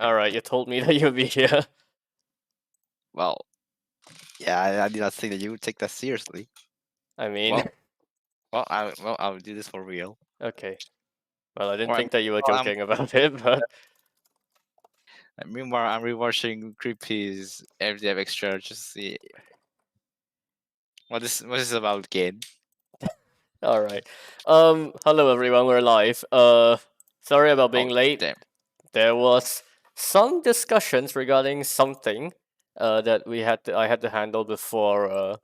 Alright, you told me that you'd be here. Well, yeah, I did not think that you would take that seriously. I mean, I'll do this for real. okay. Well, I didn't Or think that you were well, joking about it, but meanwhile, I'm rewatching Creepy's Everyday Extra just to see what is about again. alright. Hello everyone, we're live. Sorry about being late. Damn. There was some discussions regarding something that I had to handle before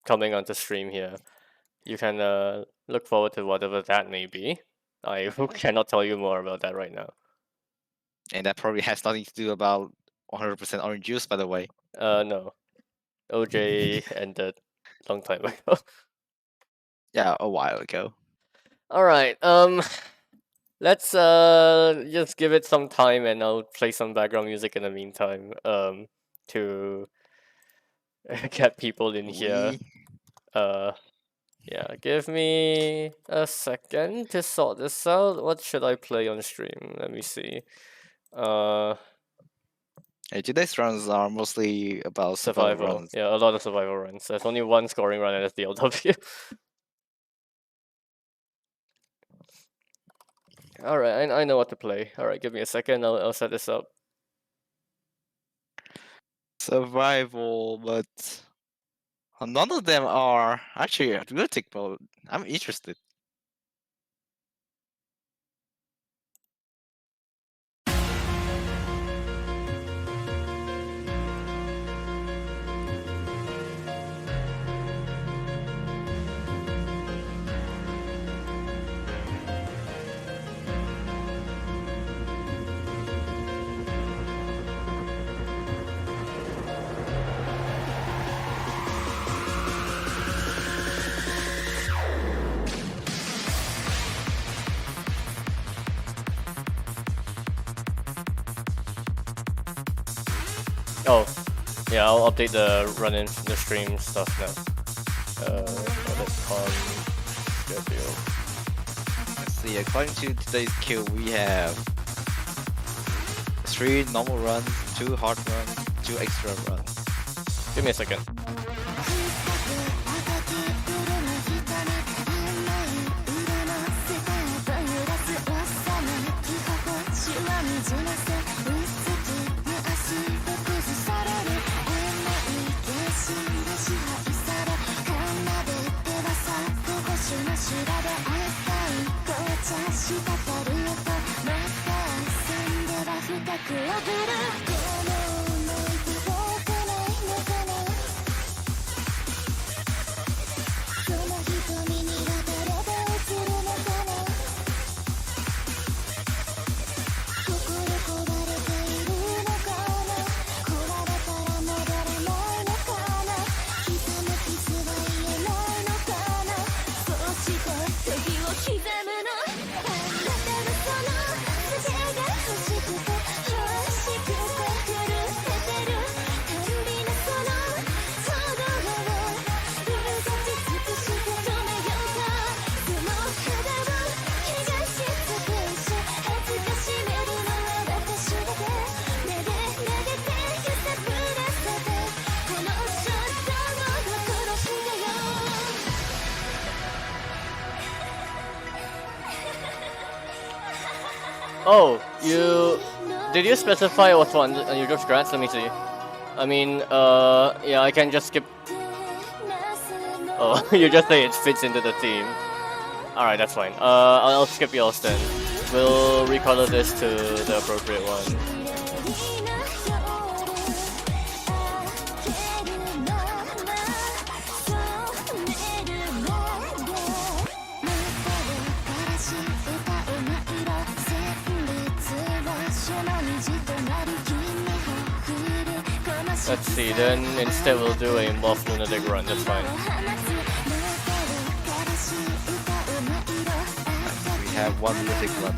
coming onto stream here. You can look forward to whatever that may be. I cannot tell you more about that right now. And that probably has nothing to do about 100% orange juice, by the way. No. OJ ended long time ago. Yeah, a while ago. Alright, let's just give it some time and I'll play some background music in the meantime. To get people in here. Yeah, give me a second to sort this out. What should I play on stream? Let me see. Hey, today's runs are mostly about survival runs. Yeah, a lot of survival runs. There's only one scoring run and it's the LW. Alright, I know what to play. Alright, give me a second, I'll set this up. Survival, but none of them are actually realistic mode. I'm interested. Oh, yeah, I'll update the run-in, the stream stuff now. Let's on schedule. Let's see, according to today's queue, we have 3 normal runs, 2 hard runs, 2 extra runs. Give me a second. Oh, did you specify what one on your just grants? Let me see. I mean, yeah, I can just skip. Oh, you just say it fits into the theme. Alright, that's fine. I'll skip yours then. We'll recolor this to the appropriate one. Let's see, then instead we'll do a Moth Lunatic run, that's fine. We have 1 lunatic run.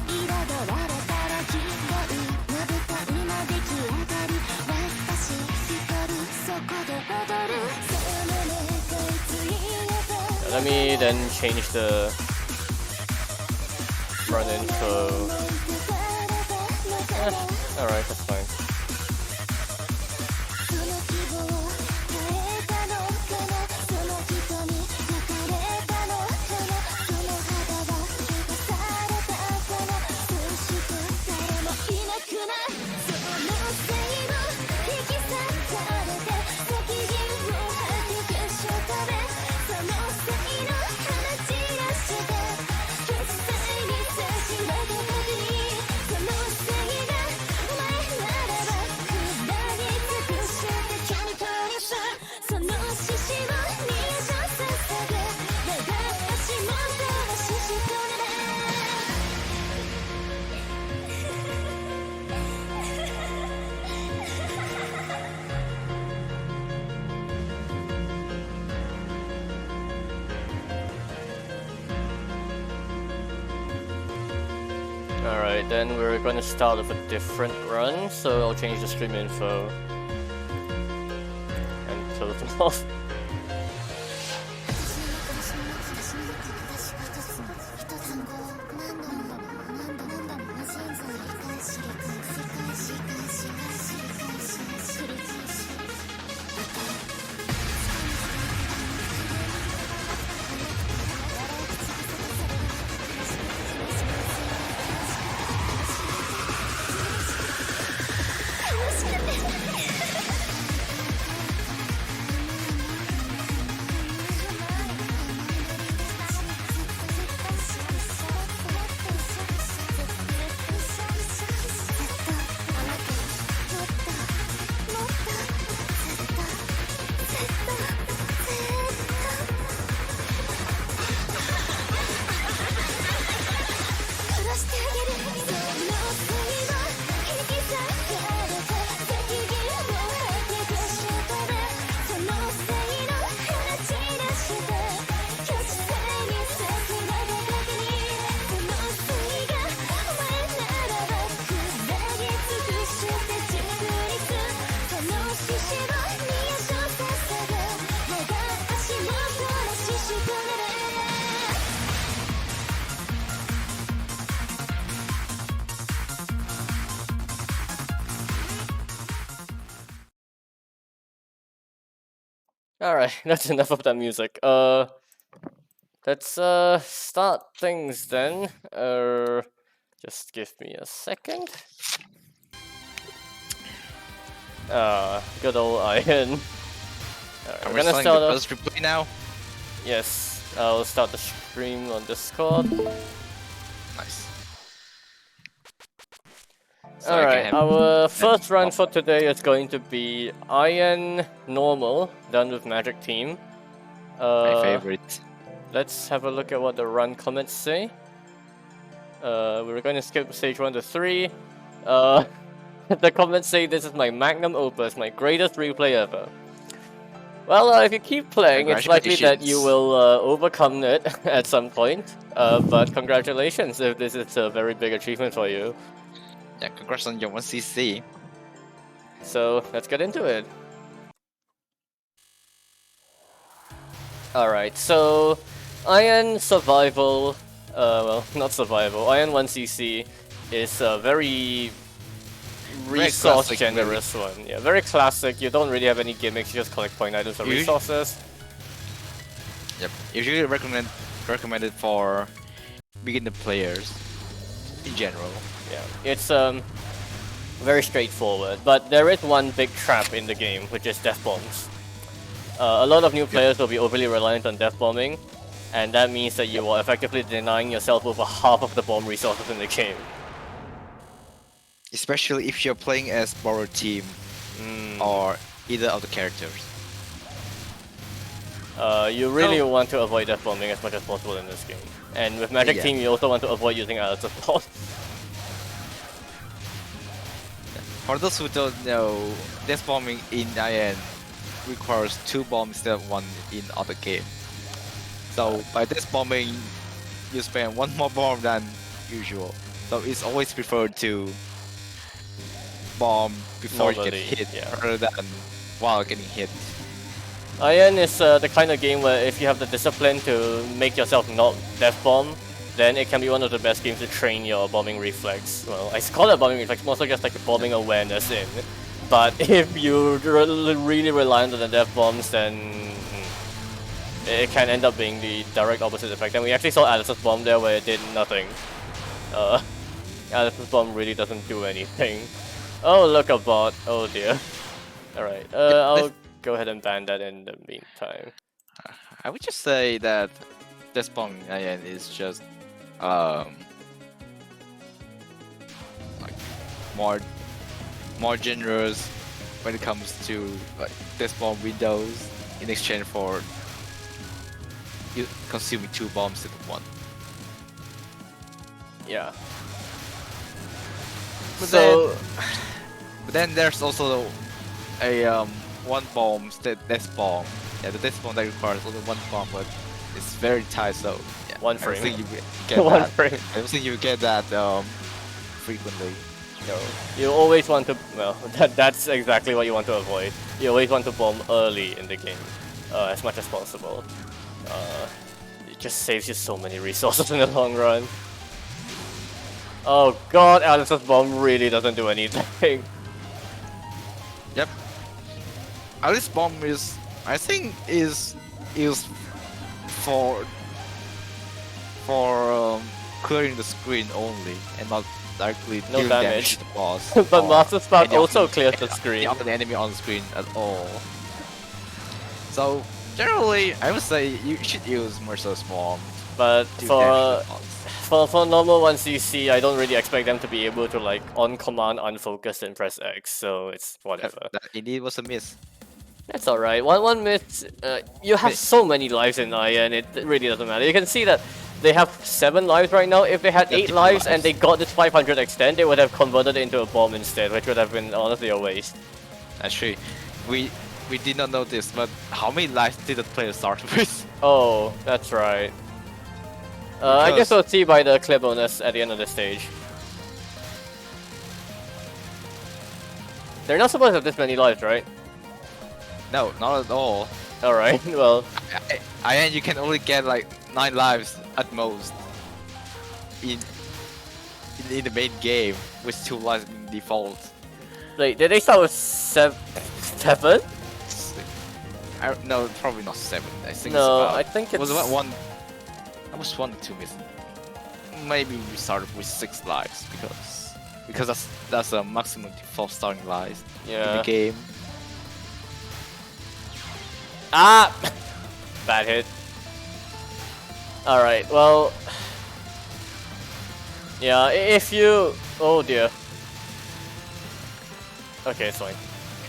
Let me then change the run info. Alright, that's fine. Alright, then we're gonna start with a different run, so I'll change the stream info and close them off. Alright, that's enough of that music. Let's start things then. Just give me a second. Good old Iron. Alright, Are we're we gonna starting start the off. first replay now? Yes, I'll start the stream on Discord. Nice. So I can Alright, have our first run for today is going to be Iron Normal, done with Magic Team. my favorite. Let's have a look at what the run comments say. We're going to skip stage 1 to 3. The comments say this is my magnum opus, my greatest replay ever. Well, if you keep playing, it's likely that you will overcome it at some point. But congratulations if this is a very big achievement for you. Yeah, congrats on your 1cc. So let's get into it. Alright, so Iron Survival, well, not Survival, Iron 1cc is a very resource generous one. Yeah, very classic. You don't really have any gimmicks, you just collect point items or resources. Yep, usually recommended for beginner players in general. Yeah, it's very straightforward, but there is one big trap in the game, which is death bombs. A lot of new players will be overly reliant on death bombing, and that means that you are effectively denying yourself over half of the bomb resources in the game. Especially if you're playing as borrowed team or either of the characters. You really want to avoid death bombing as much as possible in this game. And with Magic Team, you also want to avoid using Allied support. For those who don't know, death bombing in IN requires 2 bombs instead of 1 in other game. So by death bombing, you spend 1 more bomb than usual. So it's always preferred to bomb before you get hit rather than while getting hit. Iron is the kind of game where if you have the discipline to make yourself not death bomb, then it can be one of the best games to train your bombing reflex. Well, I call it bombing reflex, mostly just like a bombing awareness in. But if you really rely on the death bombs, then it can end up being the direct opposite effect. And we actually saw Alice's bomb there where it did nothing. Alice's bomb really doesn't do anything. Oh, look, a bot. Oh dear. Alright, I'll go ahead and ban that in the meantime. I would just say that this bombing IN is just like more generous when it comes to like this bomb windows in exchange for you consuming 2 bombs instead of 1. Yeah. But then there's also a 1 bomb death bomb. Yeah, the death bomb that requires only 1 bomb, but it's very tight. So yeah, 1 I frame. don't think you get One that. frame. I don't think you get that frequently. No. You always want to, well, that's exactly what you want to avoid. You always want to bomb early in the game, as much as possible. It just saves you so many resources in the long run. Oh god, Alice's bomb really doesn't do anything. Yep. Alice's bomb is, I think, is used for clearing the screen only and not directly No dealing damage. to the boss. But or Master Spark any also of clears the any screen. of the enemy on the screen at all. So generally, I would say you should use Mercer's bomb. But to damage the boss. for normal 1cc, I don't really expect them to be able to like on command unfocus and press X, so it's whatever. That indeed was a miss. That's alright. One miss, you have so many lives in IN, it really doesn't matter. You can see that they have 7 lives right now. If they had 8 lives and they got this 500 extend, they would have converted it into a bomb instead, which would have been honestly a waste. Actually, we did not know this, but how many lives did the player start with? Oh, that's right. I guess we'll see by the clear bonus at the end of the stage. They're not supposed to have this many lives, right? No, not at all. Alright, well... And you can only get like 9 lives at most in the main game, with 2 lives in default. Wait, did they start with 7? No, probably not 7. I think No, it's about, I think it's... was about 1. I was 1 or 2 missing. Maybe we started with 6 lives because that's a maximum default starting lives in the game. Ah! Bad hit. Alright, well... Yeah, if you... Oh dear. Okay, it's fine.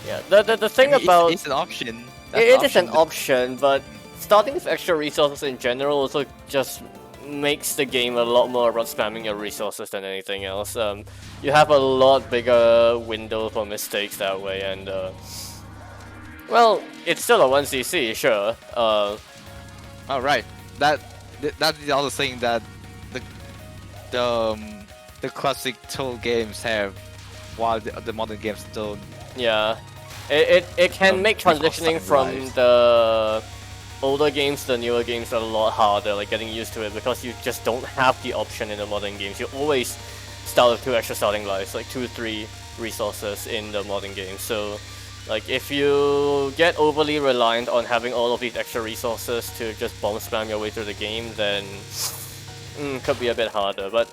Yeah, the thing about... It's an option. It is an option, but starting with extra resources in general also just makes the game a lot more about spamming your resources than anything else. You have a lot bigger window for mistakes that way, and well, it's still a 1cc, sure. Oh right, that's the other thing that the classic Touhou games have, while the modern games don't. Yeah, it can make transitioning from the older games to the newer games a lot harder, like getting used to it, because you just don't have the option in the modern games. You always start with 2 extra starting lives, like 2-3 resources in the modern games. So, like, if you get overly reliant on having all of these extra resources to just bomb spam your way through the game, then could be a bit harder. But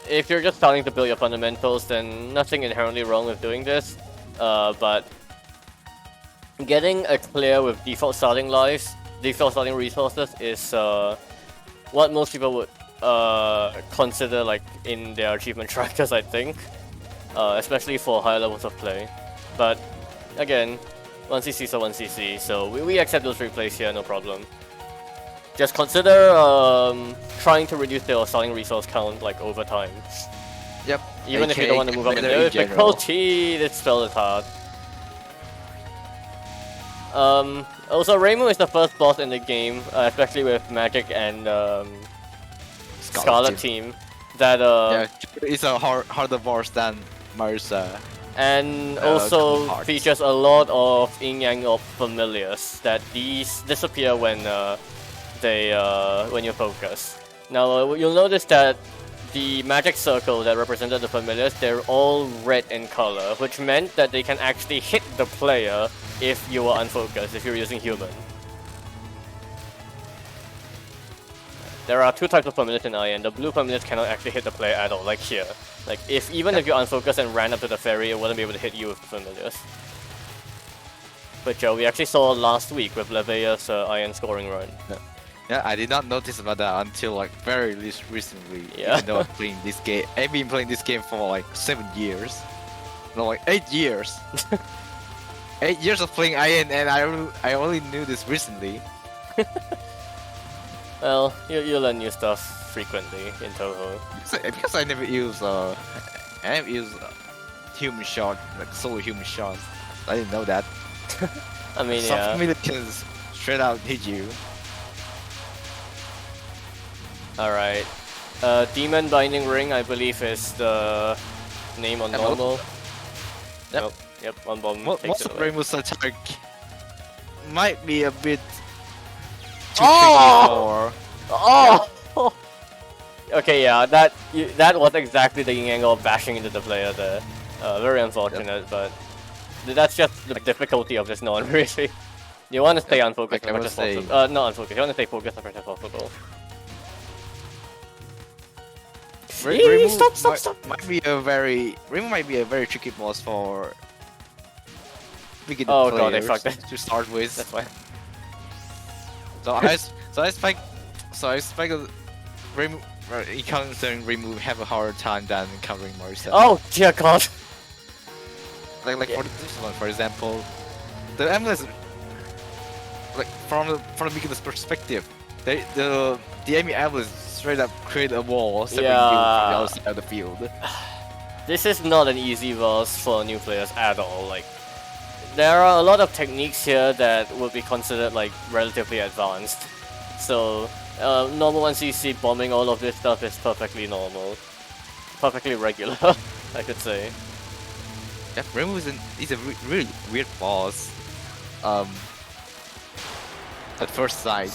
if you're just starting to build your fundamentals, then nothing inherently wrong with doing this. But getting a clear with default starting lives, default starting resources is what most people would consider like in their achievement trackers, I think, especially for higher levels of play. But again, 1cc is a 1cc, so we accept those replays here, no problem. Just consider trying to reduce your starting resource count like over time. Yep. Even if you don't want to move up in difficulty, this spell is hard. Also, Rainbow is the first boss in the game, especially with Magic and Scarlet team. That yeah, it's a harder boss than Marisa. And also features a lot of Yin Yang of familiars that these disappear when when you focus. Now you'll notice that the magic circle that represented the familiars, they're all red in color, which meant that they can actually hit the player if you are unfocused, if you're using human. There are two types of familiars in IN. The blue familiars cannot actually hit the player at all, like here. Like even if you're unfocused and ran up to the ferry, it wouldn't be able to hit you with the familiars. Which we actually saw last week with Levea's IN scoring run. Yeah, I did not notice about that until like very recently. Yeah. Even though I'm playing this game, I've been playing this game for like 7 years. No, like 8 years. 8 years of playing IN, and I only knew this recently. Well, you learn new stuff frequently in Touhou. Because I never use human shot, like solo human shot. I didn't know that. I mean, Some yeah. familiar can straight out hit you. Alright. Demon Binding Ring, I believe, is the name on normal. Yep. Nope. Yep, one bomb Most takes it of away. Rainbow's attack might be a bit too Oh! tricky for. Oh! Okay, yeah, that was exactly the angle of bashing into the player there. Very unfortunate, but that's just the difficulty of this non, really. You want to stay unfocused as much as possible. Not unfocused, you want to stay focused as much as possible. Stop! Might be a very Rainbow might be a very tricky boss for beginner Oh players god, they fucked it. to start with. That's why. So I expect Rainbow encountering Rainbow have a harder time than encountering Marisa. Oh dear god! Like for this one, for example, the ambulance, like from the beginner's perspective, the enemy ambulance straight up create a wall separating you from the other side of the field. This is not an easy boss for new players at all. Like, there are a lot of techniques here that would be considered like relatively advanced. So, normal 1cc bombing all of this stuff is perfectly normal, perfectly regular, I could say. Yeah, Rainbow is a really weird boss. At first sight,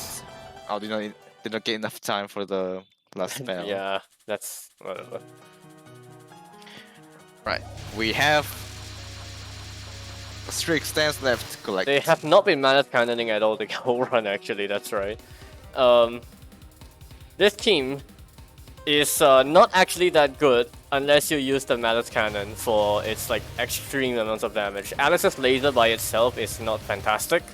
I did not get enough time for the last spell. Yeah, that's whatever. Right, we have 3 stands left to collect. They have not been mana cannoning at all the whole run, actually, that's right. This team is not actually that good unless you use the Mallet Cannon for its like extreme amounts of damage. Alice's laser by itself is not fantastic.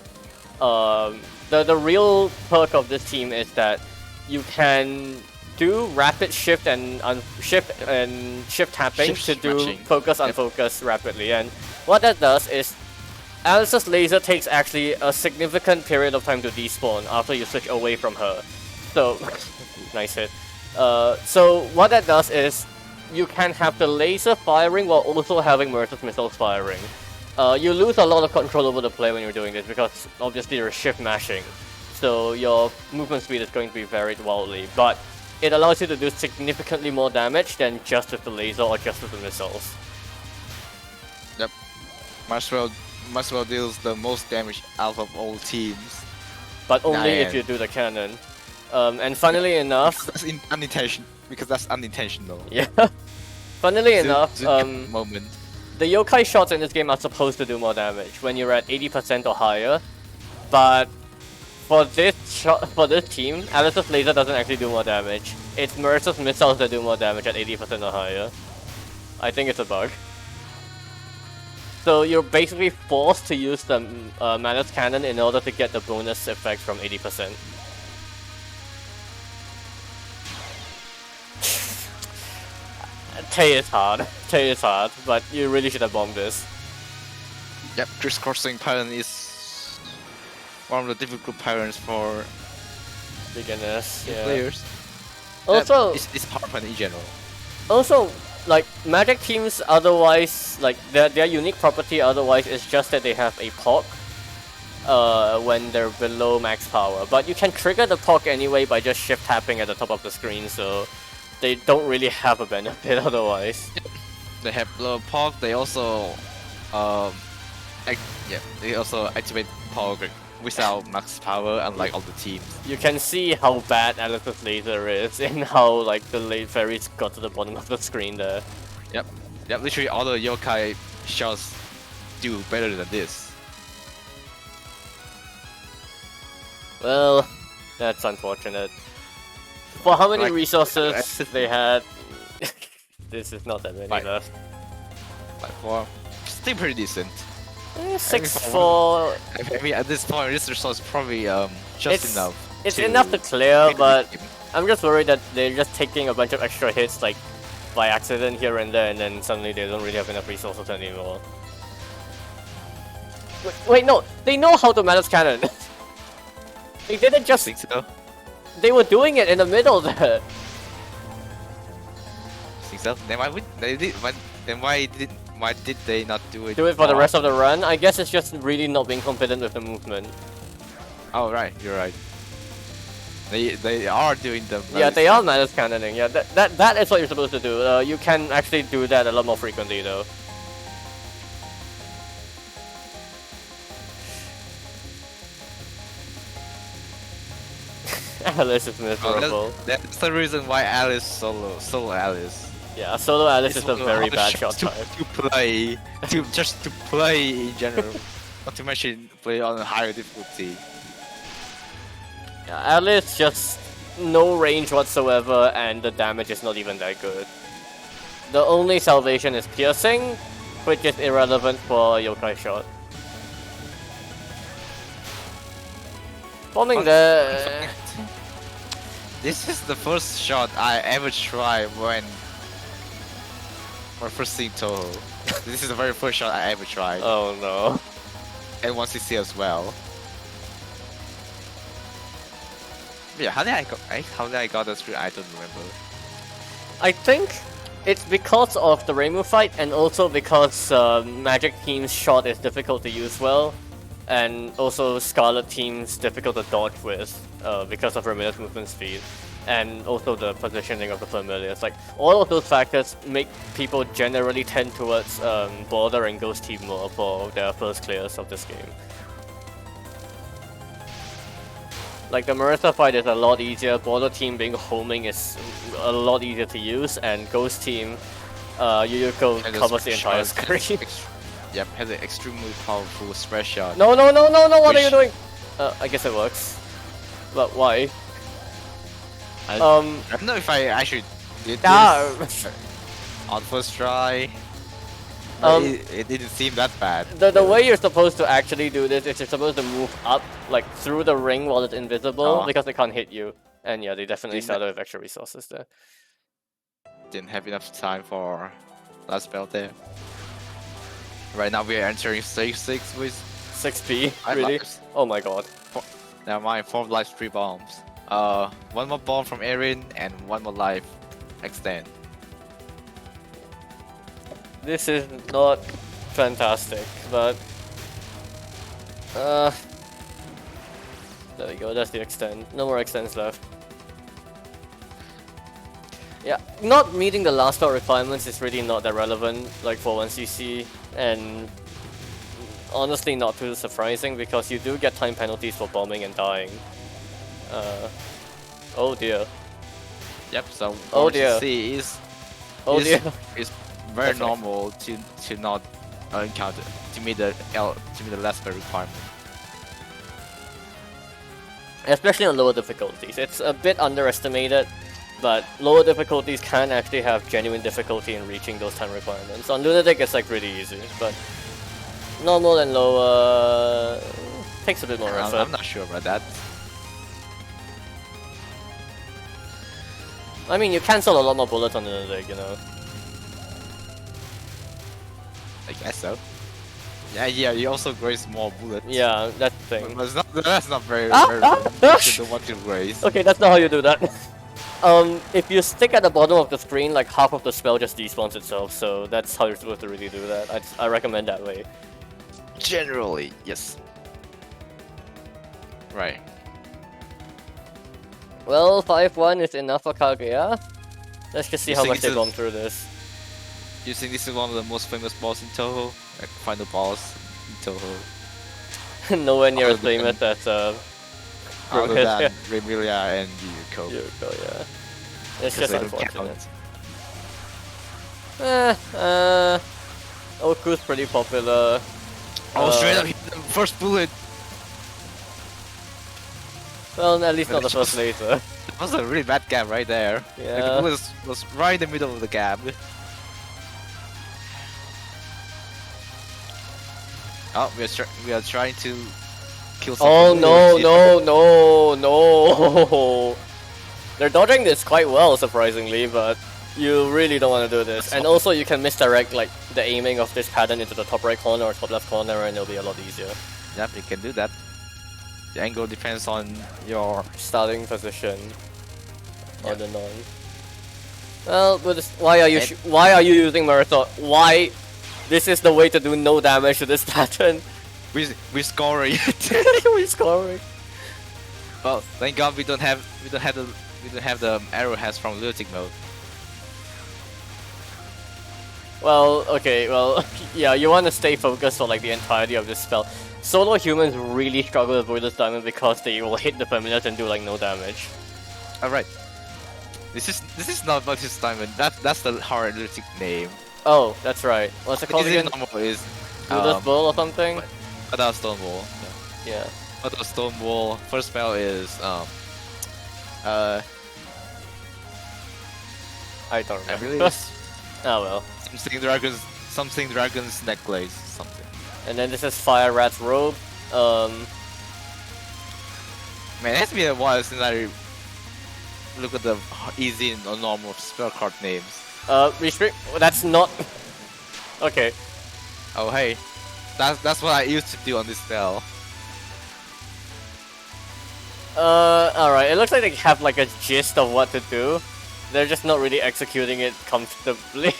The real perk of this team is that you can do rapid shift and shift tapping to do smashing. focus unfocus rapidly, and what that does is Alice's laser takes actually a significant period of time to despawn after you switch away from her. So, nice hit. So what that does is you can have the laser firing while also having Mercer's missiles firing. You lose a lot of control over the play when you're doing this because obviously you're shift mashing. So your movement speed is going to be varied wildly, but it allows you to do significantly more damage than just with the laser or just with the missiles. Yep. Maxwell deals the most damage out of all teams. But only if you do the cannon. And funnily enough... That's unintentional. Because that's unintentional. Yeah. Funnily enough, moment. the yokai shots in this game are supposed to do more damage when you're at 80% or higher. But for this team, Alice's laser doesn't actually do more damage. It's Mercer's missiles that do more damage at 80% or higher. I think it's a bug. So you're basically forced to use the Mallet's Cannon in order to get the bonus effect from 80%. Tay is hard. Tay is hard, but you really should have bombed this. Yep, crisscrossing pattern is one of the difficult patterns for Beginners, yeah. players. Also, it's hard pattern in general. Also, like, magic teams otherwise, like, their unique property otherwise is just that they have a POC when they're below max power. But you can trigger the POC anyway by just shift tapping at the top of the screen, so they don't really have a benefit otherwise. They have low POC, they also they also activate POC without max power, unlike other teams. You can see how bad Alice's laser is and how like the late fairies got to the bottom of the screen there. Yep, literally all the yokai shots do better than this. Well, that's unfortunate. For how many Like, resources they had, this is not that many Like, left. Like, well, still pretty decent. 6 for for... I mean, at this point, this resource is probably just enough. It's enough to clear, win the but game. I'm just worried that they're just taking a bunch of extra hits like by accident here and there, and then suddenly they don't really have enough resources anymore. Wait, no, they know how to manage cannon. They didn't just... Think so? They were doing it in the middle there. Think so? Then why would they did? Then why did they not do it? Do it for the more rest of the often? run. I guess it's just really not being confident with the movement. Oh right, you're right. They are doing the Yeah, they are managed cannoning. Yeah, that is what you're supposed to do. You can actually do that a lot more frequently though. Alice is miserable. That's the reason why Alice solo Alice. Yeah, solo Alice is a one of very the bad shots shot type. to play, just to play in general. Not to mention play on a higher difficulty. Yeah, Alice just no range whatsoever, and the damage is not even that good. The only salvation is piercing, which is irrelevant for a yokai shot. Bombing the... This is the first shot I ever tried when first seeing Touhou. This is the very first shot I ever tried. Oh no. And 1CC as well. Yeah, how did I got that through? I don't remember. I think it's because of the Reimu fight, and also because Magic Team's shot is difficult to use well, and also Scarlet Team's difficult to dodge with because of Vermilia's movement speed, and also the positioning of the Familiars. Like, all of those factors make people generally tend towards Border and Ghost Team more for their first clears of this game. Like, the Marissa fight is a lot easier, Border Team being homing is a lot easier to use, and Ghost Team, Yuyuko covers the entire screen. Yep, has an extremely powerful spread shot. No, what are you doing? I guess it works. But why? I don't know if I actually did this on first try. It didn't seem that bad. The way you're supposed to actually do this is you're supposed to move up, like, through the ring while it's invisible, because they can't hit you. And yeah, they definitely started with extra resources there. Didn't have enough time for last spell there. Right now we are entering stage 6 with 6p, really? lives. Oh my god. Never mind, 4 lives, 3 bombs. 1 more bomb from Erin and 1 more life extend. This is not fantastic, but there we go, that's the extend. No more extends left. Yeah, not meeting the last spell requirements is really not that relevant, like for 1cc, and honestly not too surprising because you do get time penalties for bombing and dying. Oh dear. Yep, so Oh dear. is very normal to not encounter to meet the last spell requirement. Especially on lower difficulties. It's a bit underestimated, but lower difficulties can actually have genuine difficulty in reaching those time requirements. On Lunatic it's like really easy, but normal and lower takes a bit more effort. I'm not sure about that. I mean, you cancel a lot more bullets on Lunatic, you know. I guess so. Yeah, you also graze more bullets. Yeah, that's the thing. But that's not very the one to graze. Okay, that's not how you do that. If you stick at the bottom of the screen, like half of the spell just despawns itself, so that's how you're supposed to really do that. I recommend that way. Generally, yes. Right. Well, 5-1 is enough for Kaguya. Let's just see You how think much they've it's a- gone through this. You think this is one of the most famous boss in Touhou? Like final boss in Touhou? Nowhere near Other as famous than- as Other Grimhis. than Remilia and Yuko, Yuko, yeah. It's because just they don't unfortunate. count. Oku's pretty popular. Oh, straight up hit the first bullet. Well, at least But not the it's first just- laser. That was a really bad gap right there. Like, the Yeah. bullet was right in the middle of the gap. Oh, we are trying to kill Oh something. no! They're dodging this quite well, surprisingly, but you really don't want to do this. And also, you can misdirect like the aiming of this pattern into the top right corner or top left corner, and it'll be a lot easier. Yep, you can do that. The angle depends on your. Starting position or Yep. the non. Well, but why are you using Marathon? Why? This is the way to do no damage to this pattern. We're scoring. We're scoring. Well, thank God we don't have the arrowheads from lunatic mode. Well, okay, well, yeah, you want to stay focused for like the entirety of this spell. Solo humans really struggle with Voidless Diamond because they will hit the familiars and do like no damage. All right. This is not Voidless Diamond. That's the hard lunatic name. Oh, that's right. What's it called Is it again? normal is Buddha's Bull or something? Without Stone Wall. Yeah. Without Stone Wall. First spell is I don't I remember. believe it's Oh well. something dragon's necklace something. And then this is Fire Rat's Robe. Man, it has been a while since I look at the easy and normal spell card names. Restrict. That's not. Okay. Oh hey, that's what I used to do on this spell. Alright. It looks like they have like a gist of what to do. They're just not really executing it comfortably.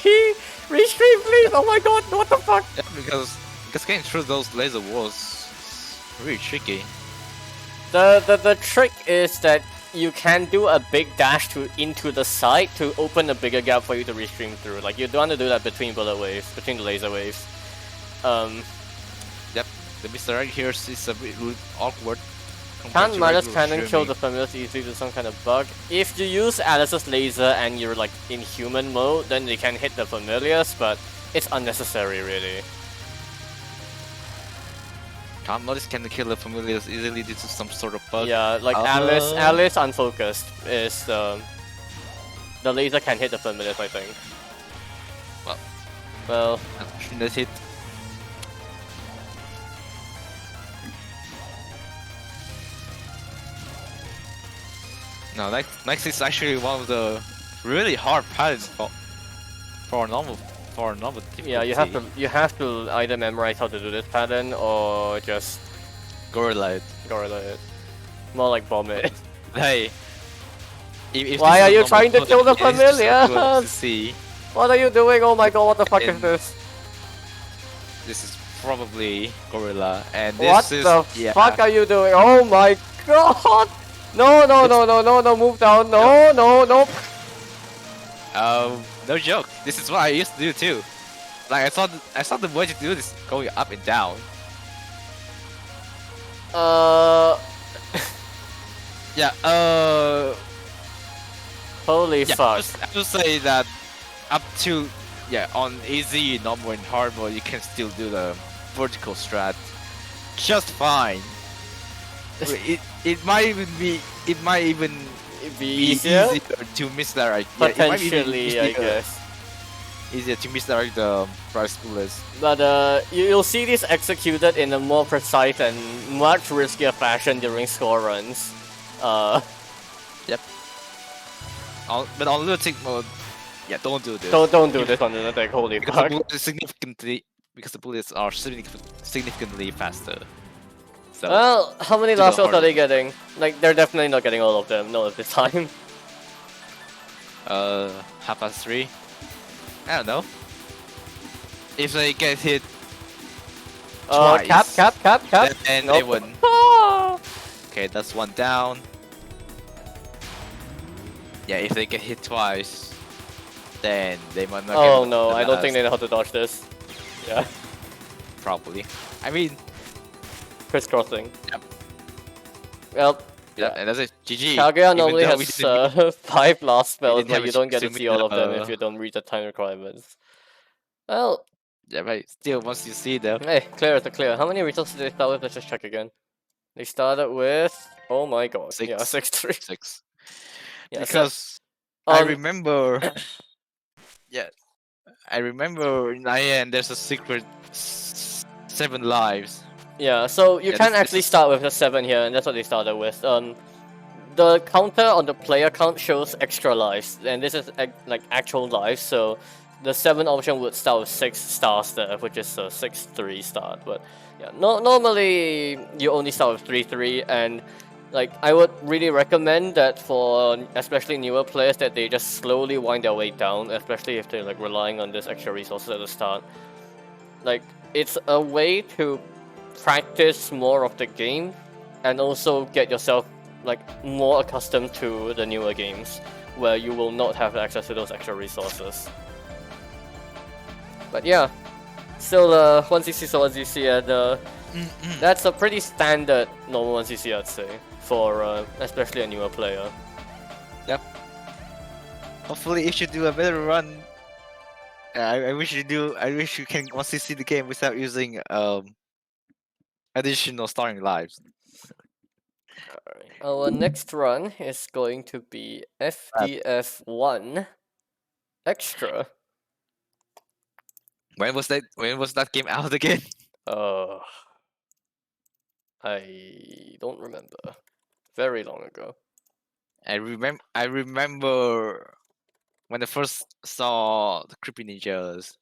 Restream, please! Oh my god, what the fuck? Yeah, because getting through those laser walls is really tricky. The trick is that you can do a big dash into the side to open a bigger gap for you to restream through. Like you don't want to do that between bullet waves, between the laser waves. Yep, the misdirect here is a bit awkward. Can't minus cannon kill streaming. the familiars easily to some kind of bug. If you use Alice's laser and you're like in human mode, then they can hit the familiars, but it's unnecessary really. Can't notice can kill the familiars easily due to some sort of bug. Yeah, like Alice unfocused is the laser can hit the familiars, I think. Well, That's it. No, next is actually one of the really hard patterns for a normal difficulty. yeah, you have to either memorize how to do this pattern or just Gorilla it. gorilla it. More like bomb it. Hey. If Why this are is a you normal trying to code, kill the it's just good to familiars? see. What are you doing? Oh my god, what the fuck is And this? This is probably Gorilla, and this What is the fuck are you doing? Oh my god! No, move down. No. No joke. This is what I used to do too. Like I saw the way to do this going up and down. Yeah. Holy Yeah. fuck. I would say that up to on easy, normal, and hard mode, you can still do the vertical strat just fine. It might even be It'd be easier easier? to misdirect. Yeah, it might even be Potentially, I easier- guess. Easier to misdirect the price bullets. But you'll see this executed in a more precise and much riskier fashion during score runs. But on lunatic mode, don't do this. Don't do this on the attack. Holy because fuck. the bullets are significantly faster. So Well, how many To the last shots are hard. they getting? Like, they're definitely not getting all of them. No, at this time. 3:30. I don't know. If they get hit, Twice. Cap. then Nope. they win. Ah! Okay, that's one down. Yeah, if they get hit twice, then they might not. Oh get no, the I don't think last, they know how to dodge this. Yeah. probably. I mean, crisscrossing. Yep. Well, Yeah, and that's it. GG. Kaguya Even normally though we has didn't 5 blast spells, didn't but have a you don't get chance to to see meet all of them if you don't read the time requirements. Well, yeah, but still, once you see them, hey, clear is a clear. How many resources did they start with? Let's just check again. They started with, oh my god, yeah, 6-3. 6. Yeah, Because so, I remember, yeah, I remember in IN there's a secret 7 lives. yeah, so you Yeah, can this actually is start with a 7 here, and that's what they started with. The counter on the player count shows extra lives, and this is like actual lives, so the 7 option would start with 6 stars there, which is a 6-3 start. But yeah, normally you only start with 3-3, and like I would really recommend that for especially newer players that they just slowly wind their way down, especially if they're like relying on this extra resources at the start. Like it's a way to practice more of the game and also get yourself like more accustomed to the newer games where you will not have access to those extra resources. But yeah, still 1cc so 1cc, and that's a pretty standard normal 1cc, I'd say, for especially a newer player. Yep. Hopefully, it should do a better run. I wish you do. I wish you can once you see the game without using additional starting lives. Alright. Our next run is going to be FDF1 Extra. When was that? When was that game out again? I don't remember. Very long ago. I remember when I first saw the Creepy Ninjas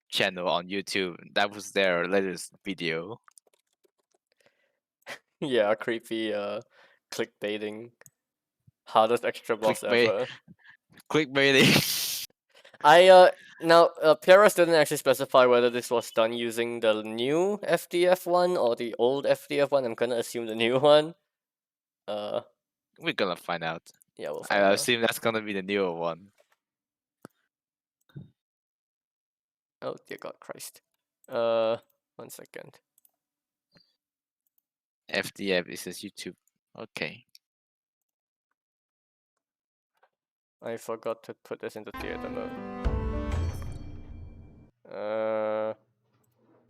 channel on YouTube. That was their latest video. Yeah, creepy clickbaiting. Hardest extra boss Clickbait, ever. clickbaiting. Now PRS didn't actually specify whether this was done using the new FDF one or the old FDF one. I'm gonna assume the new one. We're gonna find out. Yeah, we'll find I out. assume that's gonna be the newer one. Oh dear God Christ. 1 second. FDF is says YouTube. Okay. I forgot to put this into theater mode. Yeah,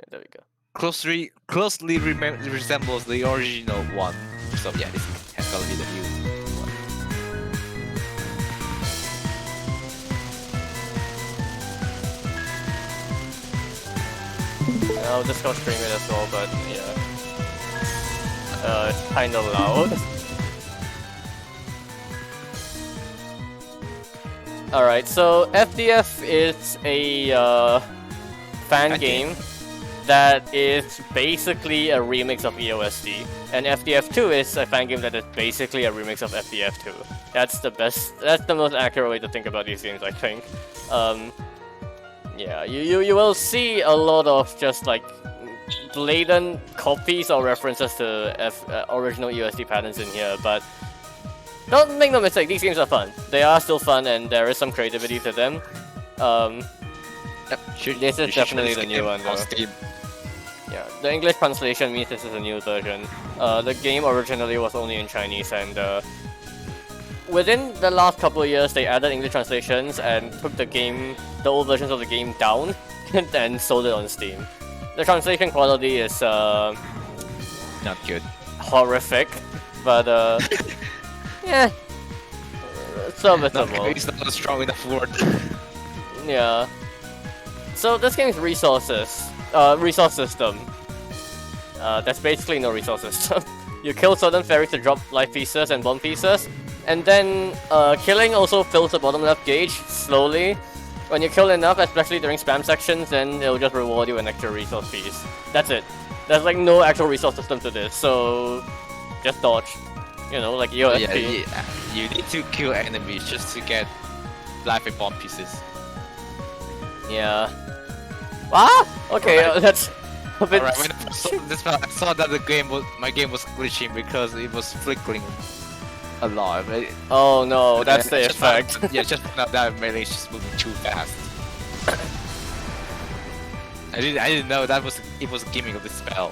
there we go. Closely resembles the original one. So yeah, this has gotta be the new one. I'll just go stream it as well, but yeah. It's kinda loud. Alright, so FDF is a fan game that is basically a remix of EOSD, and FDF2 is a fan game that is basically a remix of FDF2. That's the most accurate way to think about these games, I think. Yeah, you will see a lot of just like blatant copies or references to original EOSD patterns in here, but don't make no mistake, these games are fun. They are still fun, and there is some creativity to them. This is definitely the new one, though. Yeah, the English translation means this is a new version. The game originally was only in Chinese, and within the last couple of years, they added English translations and took the old versions of the game down and sold it on Steam. The translation quality is not good. Horrific, but yeah, serviceable. It's not a strong enough word. Yeah. So this game's resource system. That's basically no resource system. You kill certain fairies to drop life pieces and bomb pieces, and then killing also fills the bottom left gauge slowly. When you kill enough, especially during spam sections, then it'll just reward you an extra resource piece. That's it. There's like no actual resource system to this, so just dodge. You know, like your yeah, you need to kill enemies just to get life and bomb pieces. Yeah. Ah! Okay, Alright. that's a bit... Alright, when I saw this, I saw that my game was glitching because it was flickering a lot. Oh no, that's the effect. Yeah, just not that melee is just moving too fast. I didn't know it was a gimmick of the spell.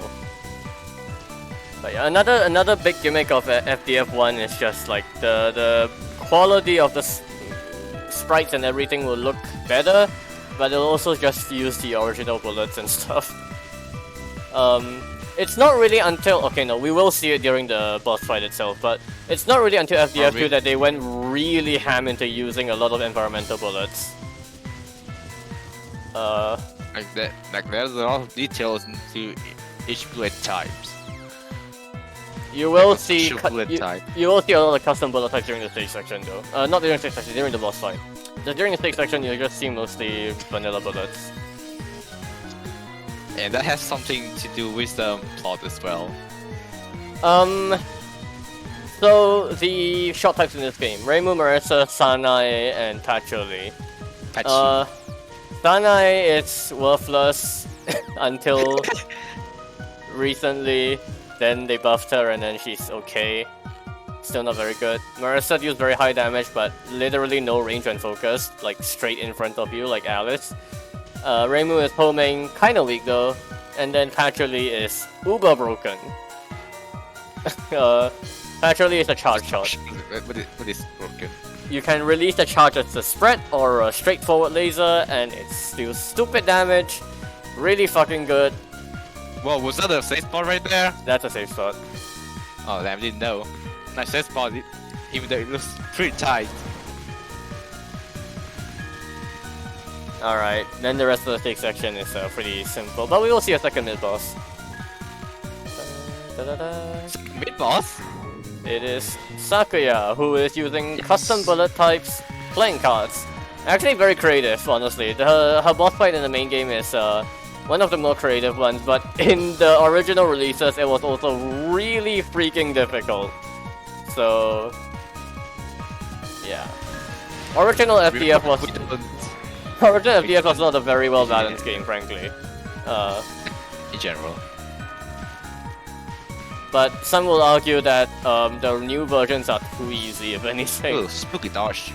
But yeah, another big gimmick of FDF1 is just like the quality of the sprites and everything will look better, but it'll also just use the original bullets and stuff. It's not really until okay, no, we will see it during the boss fight itself, but it's not really until FDF2 that they went really ham into using a lot of environmental bullets. Like there's a lot of details into each bullet types. You will see you will see a lot of custom bullet types during the stage section though. Not during the stage section, during the boss fight. During the stage section, you just see mostly vanilla bullets. And that has something to do with the plot as well. So the short types in this game: Reimu, Marisa, Sanae, and Tachuli. Sanae is worthless until recently. Then they buffed her, and then she's okay. Still not very good. Marisa deals very high damage, but literally no range when focused, like straight in front of you, like Alice. Reimu is homing, kinda weak though, and then Tachuli is uber broken. Tachuli is a charge shot. What is broken? You can release the charge as a spread or a straightforward laser, and it's still stupid damage. Really fucking good. Whoa, was that a safe spot right there? That's a safe spot. Oh damn, I didn't know. Nice safe spot, even though it looks pretty tight. Alright, then the rest of the stage section is pretty simple, but we will see a second mid-boss. Mid-boss? It is Sakuya, who is using custom bullet types playing cards. Actually very creative, honestly. Her boss fight in the main game is one of the more creative ones, but in the original releases it was also really freaking difficult. So yeah. Original FDF was not a very well balanced game, frankly. In general. But some will argue that the new versions are too easy, if anything. Ooh, spooky dodge.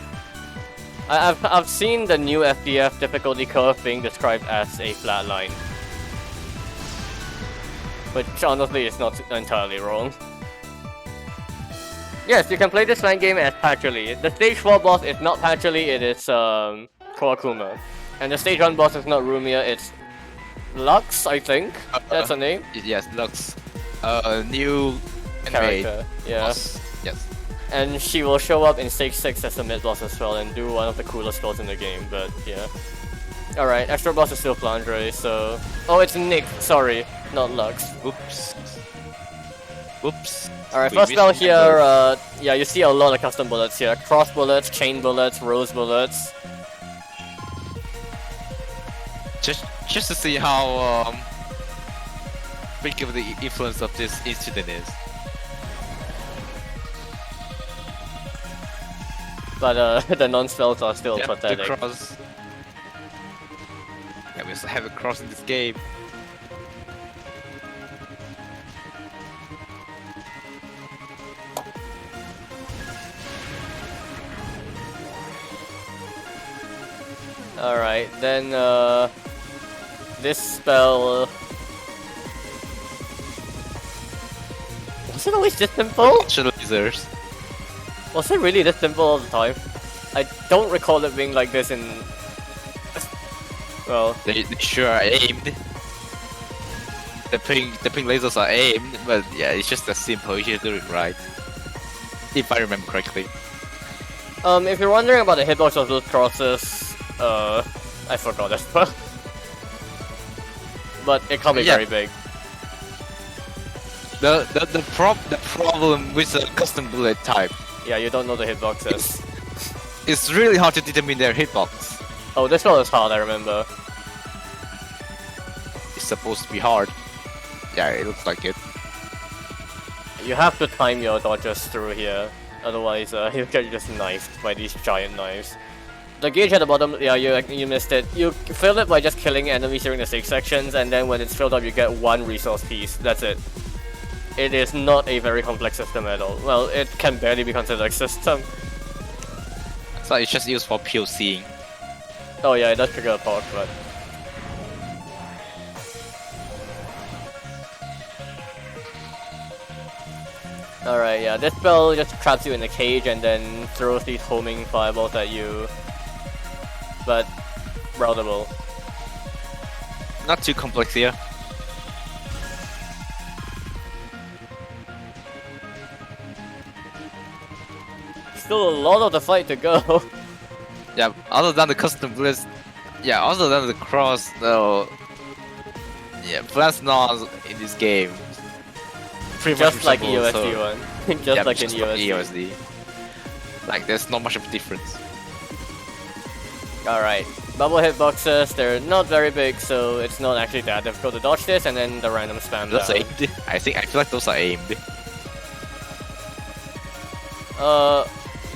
I've seen the new FDF difficulty curve being described as a flat line, which honestly is not entirely wrong. Yes, you can play this line game as Tachuli. The stage 4 boss is not Tachuli, it is Kawakuma. And the stage 1 boss is not Rumia, it's Lux, I think. That's her name. Yes, Lux. New Character. Yeah. Boss. Yes. And she will show up in stage 6 as a mid-boss as well and do one of the coolest spells in the game, but yeah. Alright, extra boss is still Flandre, so... Oh, it's Nick, sorry, not Lux. Oops. Whoops. Alright, first spell here, yeah, you see a lot of custom bullets here. Cross bullets, chain bullets, rose bullets. Just to see how big of the influence of this incident is. But the non-spells are still Yep, pathetic. the cross. Yeah, we also have a cross in this game. Alright, then this spell... Was it always this simple? Lasers. Was it really this simple all the time? I don't recall it being like this in... Well... They sure are aimed. The pink lasers are aimed, but yeah, it's just as simple, you should do it right. If I remember correctly. If you're wondering about the hitbox of those crosses, I forgot as well. But it can't be very big. The problem with the custom bullet type. Yeah, you don't know the hitboxes. It's really hard to determine their hitbox. Oh, this one is hard, I remember. It's supposed to be hard. Yeah, it looks like it. You have to time your dodges through here, otherwise you get just knifed by these giant knives. The gauge at the bottom, yeah, you missed it. You fill it by just killing enemies during the stage sections, and then when it's filled up you get one resource piece, that's it. It is not a very complex system at all. Well, it can barely be considered a system. So it's just used for POCing. Oh yeah, it does trigger a POC, but... Alright, yeah, this spell just traps you in a cage and then throws these homing fireballs at you. But routable. Not too complex here. Still a lot of the fight to go. Yeah, other than the custom blitz, yeah, other than the cross, though, yeah, blast not in this game. Pretty Just much like resemble, EOSD so- one. Just yeah, like in just like EOSD. Like, there's not much of a difference. Alright, bubble hitboxes, they're not very big, so it's not actually that difficult to dodge this, and then the random spam Those down. aimed. I feel like those are aimed.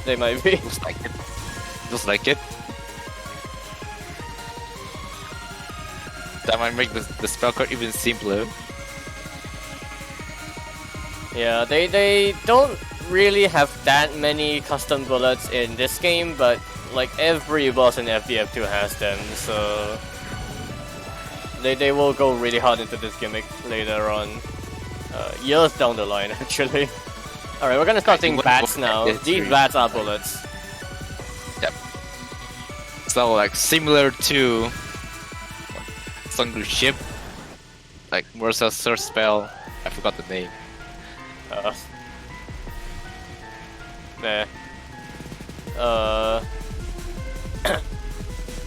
They might be. Looks like it. Looks like it. That might make the spell card even simpler. Yeah, they don't really have that many custom bullets in this game, but like every boss in FDF2 has them, so they will go really hard into this gimmick later on, years down the line actually. Alright, we're gonna start seeing bats now. These bats are bullets. Yep. So like similar to Sungu Ship, like versus third spell. I forgot the name. Nah.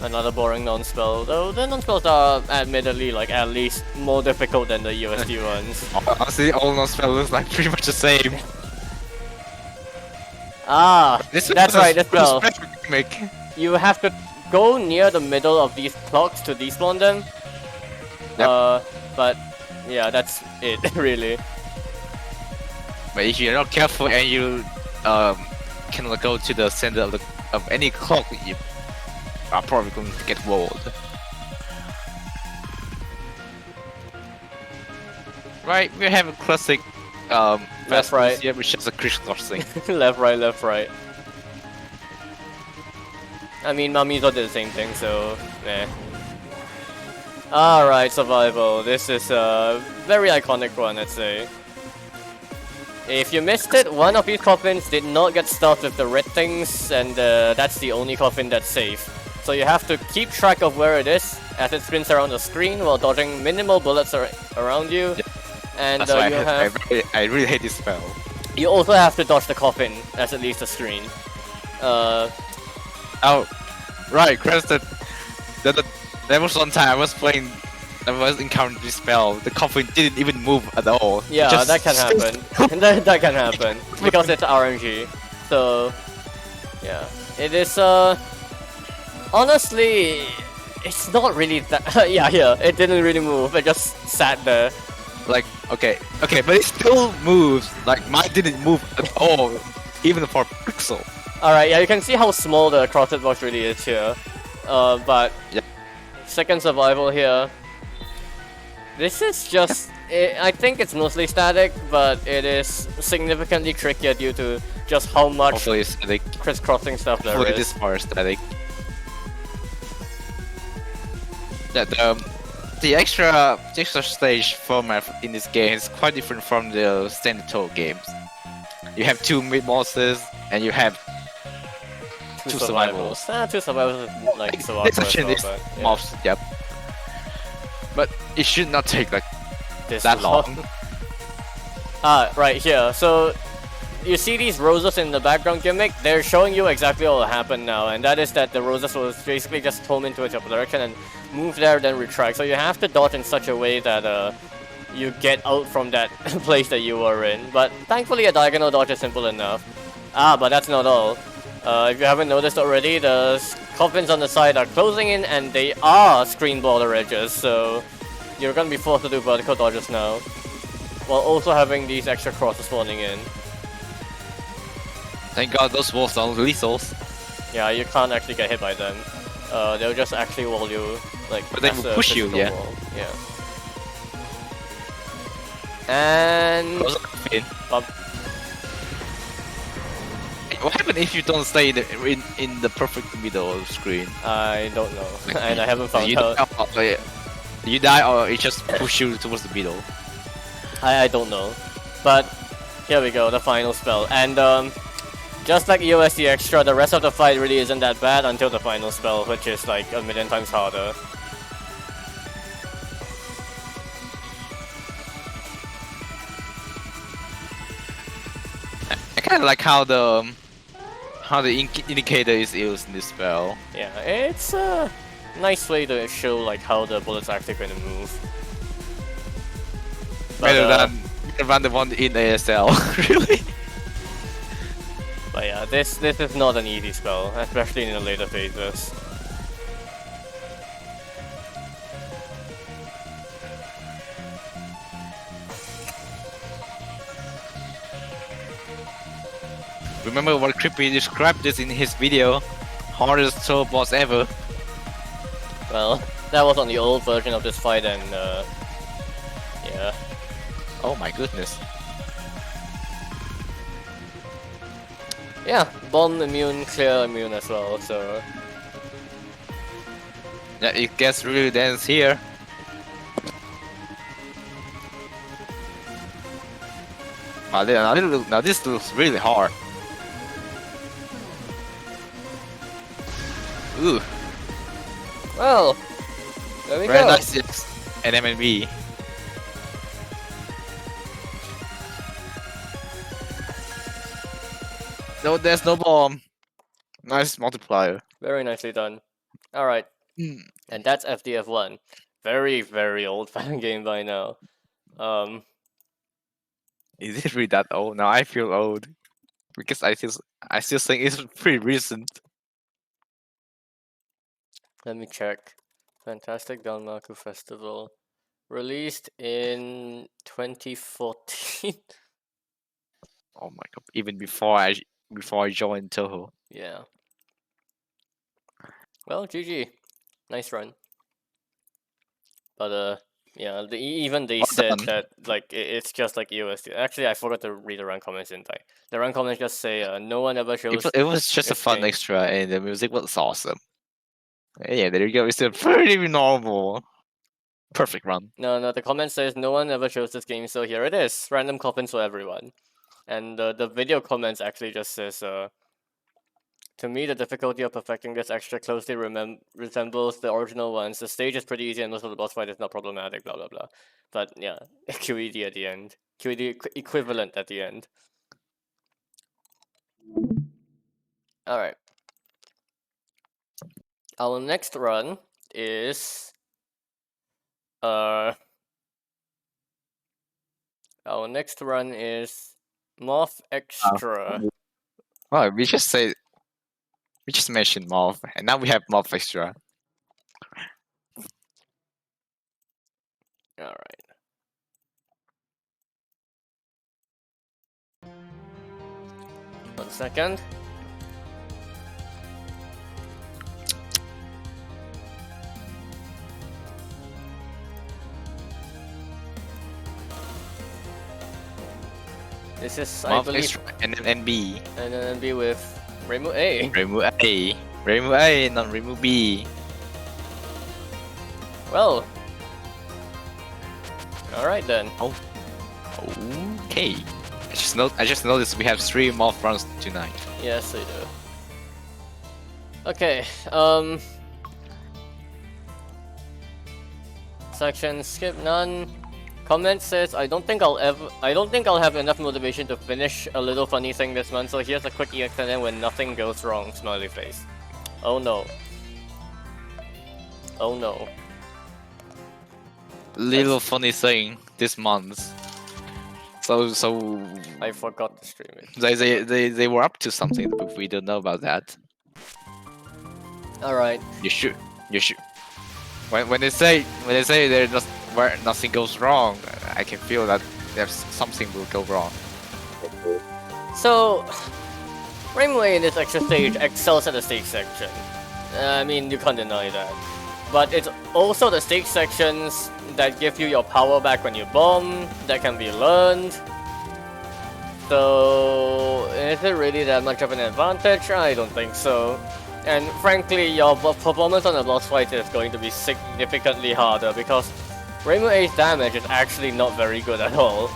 Another boring non-spell, though the non-spells are admittedly like at least more difficult than the USD ones. Honestly, all non spell looks like pretty much the same. Ah, that's right, this spell. Gimmick. You have to go near the middle of these clocks to despawn them. Yep. But yeah, that's it really. But if you're not careful and you cannot go to the center of any clock, you are probably going to get rolled. Right, we have a classic Left, right. here, which is a crystal thing. Left, right, left, right. I mean, Mamizo did the same thing, so meh. Alright, survival. This is a very iconic one, I'd say. If you missed it, one of these coffins did not get stuffed with the red things, and that's the only coffin that's safe. So you have to keep track of where it is as it spins around the screen while dodging minimal bullets around you. And That's why I really hate this spell. you also have to dodge the coffin as it leaves the screen. Oh, right, Crested. There was one time I was encountering this spell. The coffin didn't even move at all. Yeah, Just that can happen. that can happen because it's RNG. So yeah, it is. Honestly, it's not really that. yeah, it didn't really move. It just sat there. Like, okay, but it still moves. Like, mine didn't move at all, even for a pixel. Alright, yeah, you can see how small the crossed box really is here. But Yeah. second survival here. This is just. I think it's mostly static, but it is significantly trickier due to just how much Hopefully it's static. crisscrossing stuff there Hopefully is. this part is static. Yeah, the extra stage format in this game is quite different from the standard Touhou games. You have 2 mid bosses and you have two survivals. Two survivals is like survival This as actually well, is but yeah. mobs, yep. But it should not take like This that long. long. Right here. So you see these roses in the background gimmick? They're showing you exactly what will happen now, and that is that the roses will basically just home into your direction and move there, then retract. So you have to dodge in such a way that you get out from that place that you were in. But thankfully, a diagonal dodge is simple enough. But that's not all. If you haven't noticed already, the coffins on the side are closing in, and they are screen border edges. So you're gonna be forced to do vertical dodges now, while also having these extra crosses spawning in. Thank God those walls are lethals. Yeah, you can't actually get hit by them. They'll just actually wall you, like. But they as will a push you, physical yeah. wall. Yeah. And Close up in. bump. What happens if you don't stay in the perfect middle of the screen? I don't know, and I haven't found you out. You die or it just push you towards the middle. I don't know, but Here we go, the final spell. And just like EOSD Extra, the rest of the fight really isn't that bad until the final spell, which is like a million times harder. I kind of like how the indicator is used in this spell. Yeah, it's a nice way to show like how the bullet's actually going to move. Better than the one in ASL, really. But yeah, this is not an easy spell, especially in the later phases. Remember what Creepy described this in his video? Hardest Touhou boss ever. Well, that was on the old version of this fight, and yeah. Oh my goodness. Yeah, bomb immune, clear immune as well, so... Yeah, it gets really dense here. Now this looks really hard. Ooh, Well, there we very go. nice yes. And MNB. No, there's no bomb. Nice multiplier. Very nicely done. Alright, and that's FDF1. Very, very old fighting game by now. Is it really that old? Now I feel old because I still think it's pretty recent. Let me check. Fantastic Dalmaku Festival. Released in 2014. Oh my god! Even before I joined Touhou. Yeah. Well, GG. Nice run. But yeah, even they Well said done. that like it's just like EOSD. Actually, I forgot to read the run comments in time. The run comments just say no one ever shows. It was just a this fun game. extra, and the music was awesome. Yeah, there you go. It's a pretty normal, perfect run. No, the comment says no one ever shows this game, so here it is. Random coffins for everyone. And the video comments actually just says, to me, the difficulty of perfecting this extra closely resembles the original ones. The stage is pretty easy and most of the boss fight is not problematic, blah blah blah. But yeah, QED at the end. QED equivalent at the end. Alright. Our next run is... Our next run is Moth Extra. Well, we just mentioned Moth, and now we have Moth extra. Alright. One second. This is, I Moth believe, extra and then NB. and then be with Reimu A. Remove A. Remove A, not remove B. Well. Alright then. Okay. I just noticed we have 3 Moth runs tonight. Yes, I do. Okay, section skip none. Comment says I don't think I'll have enough motivation to finish a little funny thing this month, so here's a quick EXNN when nothing goes wrong, smiley face. Oh no. Oh no. Little funny thing this month. So I forgot to stream it. they were up to something, but we don't know about that. Alright. You should. When they say there's just where nothing goes wrong, I can feel that there's something will go wrong. So, Rainway in this extra stage excels at the stage section. I mean, you can't deny that. But it's also the stage sections that give you your power back when you bomb, that can be learned. So, is it really that much of an advantage? I don't think so. And frankly, your performance on the boss fight is going to be significantly harder because Rainbow Ace damage is actually not very good at all.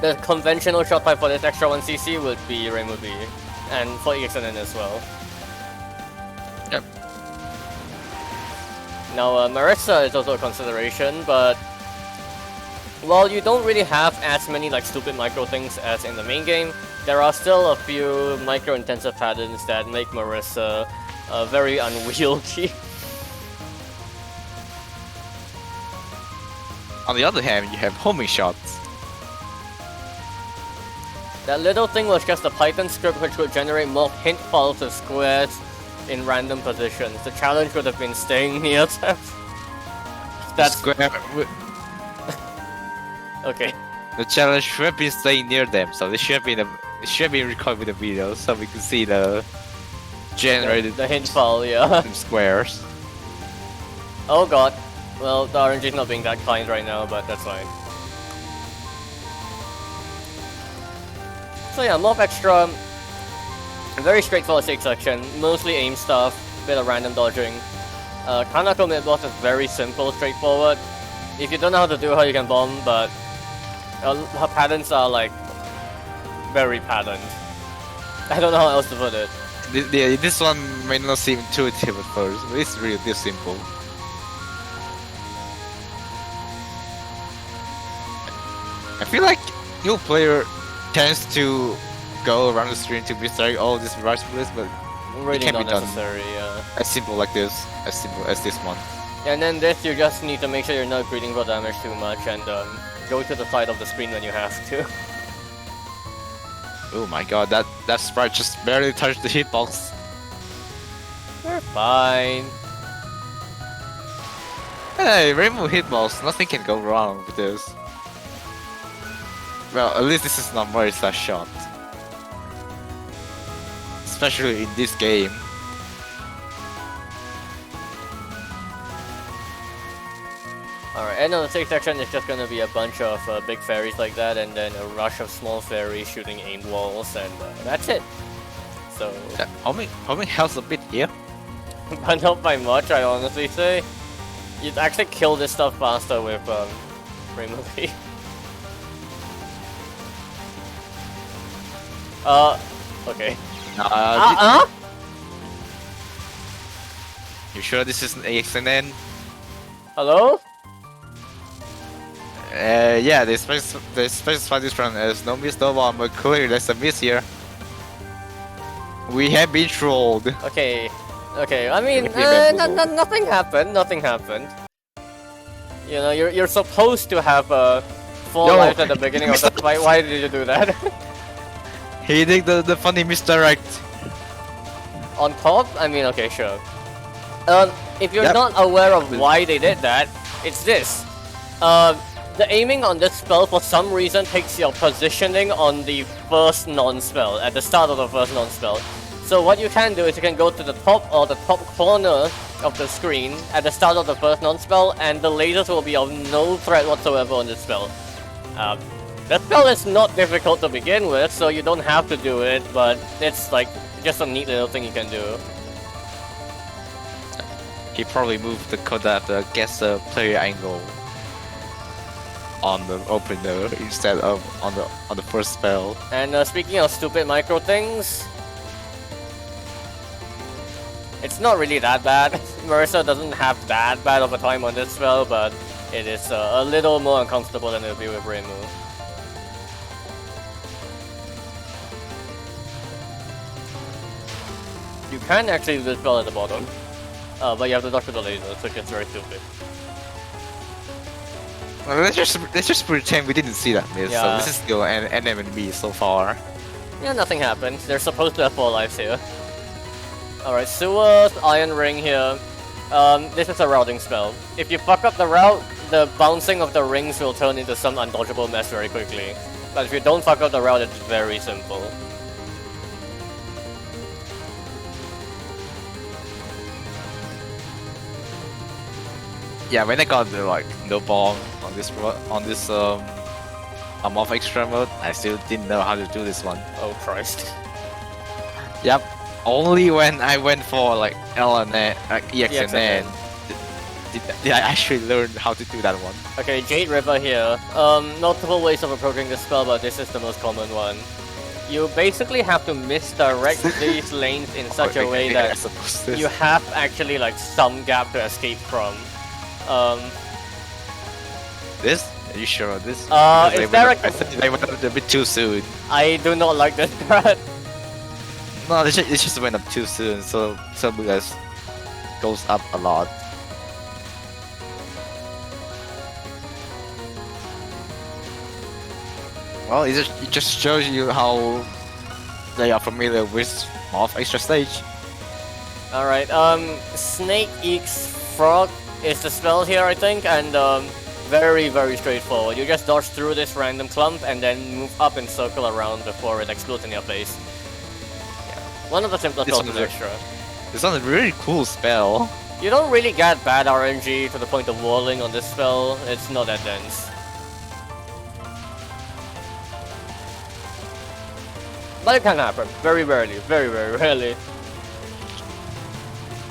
the conventional shot type for this extra 1cc would be Reimu B, and for EXNN as well. Yep. Now, Marissa is also a consideration, but while you don't really have as many like stupid micro things as in the main game, there are still a few micro-intensive patterns that make Marissa very unwieldy. On the other hand, you have homing shots. That little thing was just a Python script which could generate more hint files of squares in random positions. The challenge would have been staying near them. That's square. okay. The challenge should have been staying near them, so they should have been recorded with the video, so we can see the generated The hint file, yeah. squares. Oh god. Well, the RNG is not being that kind right now, but that's fine. So yeah, Morph Extra, very straightforward stage section, mostly aim stuff, bit of random dodging. Kanako mid-boss is very simple, straightforward. If you don't know how to do her, you can bomb, but her patterns are like very patterned. I don't know how else to put it. This one may not seem intuitive at first, but it's really this simple. I feel like new player tends to go around the screen to misdirect all these reverse plays, but Really it can not be done necessary, yeah. as simple like this, as simple as this one. And then this, you just need to make sure you're not greeting for damage too much and go to the side of the screen when you have to. Oh my god, that sprite just barely touched the hitbox. We're fine. Hey, Rainbow hitbox, nothing can go wrong with this. Well, at least this is not Marisa's shot. Especially in this game. Alright, and on the sixth section, it's just gonna be a bunch of big fairies like that, and then a rush of small fairies shooting aim walls, and that's it. So, Homing helps a bit here. but not by much, I honestly say. You'd actually kill this stuff faster with Rainbow B. Okay. You sure this isn't AXNN? Hello? Yeah, they specify this run as no miss, no bomb, but clearly there's a miss here. We have been trolled. Okay. Okay, I mean, nothing happened, nothing happened. You know, you're supposed to have 4 Yo, lives at the beginning of the fight, why did you do that? He did the funny misdirect. On top? I mean, okay, sure. If you're Yep. not aware of why they did that, it's this. The aiming on this spell for some reason takes your positioning on the first non-spell, at the start of the first non-spell. So what you can do is you can go to the top or the top corner of the screen at the start of the first non-spell, and the lasers will be of no threat whatsoever on this spell. That spell is not difficult to begin with, so you don't have to do it, but it's like just a neat little thing you can do. He probably moved the Koda to guess the player angle on the opener instead of on the first spell. And speaking of stupid micro things, it's not really that bad. Marissa doesn't have that bad of a time on this spell, but it is a little more uncomfortable than it would be with Reimu. You can actually do this spell at the bottom, but you have to dodge with the lasers, which is very stupid. Well, let's just pretend we didn't see that miss. Yeah. So this is still an NMB so far. Yeah, nothing happened. They're supposed to have 4 lives here. Alright, Sewers, Iron Ring here. This is a routing spell. If you fuck up the route, the bouncing of the rings will turn into some undodgeable mess very quickly. But if you don't fuck up the route, it's very simple. Yeah, when I got the no bomb on this Morph Extra mode, I still didn't know how to do this one. Oh Christ. Yep. Only when I went for like LNN, EXNN, did I actually learn how to do that one? Okay, Jade River here. Multiple ways of approaching this spell, but this is the most common one. You basically have to misdirect these lanes in such a way that you have actually like some gap to escape from. This? Are you sure of this? Is Because there I think they went up a bit too soon. I do not like this strat. No, it just went up too soon, so because goes up a lot. Well, it just shows you how they are familiar with Morph Extra Stage. Alright, Snake Eeks Frog is the spell here, I think, and very, very straightforward. You just dodge through this random clump and then move up and circle around before it explodes in your face. Yeah. One of the simplest spells in Extra. This one's a really cool spell. You don't really get bad RNG to the point of walling on this spell, it's not that dense. But it can happen, very rarely, very, very rarely.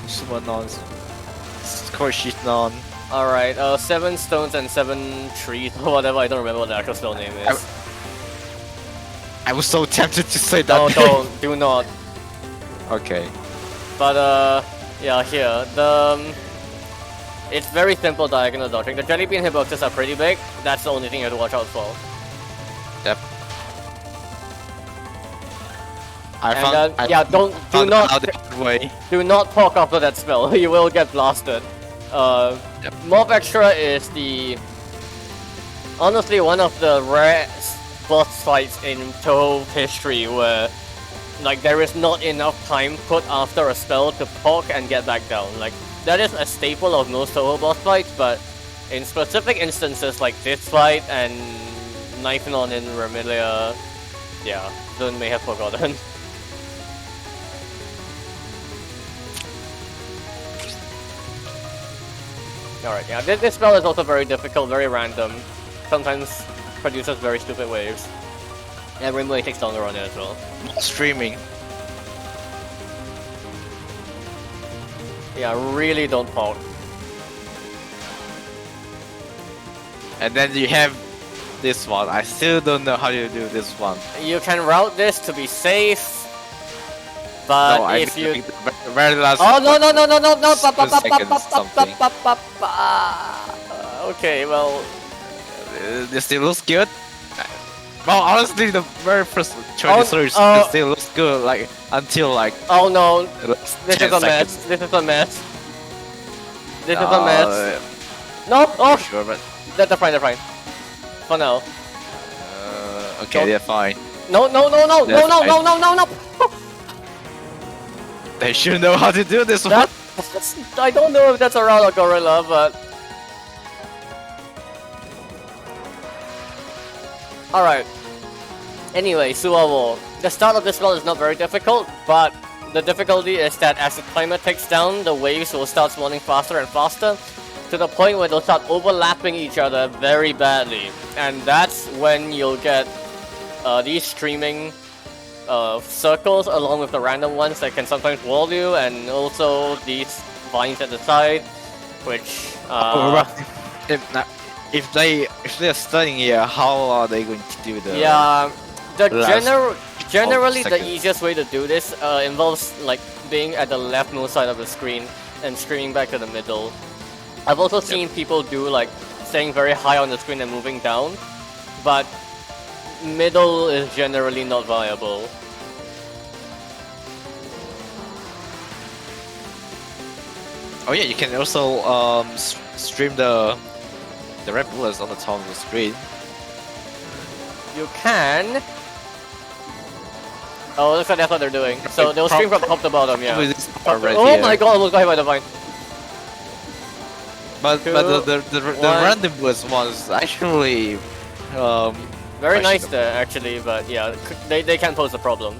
Super nons. Squishy non. Alright, 7 stones and 7 trees, or whatever, I don't remember what the actual spell name is. I was so tempted to say that. No, don't, do not. Okay. But yeah, here, it's very simple diagonal dodging. The jelly bean hitboxes are pretty big, that's the only thing you have to watch out for. Yep. Yeah, do not talk after that spell, you will get blasted. Yep. Morph Extra is honestly one of the rare boss fights in Touhou history where like there is not enough time put after a spell to poke and get back down. Like that is a staple of most Touhou boss fights, but in specific instances like this fight and Knifenon in Remilia, yeah, Zun may have forgotten. Alright, yeah, this spell is also very difficult, very random. Sometimes produces very stupid waves. And Rainbow takes longer on it as well. Streaming. Yeah, really don't poke. And then you have this one. I still don't know how you do this one. You can route this to be safe. But no, if you very last okay, well this still looks good. Well, honestly, the very first choice still looks good. Like until like oh no, this is a mess. This is a mess. This is a mess. No, oh sure, but they're fine. They're fine. For now. Okay, they're fine. No. They should know how to do this one. I don't know if that's a route or gorilla, but alright. Anyway, Suwa War. The start of this spell is not very difficult, but the difficulty is that as the timer ticks down, the waves will start spawning faster and faster, to the point where they'll start overlapping each other very badly. And that's when you'll get these streaming circles along with the random ones that can sometimes wall you, and also these vines at the side, which if they're studying here, how are they going to do the? Yeah, generally the easiest way to do this involves like being at the leftmost side of the screen and screaming back to the middle. I've also seen people do like staying very high on the screen and moving down, but middle is generally not viable. Oh yeah, you can also stream the red bullets on the top of the screen. You can. Oh, looks like that's what they're doing. So they'll stream from top to bottom, yeah. Oh my god, almost got hit by the vine. But the random bullets was actually very nice there actually, but yeah, they can pose a problem.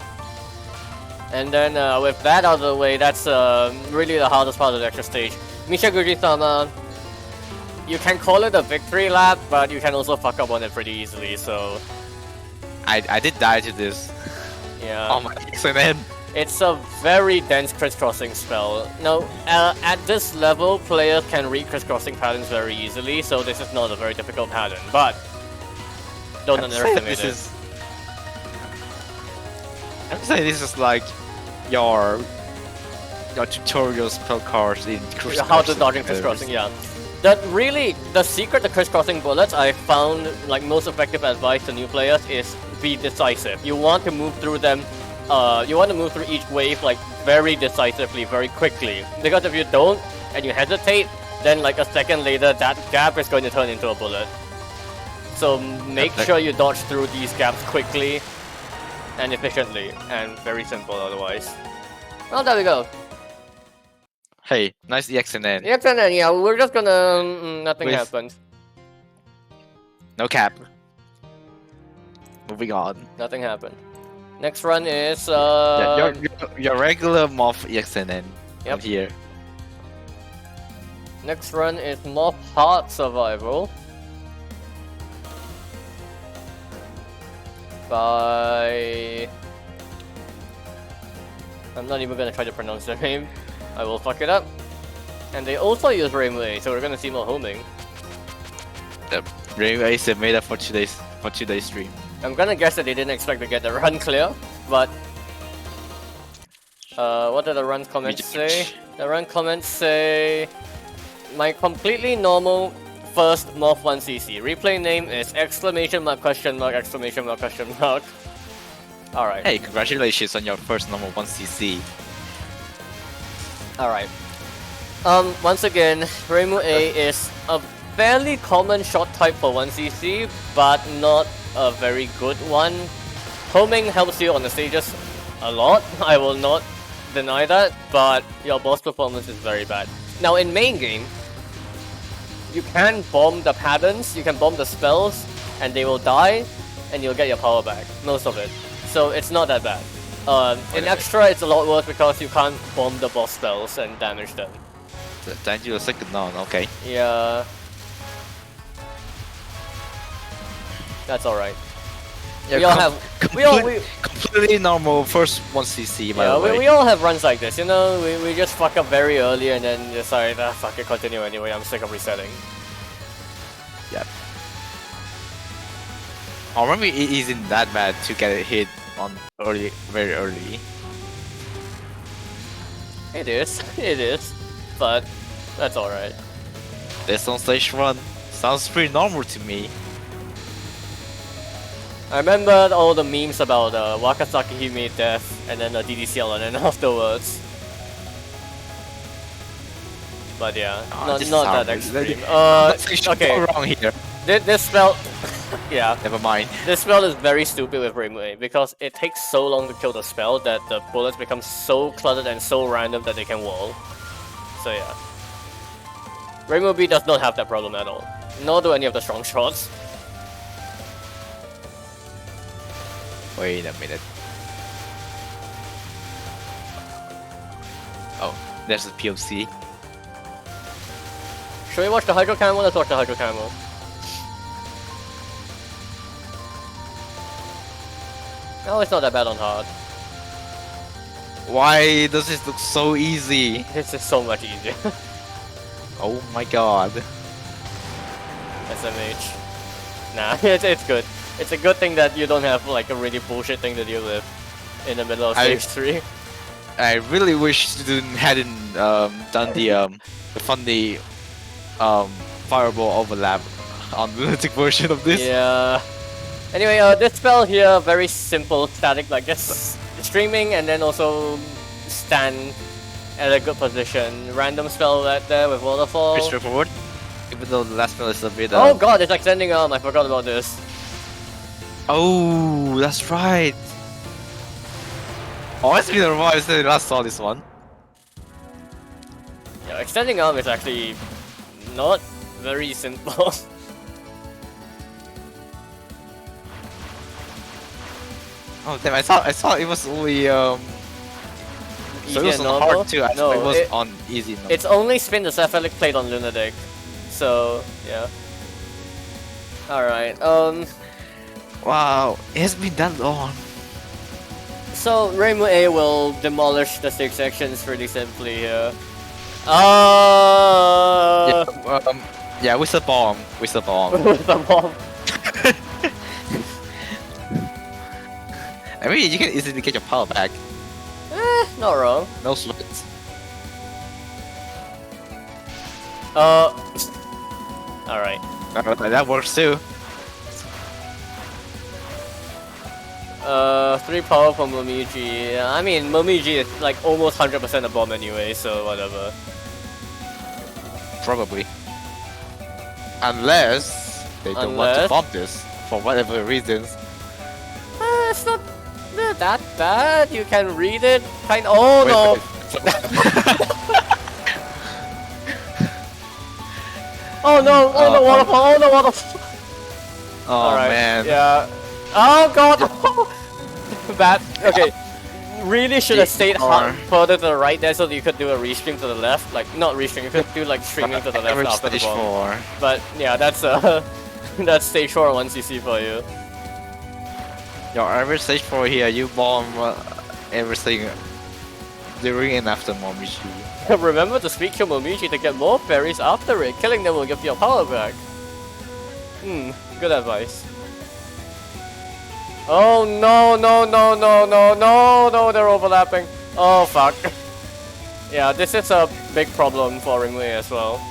And then with that out of the way, that's really the hardest part of the extra stage. Mishaguji-sama, you can call it a victory lap, but you can also fuck up on it pretty easily, so... I did die to this. Yeah. Oh my excellent. It's a very dense crisscrossing spell. Now, at this level, players can read crisscrossing patterns very easily, so this is not a very difficult pattern, but don't underestimate it. I'm saying this is like your tutorial spell cards in crisscrossing. How to dodge in crisscrossing, yeah. The secret to crisscrossing bullets, I found like most effective advice to new players is be decisive. You want to move through them. You want to move through each wave like very decisively, very quickly. Because if you don't and you hesitate, then like a second later, that gap is going to turn into a bullet. So make sure you dodge through these gaps quickly and efficiently, and very simple otherwise. Well, there we go. Hey, nice EXNN. EXNN, yeah, we're just gonna... nothing With- happened. No cap. Moving on. Nothing happened. Next run is... Yeah, your regular Moth EXNN. Yep. I'm here. Next run is Moth Heart Survival. By... I'm not even gonna try to pronounce their name. I will fuck it up. And they also use Rainbow A, so we're gonna see more homing. Yep. Rainbow Ace is made up for today's stream. I'm gonna guess that they didn't expect to get the run clear, but... what did the run comments say? The run comments say... My completely normal first Moth 1cc. Replay name is exclamation mark question mark exclamation mark question mark. Alright. Hey, congratulations on your first normal 1cc. Alright. Once again, Rainbow A is a fairly common shot type for 1cc, but not a very good one. Homing helps you on the stages a lot, I will not deny that, but your boss performance is very bad. Now in main game, you can bomb the patterns, you can bomb the spells, and they will die, and you'll get your power back, most of it. So it's not that bad. In extra, it's a lot worse because you can't bomb the boss spells and damage them. Thank you a second none, okay. Yeah. That's alright. Yeah, We all have... completely normal first 1cc by the way. we all have runs like this, you know? We just fuck up very early and then decide, fuck it, continue anyway, I'm sick of resetting. Yep. Or maybe it isn't that bad to get a hit on very early. It is, it is. But that's alright. This on stage run sounds pretty normal to me. I remember all the memes about Wakasaki Hime death and then the DDCL and then afterwards. But yeah, not that extreme. Okay, wrong here. This spell... yeah. Never mind. This spell is very stupid with Rainbow A because it takes so long to kill the spell that the bullets become so cluttered and so random that they can wall. So yeah. Rainbow B does not have that problem at all. Nor do any of the strong shots. Wait a minute. Oh, there's the POC. Should we watch the Hydro Camo? Let's watch the Hydro Camo. No, it's not that bad on hard. Why does this look so easy? This is so much easier. Oh my god. SMH. Nah, it's good. It's a good thing that you don't have like a really bullshit thing to deal with in the middle of stage 3. I really wish you hadn't done the funny fireball overlap on the lunatic version of this. Yeah. Anyway, this spell here, very simple, static, like just streaming and then also stand at a good position. Random spell right there with waterfall. Pretty straightforward. Even though the last spell is a bit. Oh god, it's extending arm. I forgot about this. Oh, that's right. Oh, it's been a while since I last saw this one. Yeah, extending arm is actually not very simple. Oh damn! I thought it was only so it was and on normal? hard too. I thought it was on easy. Normal. It's only spin the Cephalic Plate on Lunatic. So yeah. Alright, Wow, it has been that long. So Rainbow A will demolish the 6 sections pretty simply here. Yeah, with the bomb. With the bomb. With the bomb. I mean, you can easily get your power back. Not wrong. No sweats. Alright. That works too. 3 power from Momiji. I mean, Momiji is like almost 100% a bomb anyway, so whatever. Probably. Unless they don't want to bomb this for whatever reasons. It's not that bad. You can read it. Oh no! Oh no! Oh no! Waterfall! Oh no! Waterfall! Oh Alright, man. yeah. Oh god! Bad. Okay. Really should have stayed further to the right there so that you could do a restream to the left. Like, not restream, you could do like streaming to the left after the stage bomb. 4. But yeah, that's that's stage 4 1cc for you. Your average stage 4 here, you bomb everything during and after Momiji. Remember to speak to Momiji to get more fairies after it. Killing them will give you your power back. Good advice. Oh no, no, no, no, no, no, no, they're overlapping. Oh fuck. Yeah, this is a big problem for Ringway as well.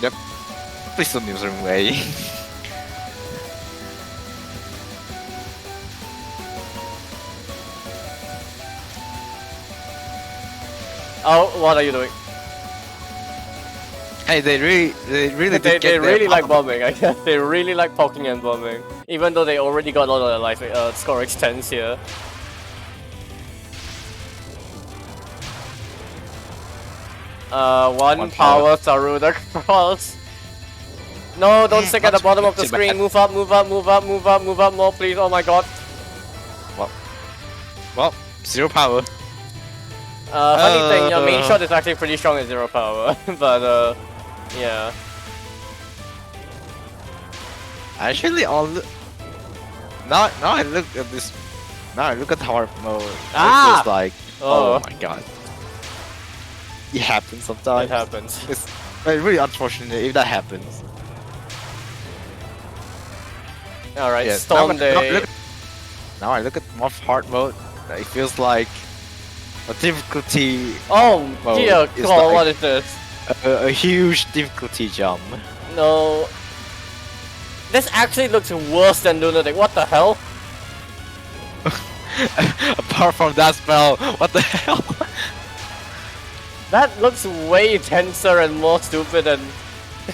Yep. Please don't use Ringway. Oh, what are you doing? Hey, they really They really like bombing, I guess. They really like poking and bombing. Even though they already got all their life score extends here. One power through the cross. No, don't stick at the bottom of the screen. Move up, move up, move up, move up, move up more, please. Oh my god. Well, 0 power. Funny thing, your main shot is actually pretty strong at 0 power, but yeah. Actually, now I look at this. Now I look at hard mode. It feels like, oh my god. It happens sometimes. It happens. It's really unfortunate if that happens. Alright, Yeah, Storm Day. Now I look at morph hard mode. It feels like a difficulty. Oh dear is god, like what is this? a huge difficulty jump. No. This actually looks worse than Lunatic. What the hell? Apart from that spell, what the hell? That looks way denser and more stupid than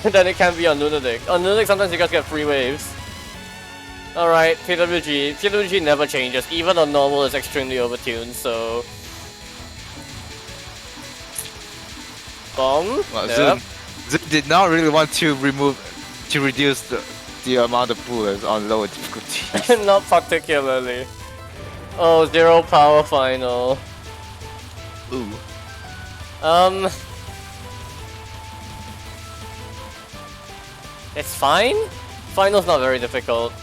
than it can be on Lunatic. On Lunatic, sometimes you guys get free waves. Alright, PWG. PWG never changes. Even on normal, it's extremely overtuned, so... Bomb? Well, Yep. Zoom did not really want to reduce the amount of bullets on lower difficulty. Not particularly. Oh, 0 power final. Ooh. It's fine? Final's not very difficult.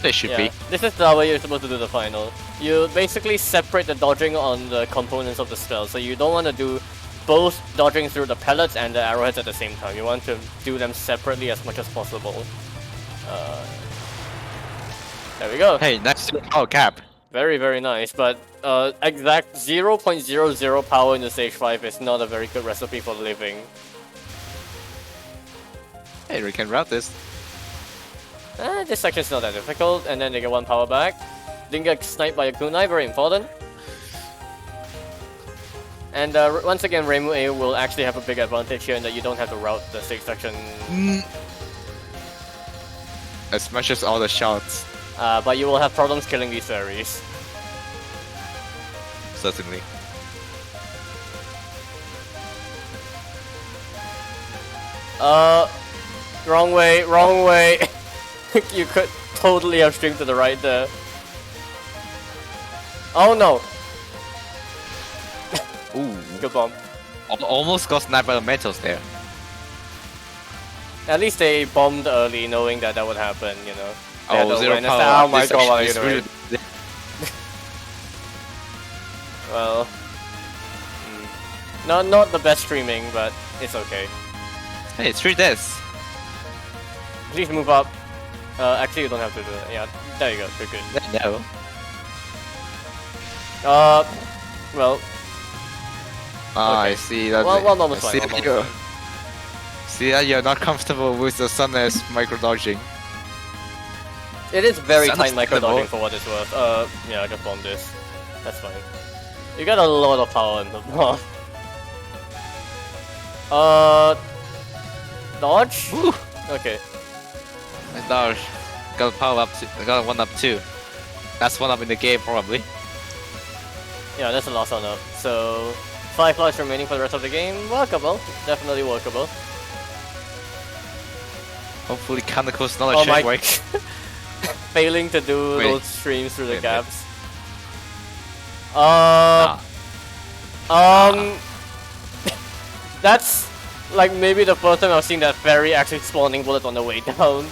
They should Yeah, be. this is the way you're supposed to do the final. You basically separate the dodging on the components of the spell, so you don't want to do both dodging through the pellets and the arrowheads at the same time. You want to do them separately as much as possible. There we go. Hey, nice power cap. Very, very nice, but exact 0.00 power in the stage 5 is not a very good recipe for living. Hey, we can route this. This section's not that difficult, and then they get 1 power back. Didn't get sniped by a kunai, very important. And once again, Reimu A will actually have a big advantage here in that you don't have to route the stage section. As much as all the shots. But you will have problems killing these fairies. Certainly. Wrong way, wrong way. You could totally have streamed to the right there. Oh no! Ooh. Good bomb. Almost got sniped by the metals there. At least they bombed early, knowing that that would happen, you know. They had Oh, the 0 awareness power. that, oh my This god, what are actually you is doing? really- Well, not the best streaming, but it's okay. Hey, it's 3 deaths. Please move up. Actually, you don't have to do it. Yeah, there you go. Good, good. No. Well. I Okay. see that. One moment's I fine. see One that moment's you're, fine. see that you're not comfortable with the Sun's micro dodging. It is very It's tight micro dodging understandable. for what it's worth. Yeah, I just bombed this. That's fine. You got a lot of power in the bomb. Dodge? Woo! Okay. I dodge. Got a power up. Got a 1-up too. That's 1-up in the game probably. Yeah, that's the last one up. So, 5 lives remaining for the rest of the game. Workable. Definitely workable. Hopefully Kanako's not a Oh my... check Failing to do Wait. those streams through the Wait. gaps. Ah. That's like maybe the first time I've seen that fairy actually spawning bullets on the way down.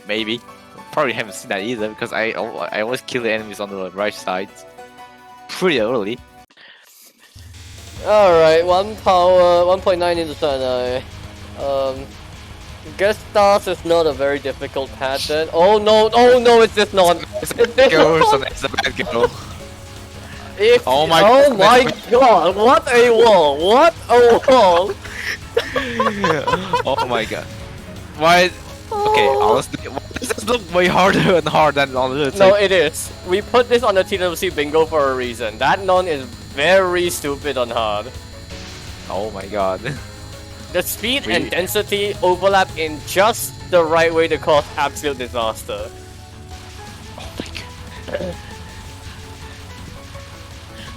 Maybe. Probably haven't seen that either because I always kill the enemies on the right side pretty early. Alright, 1 power, 1.9 into Sanai. Guest stars is not a very difficult pattern. Oh no, it's just not. It's It's this one. it's a bad girl. Oh my my god, what a wall! What a wall! Oh my god. Why? Okay, honestly, does this look way harder and harder than on the No, it is. We put this on the TWC bingo for a reason. That non is very stupid on hard. Oh my god. The speed and density overlap in just the right way to cause absolute disaster. Oh my god.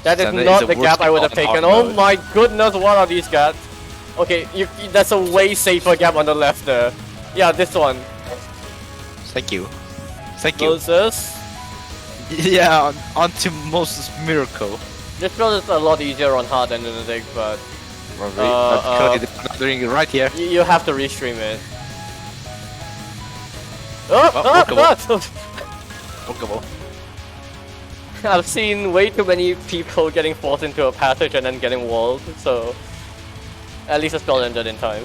That is Santa is not the the worst gap I would have on hard taken. Oh mode. my goodness, what are these gaps? Okay, that's a way safer gap on the left there. Yeah, this one. Thank you. Thank you. Moses. Yeah, on to Moses' miracle. This build is a lot easier on hard than the dig, but Probably. But they're not doing it right here. you have to restream it. Oh, Workable. I've seen way too many people getting forced into a passage and then getting walled, so at least the spell ended in time.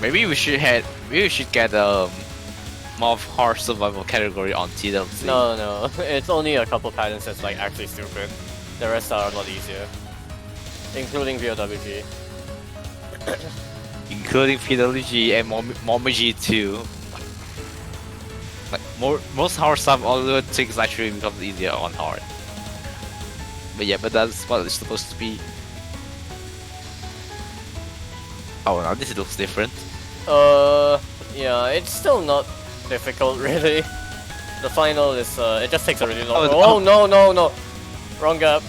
Maybe we should get more hard survival category on TLC. No, it's only a couple patterns that's like actually stupid. The rest are a lot easier, including VOWG. Including PWG and Momiji too. Like most hard stuff, although things actually becomes easier on hard. But yeah, but that's what it's supposed to be. Oh, now this looks different. Yeah, it's still not difficult really. The final is it just takes a really long. Oh, No! Wrong gap.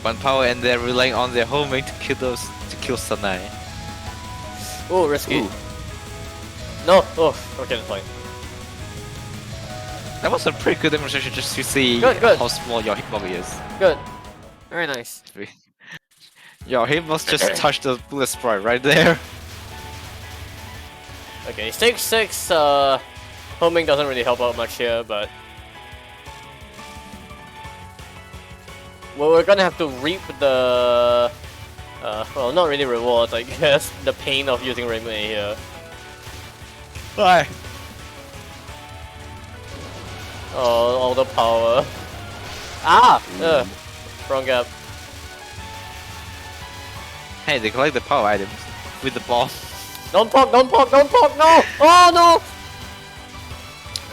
1 power and they're relying on their homing to kill Sanai. Oh, risky. Ooh. No. Oh, okay, that's fine. That was a pretty good demonstration just to see Good. how small your hitbox is. Good. Very nice. Your hitbox just touched the bullet sprite right there. Okay, stage 6, homing doesn't really help out much here, but well, we're gonna have to reap the well, not really rewards, I guess, the pain of using Rainbow A here. Bye. Oh, all the power. Ah! Wrong gap. Hey, they collect the power items with the bomb. Don't poke, no! Oh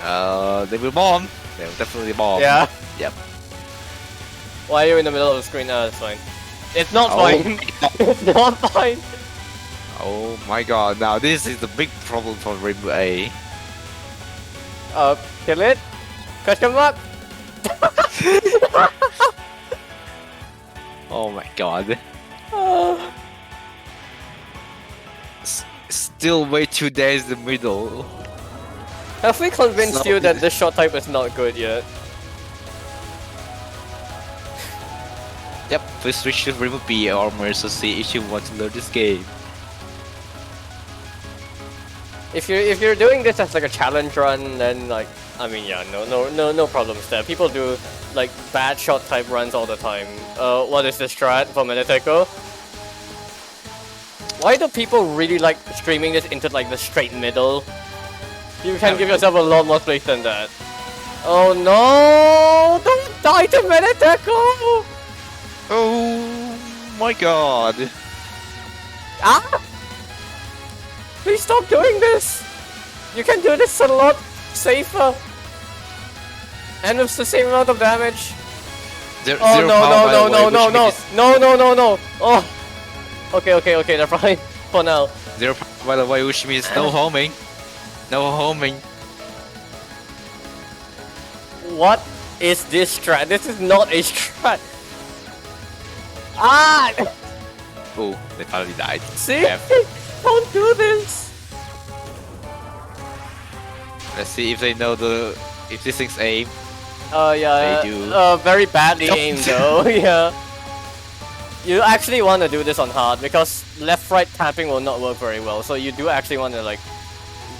no! They will bomb. They will definitely bomb. Yeah. Yep. Why are you in the middle of the screen? It's fine. It's not Oh. fine. It's not fine. Oh my god, now this is the big problem for Rainbow A. Kill it? Question mark? Oh my god. Still way too dead in the middle. Have we convinced So- you that this shot type is not good yet? Yep, please switch to Rainbow B armor to see if you want to learn this game. if you're doing this as like a challenge run, then like I mean yeah, no problems there. People do like bad shot type runs all the time. What is this strat for Mediteco? Why do people really like streaming this into like the straight middle? You can give yourself a lot more space than that. Oh no! Don't die to Mediteco! Oh my god. Ah! Please stop doing this! You can do this a lot safer. And with the same amount of damage. Oh no. Oh! Okay, they're fine. For now. Zero power, by the way, which means no homing. No homing. What is this strat? This is not a strat. Ah! Oh, they finally died. See? Don't do this! Let's see if they know if this thing's aim. Yeah. They do. Very badly aimed though, yeah. You actually want to do this on hard because left-right tapping will not work very well. So you do actually want to like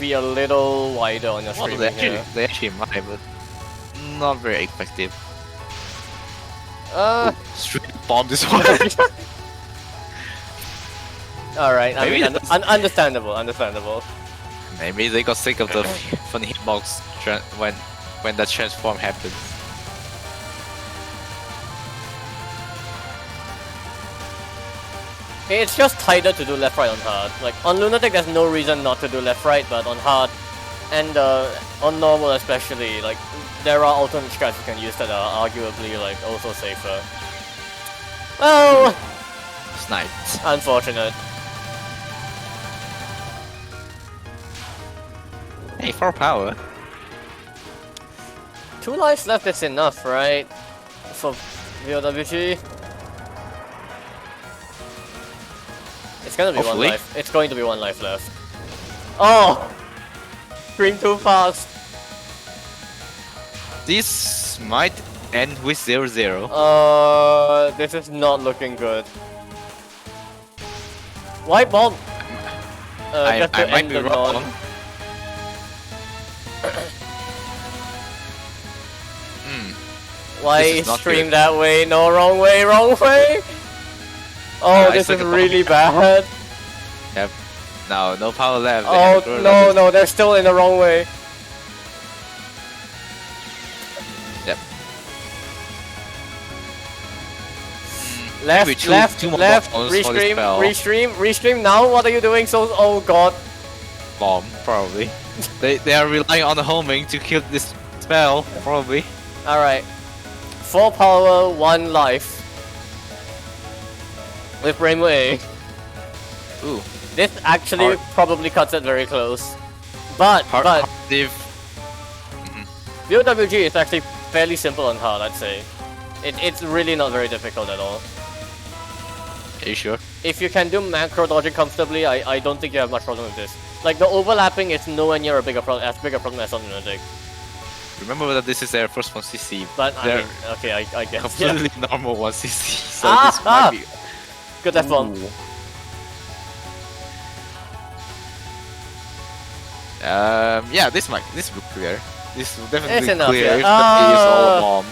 be a little wider on your stream here. They actually might, but not very effective. Straight bomb this one. Alright, I mean, understandable. Maybe they got sick of the funny hitbox when that transform happens. It's just tighter to do left-right on hard. Like, on Lunatic there's no reason not to do left-right, but on hard, and on normal especially, like, there are alternate strats you can use that are arguably, like, also safer. Well... Sniped. Unfortunate. Hey, 4 power. 2 lives left is enough, right? For VOWG? It's gonna be Hopefully. 1 life. It's going to be 1 life left. Oh! Scream too fast. This might end with 0-0. This is not looking good. Why bomb? I might be wrong. Why stream that way? No, wrong way, wrong way! Oh, this is really bad. Yep. No power left. Oh, no, they're still in the wrong way. Yep. Left, restream now, what are you doing so— oh god. Bomb, probably. they are relying on the homing to kill this spell, probably. Alright. 4 power, 1 life. With Rainbow A. Ooh. This actually probably cuts it very close. But VOWG is actually fairly simple on hard, I'd say. It's really not very difficult at all. Are you sure? If you can do macro dodging comfortably, I don't think you have much problem with this. Like, the overlapping is nowhere near as big a problem as on Lunatic. Remember that this is their first 1cc. But I mean, okay, I guess. Completely normal 1cc. So this might be... Good F-bomb. Yeah, this will be clear. This will definitely It's be enough, clear yeah. if that is all a bomb.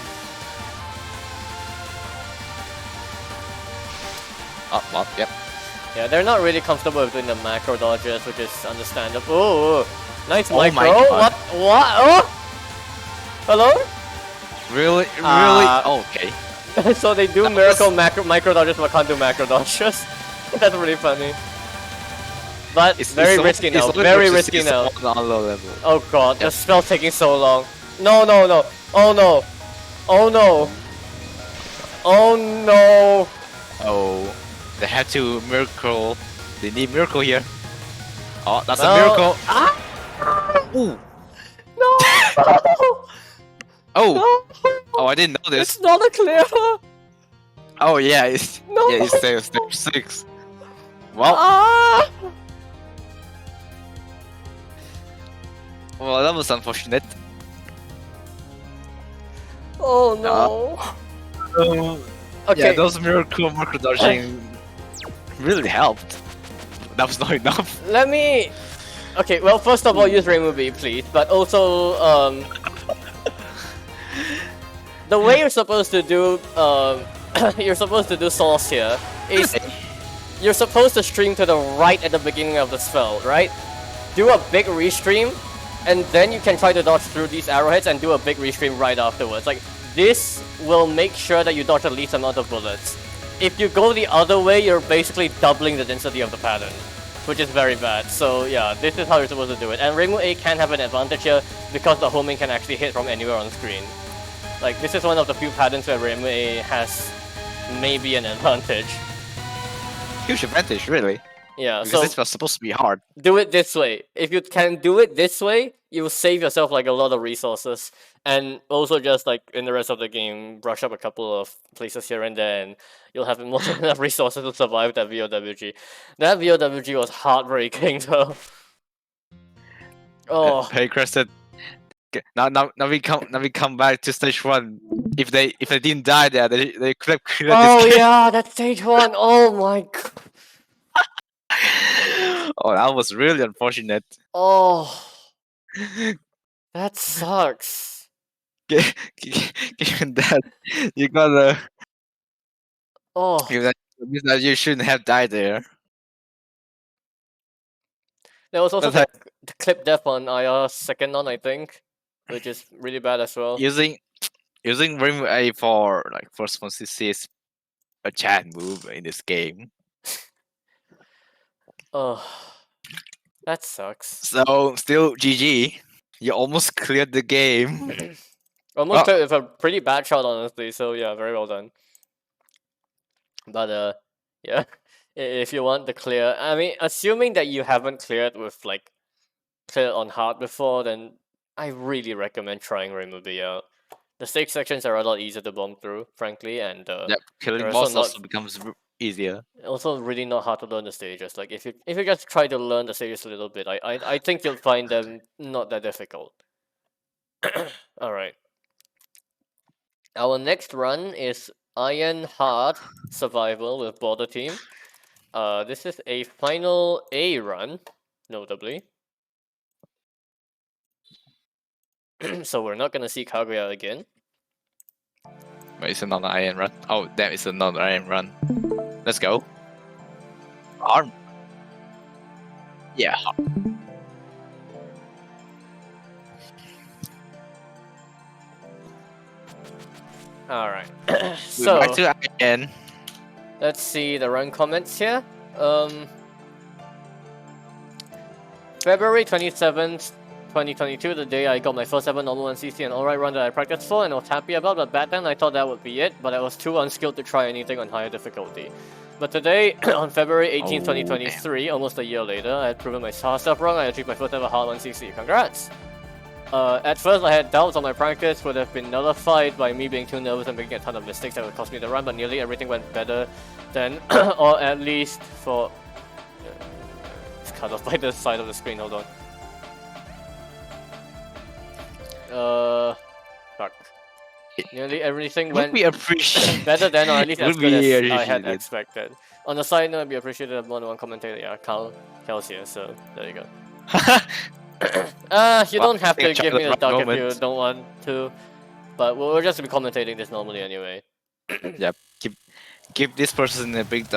Oh, well, yep. Yeah, they're not really comfortable with doing the macro dodges, which is understandable. Oh, nice Oh micro. my God. What? Oh! Hello? Really? Oh, okay. So they do miracle micro dodges but can't do macro dodges. That's really funny. But it's very risky now. Very risky now. On low level. Oh god, the spell's taking so long. No. Oh no. Oh no. Oh no. Oh, they have to miracle. They need miracle here. Oh, that's a miracle. Ah! Ooh. No. Oh. No. Oh, I didn't know this. It's not a clear. Oh yeah, it's No. yeah, it's stage 6. Well, Ah! well, that was unfortunate. Oh no. Okay. Yeah, those miracle dodging really helped. That was not enough. Let me Okay, well, first of all, use Rainbow B, please. But also, the way you're supposed to do, you're supposed to do Source here is you're supposed to stream to the right at the beginning of the spell, right? Do a big restream, and then you can try to dodge through these arrowheads and do a big restream right afterwards. Like, this will make sure that you dodge the least amount of bullets. If you go the other way, you're basically doubling the density of the pattern, which is very bad. So yeah, this is how you're supposed to do it. And Rainbow A can have an advantage here because the homing can actually hit from anywhere on screen. Like, this is one of the few patterns where Rainbow A has maybe an advantage. Huge advantage, really. Yeah, Because so this was supposed to be hard. do it this way. If you can do it this way, you will save yourself like a lot of resources. And also just like in the rest of the game, brush up a couple of places here and there, and you'll have more than enough resources to survive that VOWG. That VOWG was heartbreaking though. Oh. Hey, Crescent. Now we come back to stage 1. If they didn't die there, they could have cleared Oh this game. yeah, that's stage 1. Oh my god. Oh, that was really unfortunate. Oh. That sucks. Given that you gotta, Oh. given that you shouldn't have died there. There was also But the clip death on IR second on, I think, which is really bad as well. using Rainbow A for like first one CC is a chat move in this game. Oh, that sucks. So still GG. You almost cleared the game. Almost cleared with a pretty bad shot, honestly. So yeah, very well done. But yeah, if you want the clear, I mean, assuming that you haven't cleared with like cleared on hard before, then I really recommend trying Rainbow B out. The stage sections are a lot easier to bomb through, frankly, and Yep, killing they're boss also also becomes easier. also really not hard to learn the stages. Like if you just try to learn the stages a little bit, I think you'll find them not that difficult. All right. Our next run is Iron Hard Survival with Border Team. This is a final A run, notably. So we're not gonna see Kaguya again. But it's another iron run. Oh, damn, it's another iron run. Let's go. Arm. Yeah. All right. We're So back to iron. let's see the run comments here. February 27th, 2022, the day I got my first ever normal 1cc and alright run that I practiced for and I was happy about, but back then I thought that would be it, but I was too unskilled to try anything on higher difficulty. But today, on February 18th, 2023, almost a year later, I had proven my hard stuff wrong. I achieved my first ever hard 1cc. Congrats! At first, I had doubts on my practice would have been nullified by me being too nervous and making a ton of mistakes that would cost me the run, but nearly everything went better than, or at least for... it's cut off by the side of the screen, hold on. Fuck. Nearly everything went Would be appreciated. better than, or at least as Would good as be I had appreciated. expected. On the side note, I'd be appreciated if more than one commentator. Yeah, Cal's here, so there you go. You don't have to think give me the right duck if moment. you don't want to, but we'll just be commentating this normally anyway. Yep. Give this person a big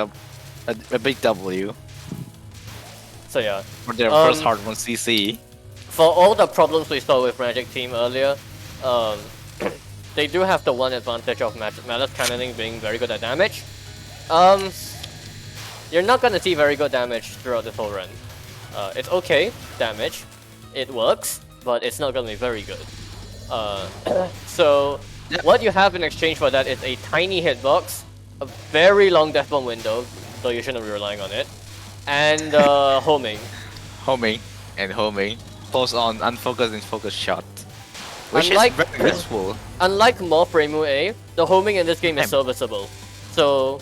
big W So yeah, for their first hard 1cc. for all the problems we saw with Magic Team earlier, they do have the one advantage of Malice Cannoning being very good at damage. You're not gonna see very good damage throughout this whole run. It's okay, damage, it works, but it's not gonna be very good. So what you have in exchange for that is a tiny hitbox, a very long death bomb window, though you shouldn't be relying on it, and homing. Homing and homing. Pulse on unfocused and focused shot. Which Unlike- is very useful. Unlike Morph Rainbow A, the homing in this game is serviceable. So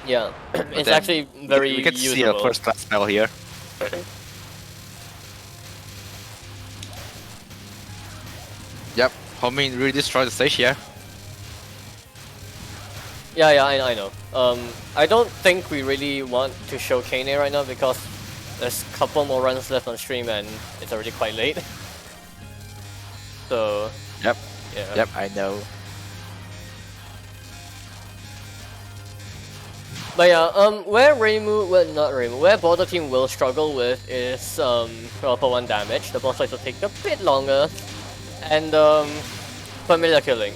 yeah, it's then actually very We get to see a usable. first class spell here. Yep, homing really destroyed the stage here. Yeah, I know. I don't think we really want to show Kane right now because there's a couple more runs left on stream and it's already quite late. So Yep. yeah. Yep, I know. But yeah, where not Reimu, where Border Team will struggle with is well, for one damage, the boss fights will take a bit longer, and familiar killing.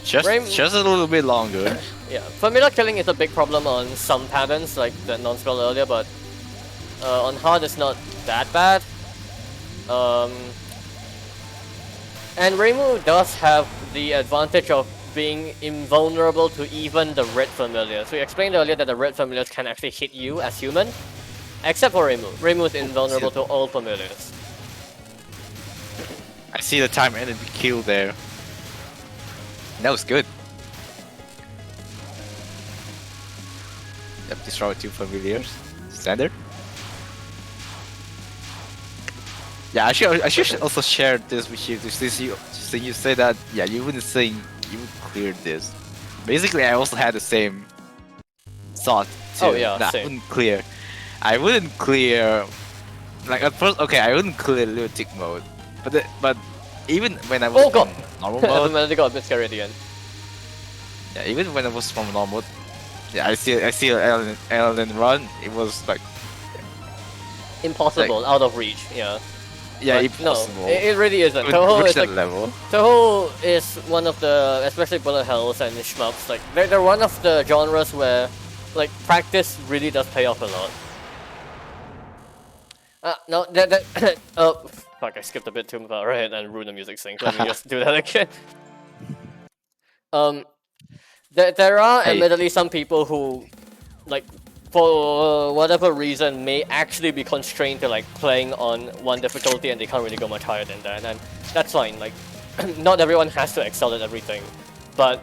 Just a little bit longer. Yeah, familiar killing is a big problem on some patterns like that non-spell earlier, but on hard it's not that bad. And Reimu does have the advantage of being invulnerable to even the red familiars. We explained earlier that the red familiars can actually hit you as human, except for Reimu. Reimu is invulnerable to all familiars. I see the time ended the kill there. That was good. Yep, destroy 2 familiars. Standard. Yeah, I should also share this with you since you say that you wouldn't think you would clear this. Basically, I also had the same thought too. Oh yeah, that same. I wouldn't clear. Like at first, okay, I wouldn't clear lunatic mode, but even when I was on normal mode, I got a bit scary at the end. yeah, even when I was from normal, yeah, I see Ellen run. It was like Impossible, out of reach. Yeah. yeah, But impossible. No, it really isn't. to Touhou reach is that like level. Touhou is one of the, especially bullet hells and shmups. Like they're one of the genres where, like, practice really does pay off a lot. No, that oh fuck! I skipped a bit too far ahead and ruined the music sync. Let me just do that again. There are admittedly some people who, like, for whatever reason, may actually be constrained to like playing on one difficulty and they can't really go much higher than that, and that's fine. Like, not everyone has to excel at everything, but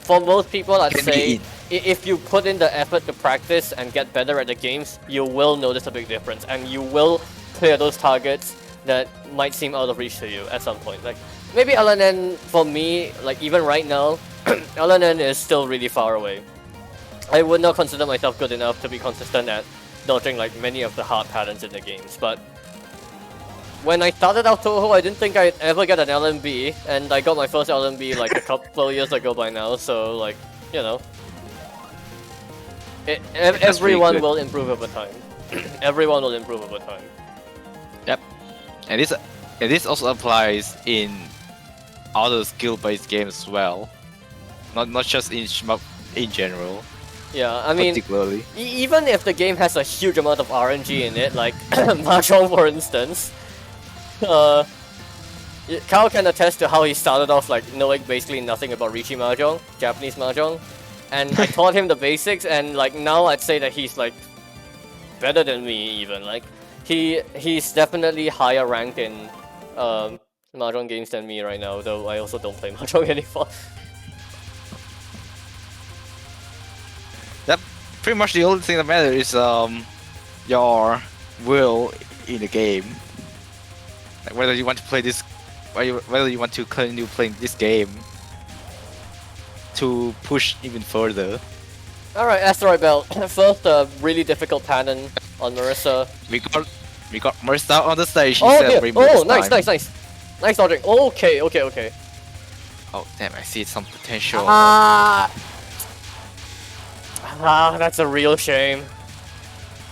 for most people, I'd say if you put in the effort to practice and get better at the games, you will notice a big difference, and you will clear those targets that might seem out of reach to you at some point. Like maybe LNN for me, like even right now, LNN is still really far away. I would not consider myself good enough to be consistent at dodging like many of the hard patterns in the games, but when I started out Touhou, I didn't think I'd ever get an LMB, and I got my first LMB like a couple of years ago by now, so like, you know. Everyone will improve over time. Everyone will improve over time. Yep, and this also applies in other skill-based games as well, not just in shmup in general. Yeah, I mean, particularly. Even if the game has a huge amount of RNG in it, like Mahjong for instance, Kyle can attest to how he started off like knowing basically nothing about Riichi Mahjong, Japanese Mahjong, and I taught him the basics, and like now I'd say that he's like better than me even. Like he's definitely higher ranked in Mahjong games than me right now, though I also don't play Mahjong anymore. That pretty much the only thing that matters is your will in the game. Like whether you want to play this, whether you want to continue playing this game to push even further. Alright, Asteroid Belt. First, really difficult pattern on Marissa. We got Marissa on the stage. She Oh, said yeah. Oh, nice. Nice dodging. Okay. Oh, damn, I see some potential. That's a real shame.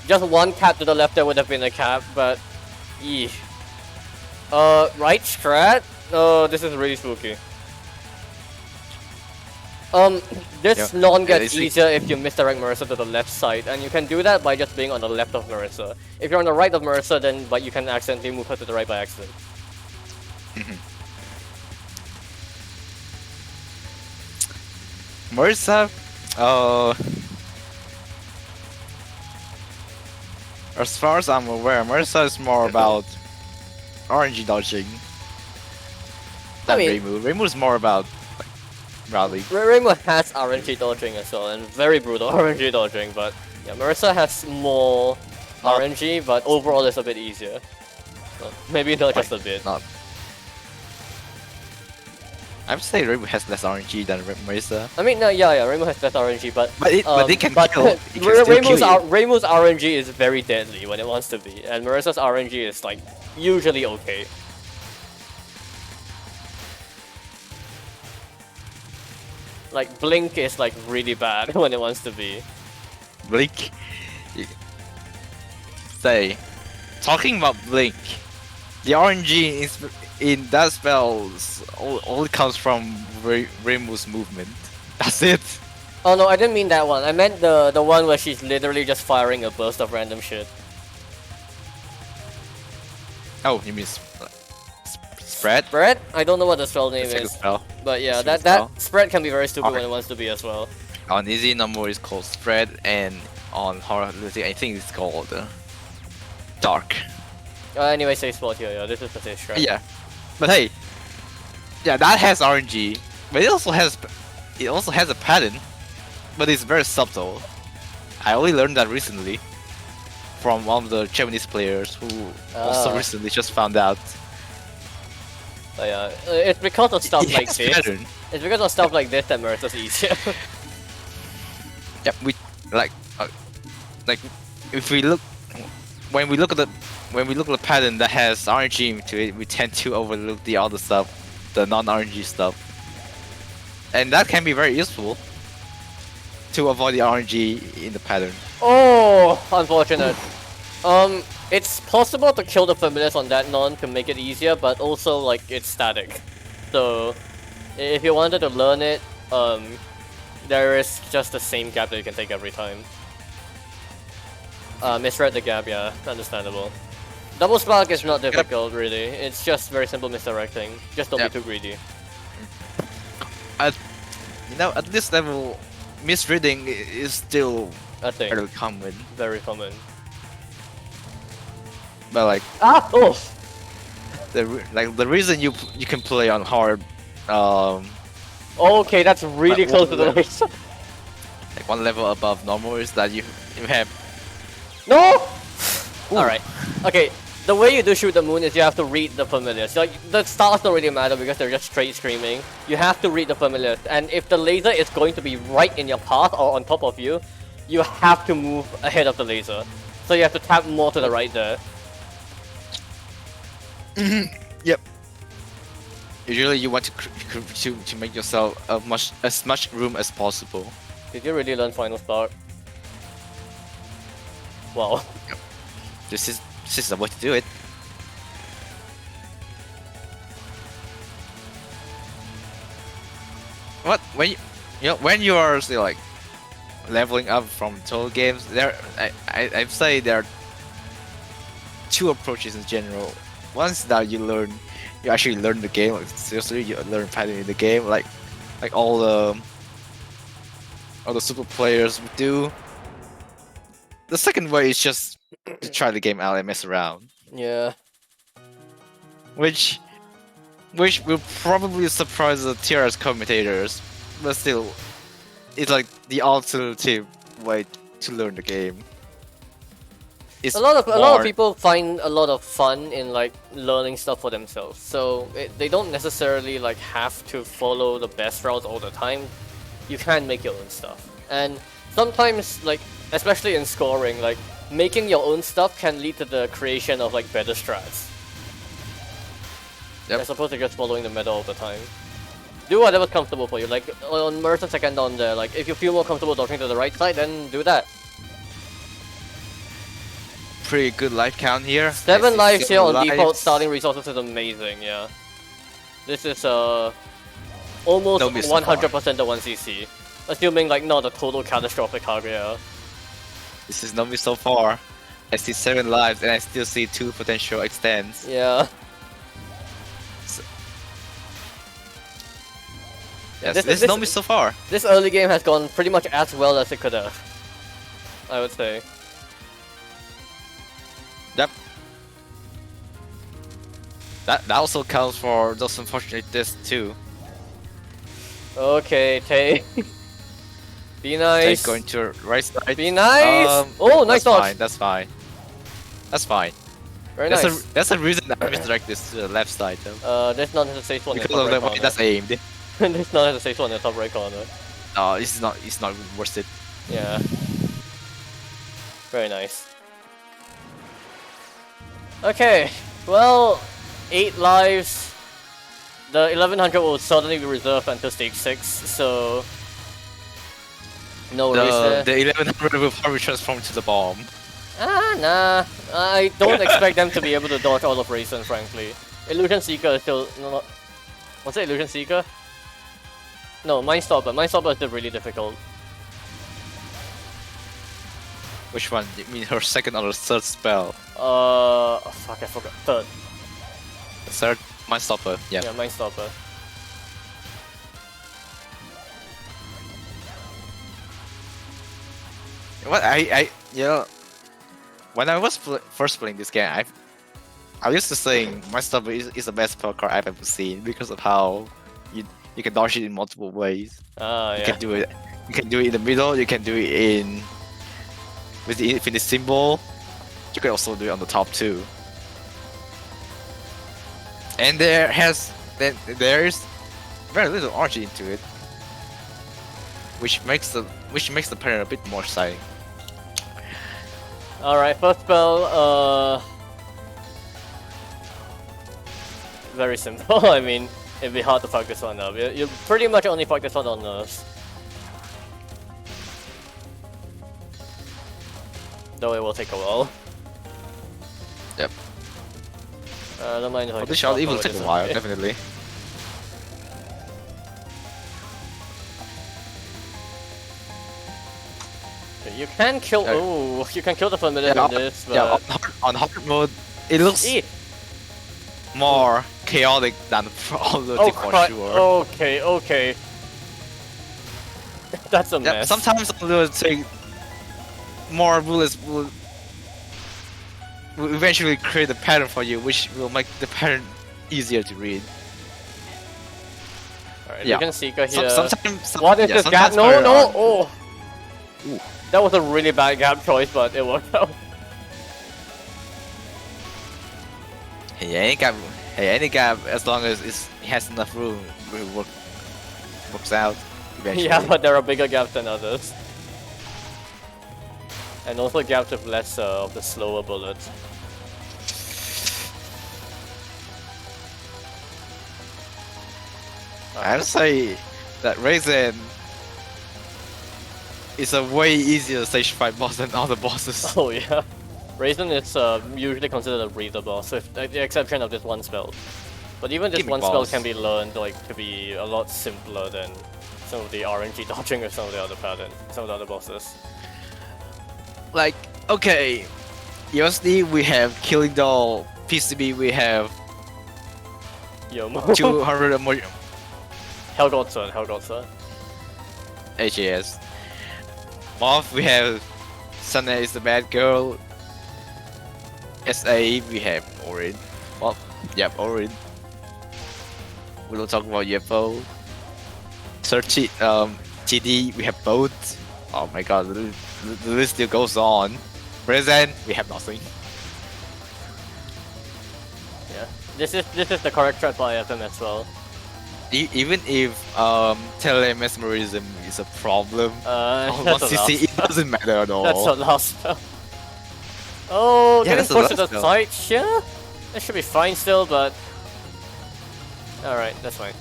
Just one cap to the left there would have been a cap, but... Eesh. Right strat? Oh, this is really spooky. This non gets easier if you misdirect Marissa to the left side, and you can do that by just being on the left of Marissa. If you're on the right of Marissa, then but you can accidentally move her to the right by accident. Marissa, as far as I'm aware, Marissa is more about RNG dodging than Reimu. Reimu is more about like, rally. Reimu has RNG dodging as well, and very brutal RNG dodging, but yeah, Marissa has more RNG, but overall it's a bit easier. Well, maybe not just a bit. I'm saying Rainbow has less RNG than Marisa. I mean, no, yeah, Rainbow has less RNG, but But it can kill. It can still Rainbow's kill you. Rainbow's RNG is very deadly when it wants to be, and Marisa's RNG is like usually okay. Like Blink is like really bad when it wants to be. Blink. Say, talking about Blink, the RNG is in that spell only comes from Rainbow's movement. That's it. Oh no, I didn't mean that one. I meant the one where she's literally just firing a burst of random shit. Oh, you mean spread? Spread? I don't know what the spell name Second is, spell. but yeah, Second that spread can be very stupid Okay. when it wants to be as well. On easy number is called spread, and on hard I think it's called dark. Anyway, safe spot here. Yeah, this is the safe strat. Yeah, but hey, yeah, that has RNG, but it also has a pattern, but it's very subtle. I only learned that recently from one of the Japanese players who also Ah. recently just found out. But yeah, it's because of stuff It like has this. pattern. It's because of stuff like this that Marisa's easier. Yep, we like if we look when we look at the pattern that has RNG to it, we tend to overlook the other stuff, the non-RNG stuff, and that can be very useful to avoid the RNG in the pattern. Oh, unfortunate. It's possible to kill the familiars on that non to make it easier, but also like it's static. So if you wanted to learn it, there is just the same gap that you can take every time. Misread the gap, yeah, understandable. Double spark is not difficult really. It's just very simple misdirecting. Just don't Yep. be too greedy. At this level, misreading is still I think fairly common, very common. but like Ah! Oh! the reason you can play on hard, Okay, that's really Like, close to the what- race. like one level above normal is that you have No! Alright. Okay, the way you do shoot the moon is you have to read the familiars. Like, the stars don't really matter because they're just straight screaming. You have to read the familiars, and if the laser is going to be right in your path or on top of you, you have to move ahead of the laser. So you have to tap more to the right there. Yep. Usually you want to make yourself as much room as possible. Did you really learn Final Spark? Wow. This is the way to do it. What when you are still like leveling up from Touhou games, I'd say there are two approaches in general. One is that you actually learn the game, like seriously you learn pattern in the game, like all the super players would do. The second way is just to try the game out and mess around, Yeah. which will probably surprise the TRS commentators, but still, it's like the alternative way to learn the game. It's A lot of more- people find a lot of fun in like learning stuff for themselves. So they don't necessarily like have to follow the best routes all the time. You can make your own stuff, and sometimes like especially in scoring, like making your own stuff can lead to the creation of like better strats. Yep. As opposed to just following the meta all the time. Do whatever's comfortable for you. Like on Mercer second on there, like if you feel more comfortable dodging to the right side, then do that. pretty good life count here. 7 lives here on lives. default starting resources is amazing, yeah. This is almost No miss so far. 100% the 1cc. Assuming like not a total catastrophic Kaguya. This is not me so far. I see 7 lives and I still see 2 potential extends. Yeah. Yes, this- this is this- not me so far. This early game has gone pretty much as well as it could have. I would say. Yep. That also counts for those unfortunate deaths too. Okay, Tay. Be Take nice. going to right side. Be nice. Oh, nice that's dodge. fine. That's fine. That's fine. Very That's nice. a reason I misdirect this to the left side though. There's not a safe one. Because of the way that's aimed. There's not a safe one in the top right corner. It's not worth it. Yeah. Very nice. Okay, well, 8 lives. The 1100 will suddenly be reserved until stage 6, so no race there. The 1100 will probably transform to the bomb. Nah. I don't expect them to be able to dodge all of Raisin, frankly. Illusion Seeker is still... No, what's it, Illusion Seeker? No, Mind Stopper. Mind Stopper is still really difficult. Which one? You mean her second or third spell? Oh, fuck, I forgot. Third. The third, Mind Stopper. Yeah. Yeah, Mind Stopper. What when I was first playing this game, I used to saying Mind Stopper is the best spell card I've ever seen because of how you can dodge it in multiple ways. Ah, You yeah. can do it. You can do it in the middle. You can do it in with the infinite symbol. You can also do it on the top too. And there is very little RG into it, which makes the pattern a bit more exciting. Alright, first spell, very simple. I mean, it'd be hard to focus on now. You pretty much only focus on nerves. Though it will take a while. Yep. Don't mind if I For just this shot, stop it will over take this a one. while, definitely. You can kill. Oh, you can kill the familiar Yeah, in this, but yeah, on hard mode, it looks more chaotic than oh, for sure. Okay. That's a Yeah, mess. sometimes it will take more bullets will eventually create a pattern for you, which will make the pattern easier to read. Alright, yeah. you can Seeker here. Sometimes, What is yeah, this gap? sometimes No, pattern no! are- Oh! Ooh. That was a really bad gap choice, but it worked out. Hey, any gap, as long as it has enough room, will works out eventually. Yeah, but there are bigger gaps than others. And also gaps with less of the slower bullets. I would say that Raisin is a way easier stage fight boss than other bosses. Oh yeah. Raisin is usually considered a breather boss, with the exception of this one spell. But even this Gimmick one spell boss. can be learned to be a lot simpler than some of the RNG dodging or some of the other patterns, some of the other bosses. Like, okay, USD we have Killing Doll, PCB we have Yomo. 200 more Helgotson. HAS. Moth we have Sana is the bad girl. SA we have Orin. Well, yep, Orin. We don't talk about UFO. Search it, TD we have both. Oh my god, the list still goes on. Present we have nothing. Yeah. This is the correct strat by FM as well. Even if telemesmerism is a problem on That's a 1cc, last it doesn't matter at all. That's the last spell. Oh, Yeah, getting that's the pushed to the last spell. side here? That should be fine still, but... Alright, that's fine.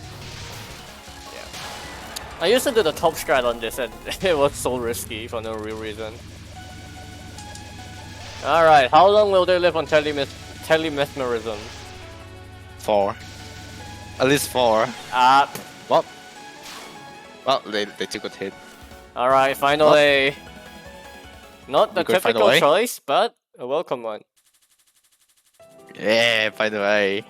Yeah. I used to do the top strat on this and it was so risky for no real reason. Alright, how long will they live on telemesmerism? 4. At least 4. Well, they took a hit. Alright, final What? A. Not the You going final typical A? choice, but a welcome one. Yeah, by the way.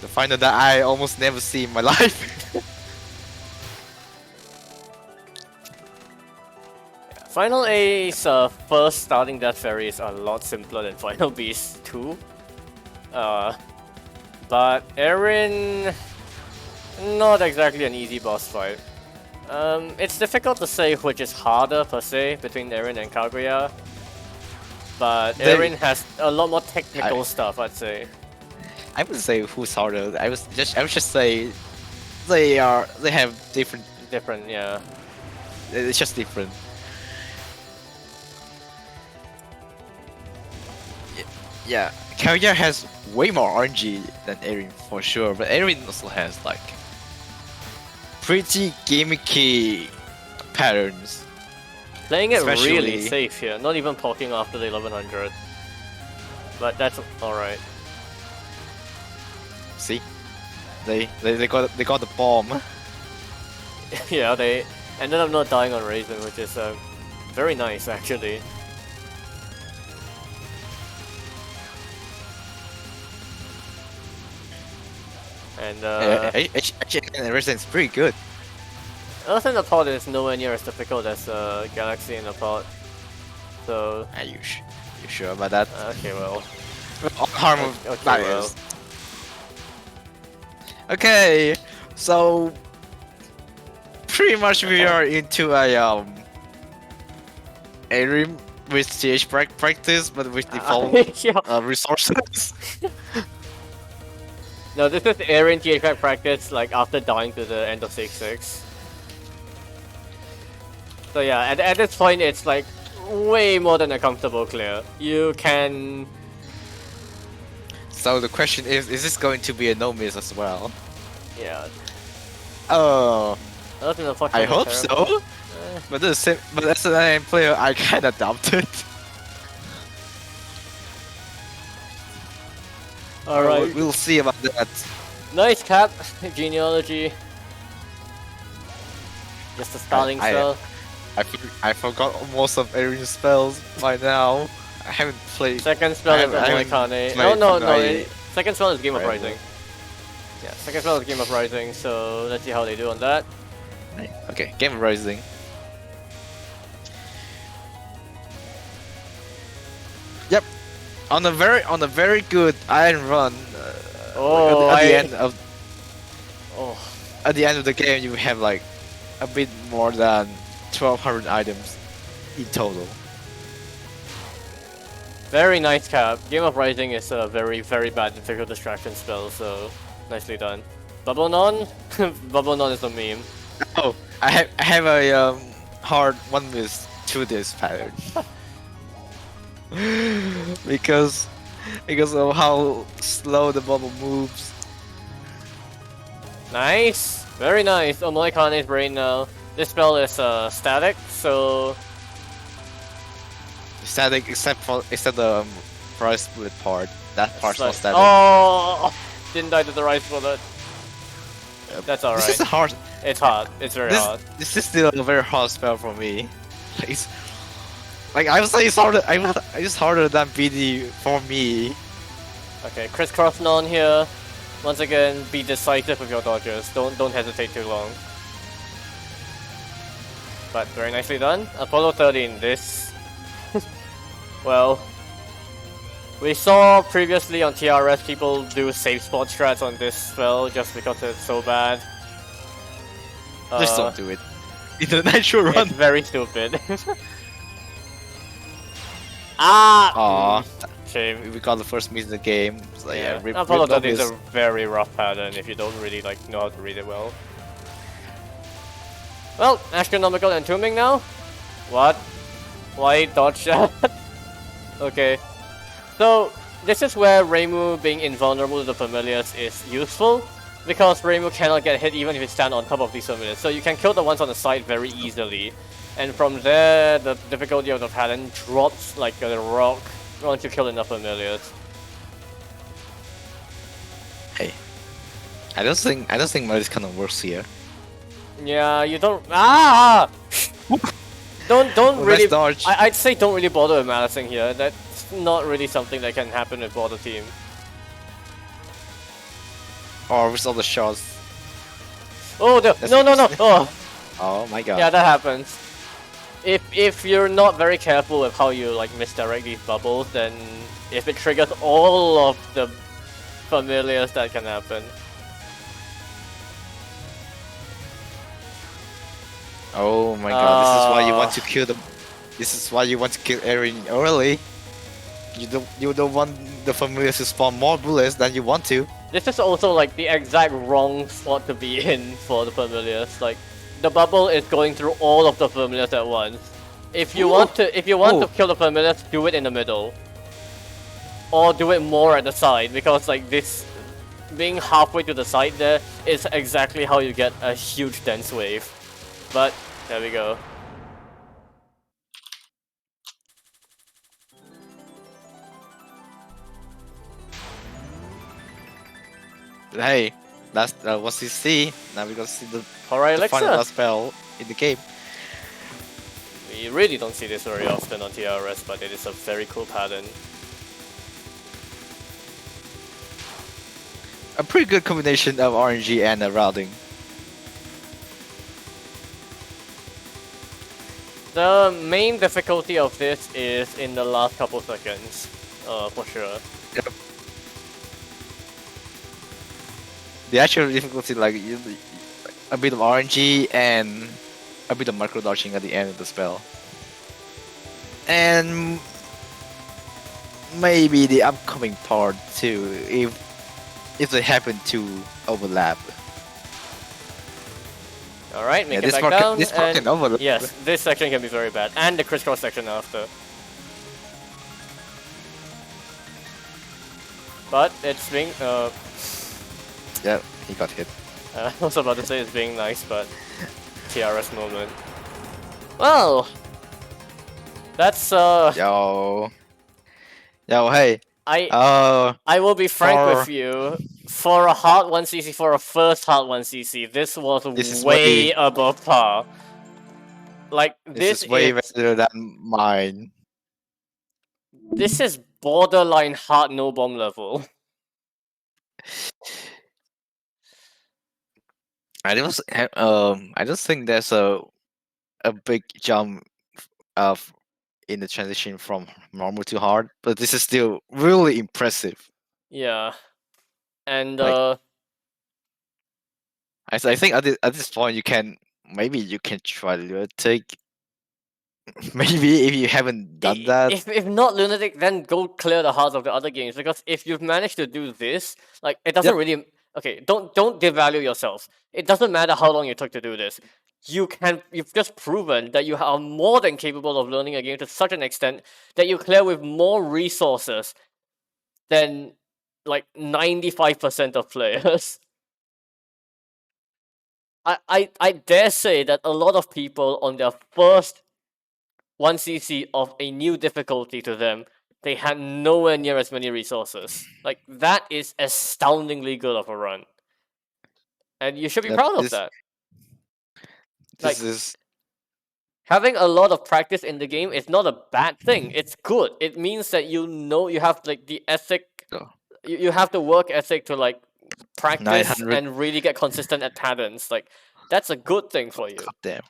The final that I almost never see in my life. Final A's first starting Death Fairy is a lot simpler than Final B's 2. But Erin, not exactly an easy boss fight. It's difficult to say which is harder per se between Erin and Kaguya. But Erin has a lot more technical stuff, I'd say. I would say who's harder. I would just say they have different. Different, yeah. It's just different. Yeah, Kaguya has way more RNG than Erin for sure, but Erin also has like pretty gimmicky patterns. Playing it really Especially- safe here, not even poking after the 1100. But that's alright. See, they got the bomb. Yeah, they ended up not dying on Raisin, which is very nice actually. And Actually, Resident's pretty good. Earth in the Pod is nowhere near as difficult as Galaxy in the Pod. So Are you sure about that? okay, well, Harm of okay, bias. Okay, so pretty much we are into a room with stage practice, but with default yeah. resources. No, this is Aaron THQ practice like after dying to the end of 6-6. So yeah, at this point it's like way more than a comfortable clear. You can... So the question is this going to be a no miss as well? Yeah. Oh, Earth in the Pod I kinda hope terrible. so. But as an IM player, I kinda doubt it. Alright. We'll see about that. Nice cap, genealogy. Just a starting I- spell. I forgot most of Erin's spells by now. I haven't played. Second spell is I haven't Moikane. played No, Moikane. second spell is Game of Right. Rising. Yeah, second spell is Game of Rising, so let's see how they do on that. Okay, Game of Rising. Yep, on a very good iron run. Oh, at the I- end of Oh, at the end of the game, you have like a bit more than 1,200 items in total. very nice cap. Game of Rising is a very, very bad difficult distraction spell, so nicely done. Bubble Non? Bubble Non is a meme. Oh, I have a hard one miss to this pattern because of how slow the bubble moves. Nice! Very nice. Omoikane's brain now. This spell is static, so Static except the price split part. That part's not static. Oh! Didn't die to the right bullet. That's alright. This is hard. It's hard. It's very hard. This is still a very hard spell for me. It's, like I would say it's harder. It's harder than BD for me. Okay, crisscross non here. Once again, be decisive with your dodges. Don't hesitate too long. But very nicely done. Apollo 13. This, well, we saw previously on TRS people do safe spot strats on this spell just because it's so bad. Just don't do it. In the natural run. It's very stupid. Ah! Aw, Shame. we got the first miss in the game. So yeah, rip Apollo no 13 is miss. a very rough pattern if you don't really like know how to read it well. Well, astronomical entombing now? What? Why dodge that? Okay. So, this is where Reimu being invulnerable to the familiars is useful, because Reimu cannot get hit even if you stand on top of these familiars. So you can kill the ones on the side very easily. And from there, the difficulty of the pattern drops like a rock once you kill enough familiars. Hey, I don't think Maris kind of works here. Yeah, you don't. Ah! don't Well, really. nice dodge. I'd say don't really bother with Malicing here. That's not really something that can happen with border team. Or with all the shots. Oh, no! Oh, Oh my god. yeah, that happens. If you're not very careful with how you like misdirect these bubbles, then if it triggers all of the familiars, that can happen. Oh my god, this is why you want to kill them. This is why you want to kill Eren early. You don't want the familiars to spawn more bullets than you want to. This is also like the exact wrong spot to be in for the familiars. Like the bubble is going through all of the familiars at once. If you want to kill the familiars, do it in the middle. Or do it more at the side, because like this being halfway to the side there is exactly how you get a huge dense wave. But there we go. Hey, that's what you see. Now we gonna see Alright, the final Alexa. last spell in the game. We really don't see this very often on TRS, but it is a very cool pattern. A pretty good combination of RNG and routing. The main difficulty of this is in the last couple seconds, for sure. Yep. The actual difficulty, like a bit of RNG and a bit of micro dodging at the end of the spell, and maybe the upcoming part too, if they happen to overlap. Alright, make Yeah, it back down. this part can overlap. Yes, this section can be very bad, and the crisscross section after. But it's being Yeah, he got hit. I was about to say it's being nice, but TRS moment. Well, that's Yo, hey. I will be frank for- with you. For a hard 1cc, for a first hard 1cc, this was is way way- above par. Like This is way better than mine. This is borderline hard no bomb level. I just think there's a big jump of in the transition from normal to hard, but this is still really impressive. Yeah, and Like- I think at this point you can try to take. Maybe if you haven't done that. If not lunatic, then go clear the hearts of the other games, because if you've managed to do this, like it doesn't Yep. really okay. Don't devalue yourself. It doesn't matter how long it took to do this. You've just proven that you are more than capable of learning a game to such an extent that you clear with more resources than like 95% of players. I dare say that a lot of people on their first 1cc of a new difficulty to them, they had nowhere near as many resources. Like that is astoundingly good of a run. And you should be Yep, proud of this- that. This Like- is Having a lot of practice in the game is not a bad thing. It's good. It means that you have like the ethic. Oh. You have the work ethic to like practice 900. and really get consistent at patterns. Like that's a good thing for you. goddamn.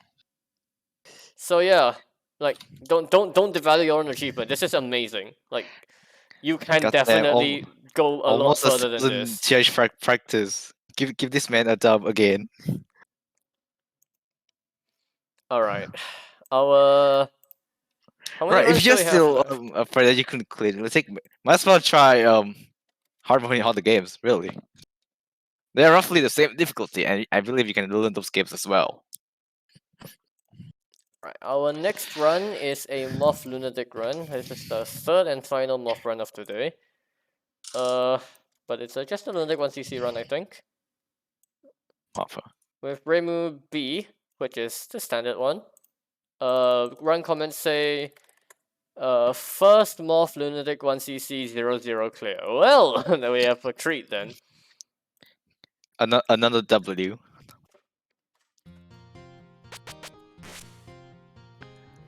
So yeah, like don't devalue your own achievement. This is amazing. Like you can Goddamn, definitely go a lot Almost further than season this. TH practice. Give this man a dub again. All right, our how many Right, runs if do you're we have still left? afraid that you couldn't clear it, might as well try hard games. Really, they're roughly the same difficulty, and I believe you can learn those games as well. Right, our next run is a Moth Lunatic run. This is the third and final Moth run of today. But it's just a Lunatic 1cc run, I think. Offer. With Remu B, which is the standard one. Run comments say, first Morph Lunatic 1cc 00 clear. Well, then we have a treat then. Another W.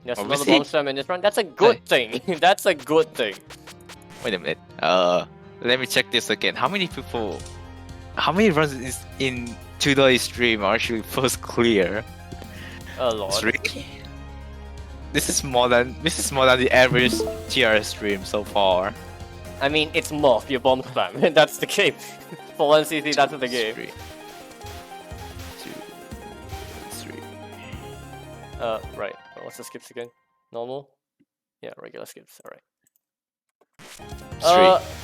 There's Obviously- another bomb slam in this run. That's a good thing. That's a good thing. Wait a minute. Let me check this again. How many runs is in today's stream are actually first clear? A lot. 3. This is more than the average TRS stream so far. I mean, it's Morph, you bomb spam. That's the game. For 1cc, that's the game. 3, 2, 3. Right. What's the skips again? Normal? Yeah, regular skips. Alright.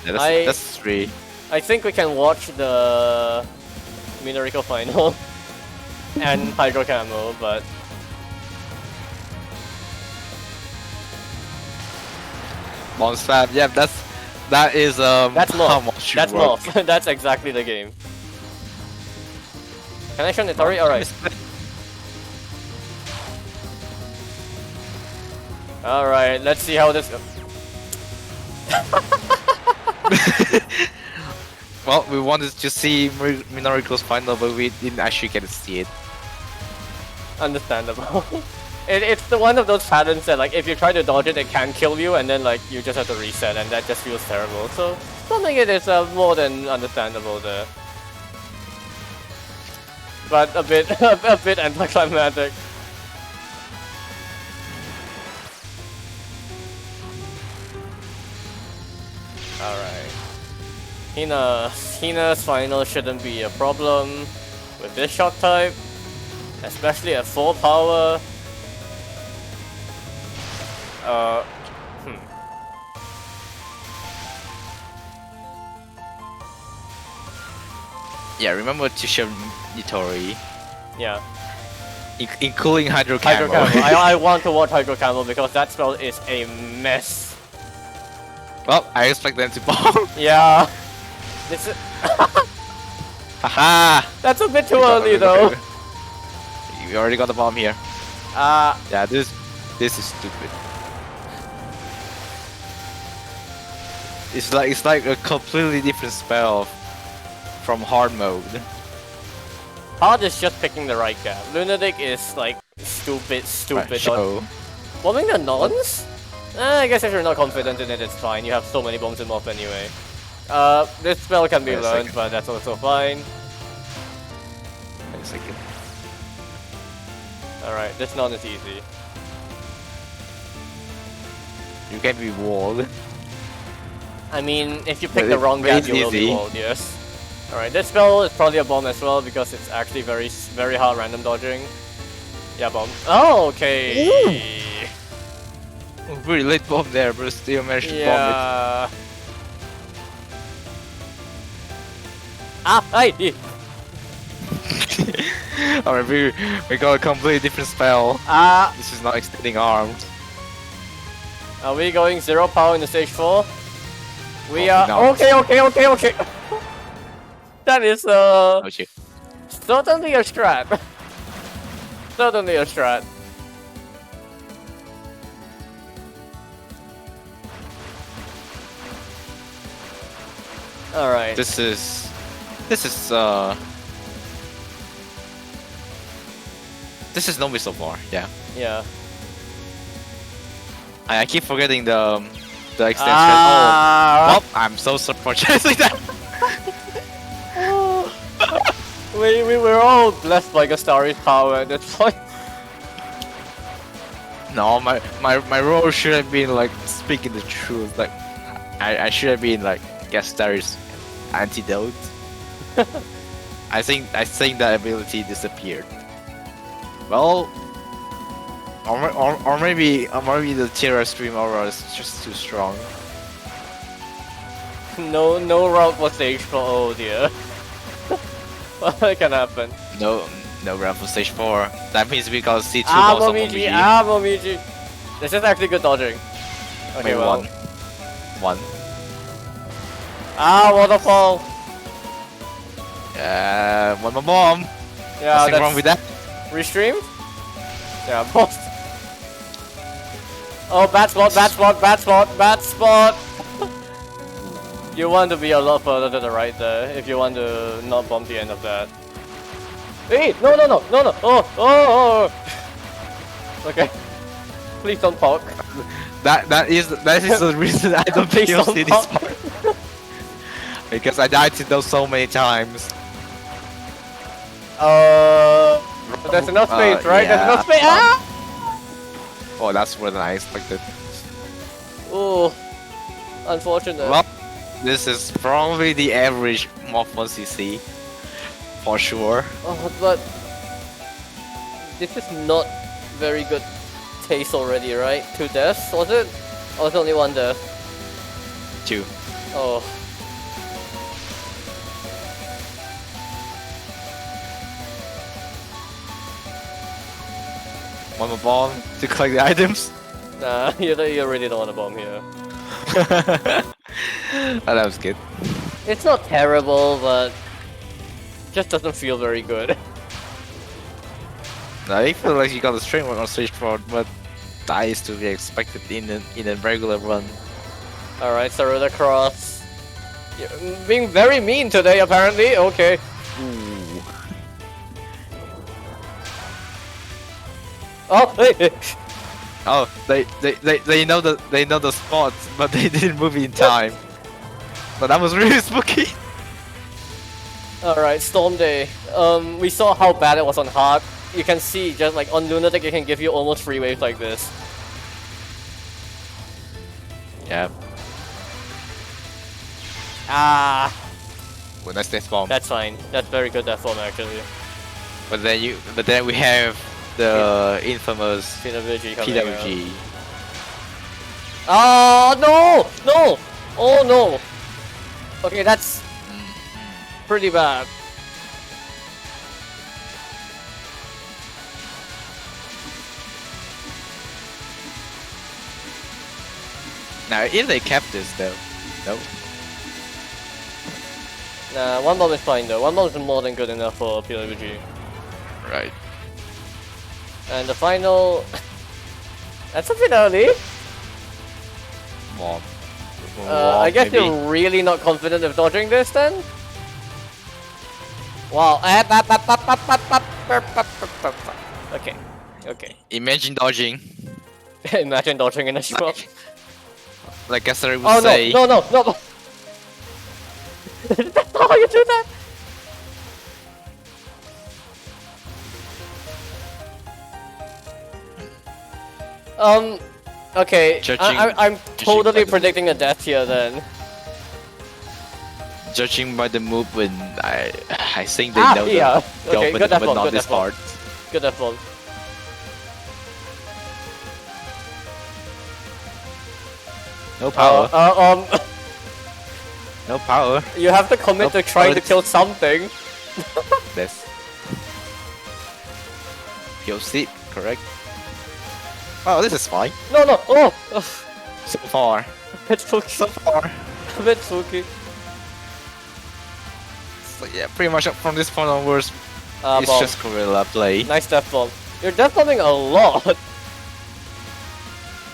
3. Yeah, I- that's 3. I think we can watch the Minorico final and Hydro Camo, but Bomb spam. Yeah, that is that's how morph. much you That's work. morph. That's exactly the game. Connection Itari, alright. Alright, let's see how this goes. Well, we wanted to see Minorico's final, but we didn't actually get to see it. Understandable. It's the one of those patterns that like if you try to dodge it, it can kill you, and then like you just have to reset, and that just feels terrible. So I think it is more than understandable there, but a bit a bit anticlimactic. All right, Hina's final shouldn't be a problem with this shock type, especially at full power. Yeah, remember to show Nitori, Yeah. including Hydro Camo. Hydro Camo. I want to watch Hydro Camo because that spell is a mess. Well, I expect them to bomb. Yeah. This is Haha! that's a bit too early though. We already got the bomb here. Yeah, this is stupid. It's like a completely different spell from hard mode. Hard is just picking the right gap. Lunatic is like stupid. Right, show. Bombing the nons? I guess if you're not confident in it, it's fine. You have so many bombs in off anyway. This spell can be Wait a learned, second. but that's also fine. Wait a second. Alright, this non is easy. You can be walled. I mean, if you pick But the wrong but gap, it's you will be easy. walled, yes. Alright, this spell is probably a bomb as well because it's actually very hard random dodging. Yeah, bomb. Oh, okay. Pretty late bomb there, but still managed to bomb Yeah. Ah, hey! it. Alright, we got a completely different spell. Ah, This is not extending arms. are we going 0 power in the stage 4? We Oh, are. no. Okay. That is Oh shit. certainly a strat. Certainly a strat. Alright. This is Nomi so far, yeah. Yeah. I keep forgetting the extension. Ah. Oh, well, I'm so surprised with that. we were all blessed by Gastari's power at this point. No, my role should have been like speaking the truth. Like I should have been like Gastar's antidote. I think that ability disappeared. Well, or maybe the Tierra Stream Aura is just too strong. No route was stage 4. Oh dear. What can happen? No round for stage 4. That means we got C2 Ah, boss on Momiji. Momiji. Ah, Momiji. This is actually good dodging. Okay, Maybe well. one. Ah, waterfall. One more bomb. Yeah, Nothing that's wrong with that. restream. Yeah, both. Oh, bad spot. You want to be a lot further to the right there if you want to not bomb the end of that. Hey, no. Oh. Okay. Please don't talk. That is the reason I don't Please kill don't this talk. part. Because I died to those so many times. There's enough space, right? yeah. There's enough space. Ah! Oh, that's more than I expected. Oh, unfortunate. Well, this is probably the average Morphon CC. For sure. Oh, but this is not very good taste already, right? 2 deaths, was it? Or was it only 1 death? 2. Oh. One more bomb to collect the items. Nah, you really don't want a bomb here. Oh, that was good. It's not terrible, but just doesn't feel very good. I feel like you got a string on stage 4, but that is to be expected in a regular run. Alright, Saruda Cross. You're being very mean today, apparently. Okay. Ooh. Oh, hey. Oh, they know the spots, but they didn't move in time. But that was really spooky. Alright, Storm Day. We saw how bad it was on hard. You can see, just like on Lunatic, it can give you almost free waves like this. Yeah. Ah, Well, nice death bomb. that's fine. That's very good death form actually. But then we have the infamous PWG coming out. PWG. Oh no! No! Oh no! Okay, that's pretty bad. Now, if they kept this though, no. Nah, one bomb is fine though. One bomb is more than good enough for PWG. Right. And the final... That's a bit early. Bomb. I guess maybe. you're really not confident of dodging this then? Wow. Okay. Okay. Imagine dodging. Imagine dodging in a shmup. Like Gasser would Oh no, say. no, no, no! That's not how you do that! Okay, I'm totally predicting a death here then. Judging by the movement, I think they Ah, know yeah. the Okay, opening, good death but bomb, not good this death bomb. part. Good death bomb. No power. No power. You have to commit to trying to kill something. This. Yo, sleep, correct? Oh, this is fine. No, no, oh! Ugh, So far. a bit spooky. So far. A bit spooky. So yeah, pretty much from this point onwards, it's Bomb. just guerrilla play. Nice death bomb. You're death bombing a lot.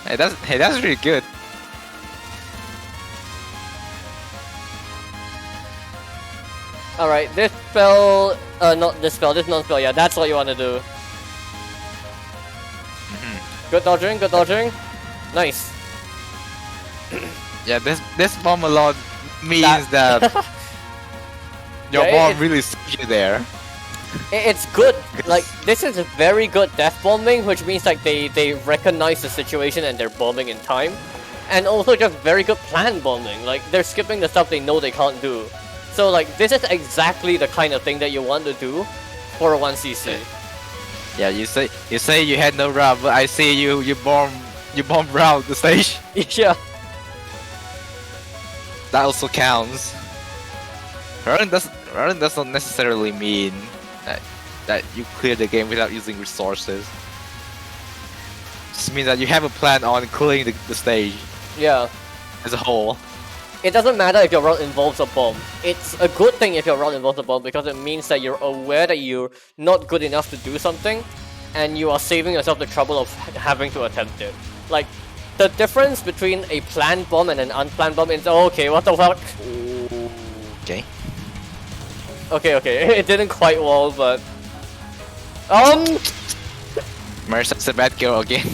Hey, that's really good. Alright, this spell, not this spell, this non-spell, yeah, that's what you want to do. Good dodging, good dodging. Nice. Yeah, this bomb a lot means that your Yeah, bomb it- really stuck you there. It's good. Like, this is very good death bombing, which means like they recognize the situation and they're bombing in time. And also just very good plan bombing. Like, they're skipping the stuff they know they can't do. So like, this is exactly the kind of thing that you want to do for a 1cc. Yeah, you say you had no route, but I see you bomb route the stage. Yeah. That also counts. Run does not necessarily mean that you clear the game without using resources. Just means that you have a plan on clearing the stage Yeah. as a whole. It doesn't matter if your route involves a bomb. It's a good thing if your route involves a bomb because it means that you're aware that you're not good enough to do something and you are saving yourself the trouble of having to attempt it. Like, the difference between a planned bomb and an unplanned bomb is, oh, okay, what the fuck? Okay. Okay, it didn't quite wall, but... Marissa's a bad girl again.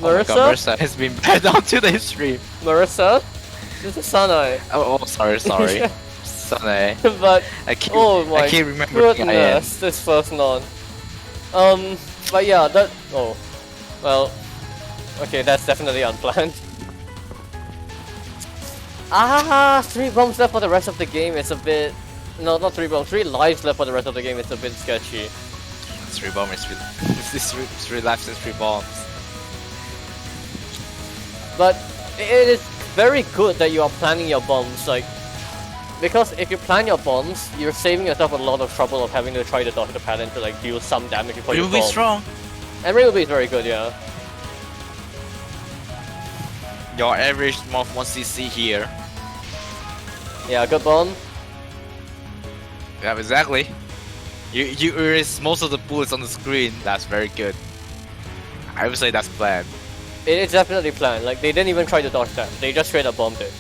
Marissa? Oh my god, Marissa has been bad on today's stream. Marissa? This is Sanai. Oh, sorry. Yeah. Sunny. But, I keep my remembering goodness, this first non. But yeah, that... Oh. Well... Okay, that's definitely unplanned. Ah, 3 bombs left for the rest of the game is a bit... No, not 3 bombs, 3 lives left for the rest of the game is a bit sketchy. 3 bombs, it's 3 lives and 3 bombs. But it is very good that you are planning your bombs, like... Because if you plan your bombs, you're saving yourself a lot of trouble of having to try to dodge the pattern to like deal some damage before you You'll be bomb. strong. And Ray will be very good, yeah. Your average Morph 1cc here. Yeah, good bomb. Yeah, exactly. You erase most of the bullets on the screen. That's very good. I would say that's planned. It's definitely planned. Like, they didn't even try to dodge that. They just straight up bombed it.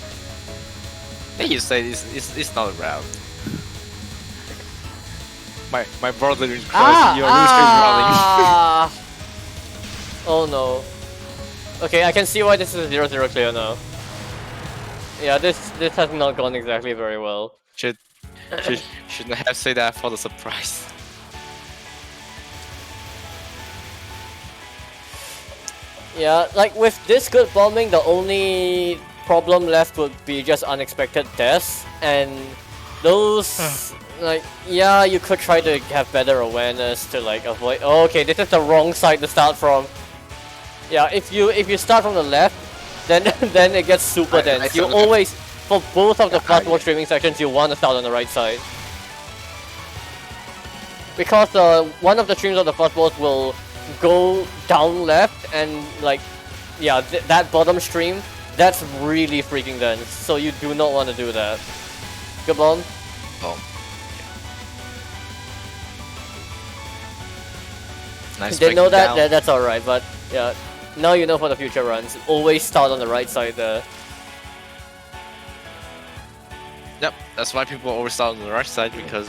Then you say it's not around. My brother is crying. You're running. Oh no. Okay, I can see why this is 0-0 clear now. Yeah, this has not gone exactly very well. Shouldn't have said that for the surprise. Yeah, like with this good bombing, the only problem left would be just unexpected deaths, and those like, yeah, you could try to have better awareness to like avoid. Oh, okay, this is the wrong side to start from. Yeah, if you start from the left, then then it gets super dense. You always, for both of the fast mode streaming sections, you want to start on the right side. Because one of the streams of the fast mode will go down left, and like, yeah, that bottom stream, that's really freaking dense. So you do not want to do that. Good bomb. Oh. Nice. Didn't know that? That's alright, but yeah, now you know for the future runs. Always start on the right side there. Yep, that's why people always start on the right side, because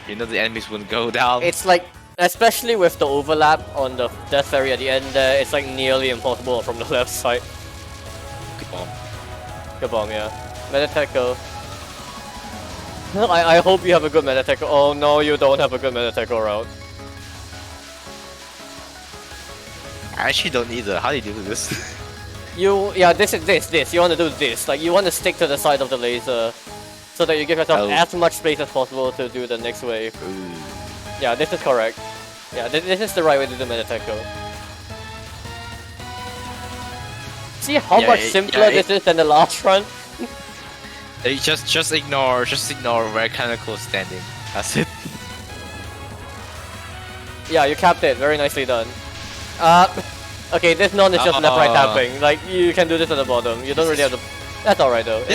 you know the enemies wouldn't go down. It's like, especially with the overlap on the death fairy at the end there, it's like nearly impossible from the left side. Good bomb. Good bomb, yeah. Meditech go. I hope you have a good Meditech. Oh no, you don't have a good Meditech route. I actually don't either. How do you do this? Yeah, this. You want to do this. Like, you want to stick to the side of the laser so that you give yourself as much space as possible to do the next wave. Ooh. Yeah, this is correct. Yeah, this is the right way to do Meditech. See how much simpler this is than the last run? Just ignore very kind of close standing. That's it. Yeah, you capped it. Very nicely done. Okay, this non is just left right tapping. Like, you can do this at the bottom. You don't really have to. That's alright though. He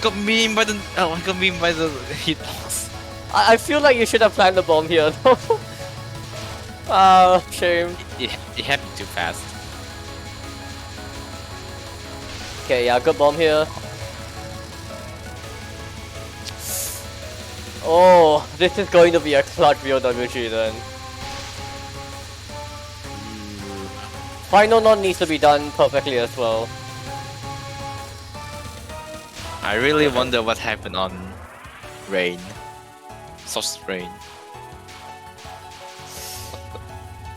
got memed by the he got memed by the hitbox. I feel like you should have planned the bomb here though. Ah, shame. It happened too fast. Okay, yeah, good bomb here. Oh, this is going to be a clutch VOWG then. Final non needs to be done perfectly as well. I really wonder what happened on Rain. Soft Rain.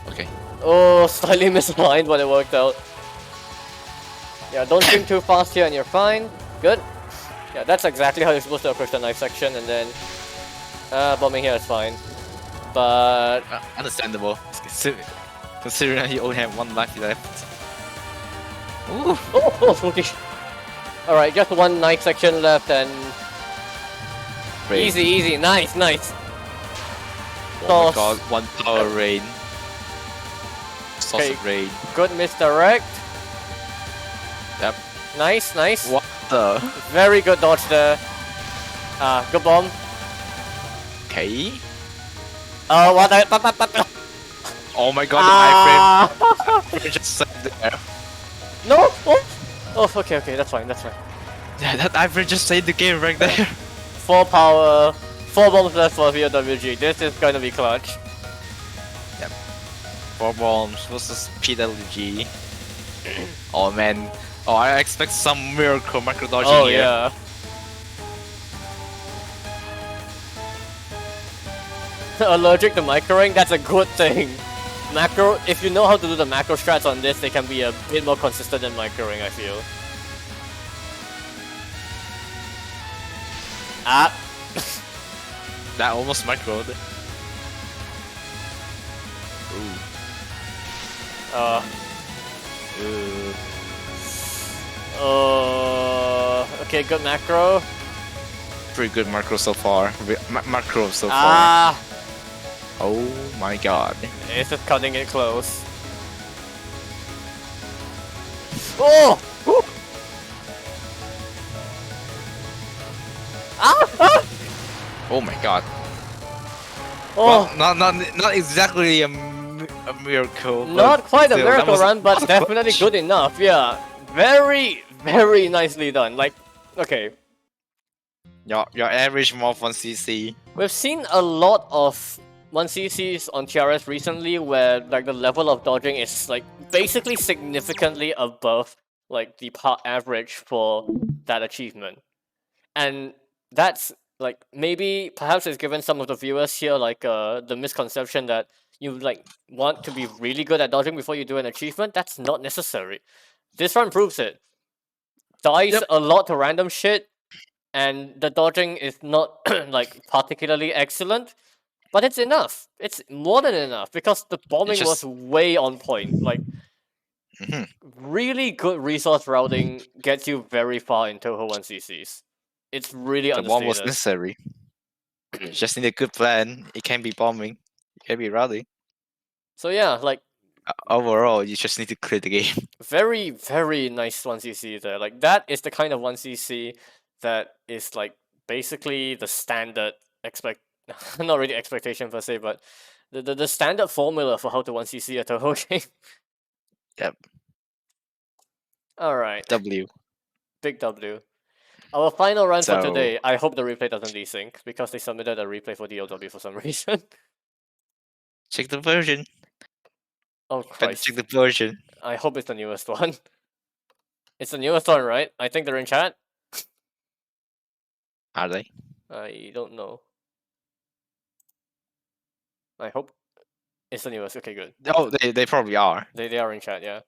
Okay. Oh, slightly misaligned, but it worked out. Yeah, don't swing too fast here and you're fine. Good. Yeah, that's exactly how you're supposed to approach the knife section, and then bombing here is fine. But understandable. Considering he only have one life left. Ooh. Oh, okay. Alright, just one knife section left and Rain. easy, nice. Oh my god, one power Rain. Sauce Okay. of Rain. Good misdirect. Yep. Nice. What the? Very good dodge there. Good bomb. Okay. What the? Oh my god, the iframe just sat there. No! Oh, okay, that's fine. Yeah, that iframe just saved the game right there. 4 power, 4 bombs left for VOWG. This is gonna be clutch. Yep. 4 bombs versus PWG. Oh man. Oh, I expect some miracle micro dodging Oh here. yeah. Allergic to microing? That's a good thing. Macro, if you know how to do the macro strats on this, they can be a bit more consistent than microing, I feel. That almost microed. Ooh. Okay, good macro. Pretty good macro so far. Macro so far. Oh my god. It's just cutting it close. Oh! Woo! Ah! Ah! Oh my god. Oh! Well, not exactly a miracle. but Not quite a still, that miracle was run, but a definitely clutch. good enough. Yeah, very, very nicely done. Like, okay, Your average morph 1cc. we've seen a lot of 1cc's on TRS recently where like the level of dodging is like basically significantly above like the average for that achievement. And that's like maybe perhaps it's given some of the viewers here like the misconception that you like want to be really good at dodging before you do an achievement. That's not necessary. This run proves it. Dies Yep. a lot to random shit, and the dodging is not like particularly excellent, but it's enough. It's more than enough because the bombing was just way on point. Like Mhm. really good resource routing gets you very far in Touhou 1cc's. It's really The bomb was understated. necessary. Just need a good plan. It can be bombing. It can be routing. So yeah, like Overall, you just need to clear the game. very, very nice 1cc there. Like that is the kind of 1cc that is like basically the standard expect not really expectation per se, but the standard formula for how to 1cc a Touhou game. Yep. Alright. W. Big W. Our final run for So today. I hope the replay doesn't desync because they submitted a replay for DLW for some reason. check the version. Oh Better check Christ. the version. I hope it's the newest one. It's the newest one, right? I think they're in chat. Are they? I don't know. I hope it's the newest. Okay, good. Oh, they probably are. They are in chat, yeah.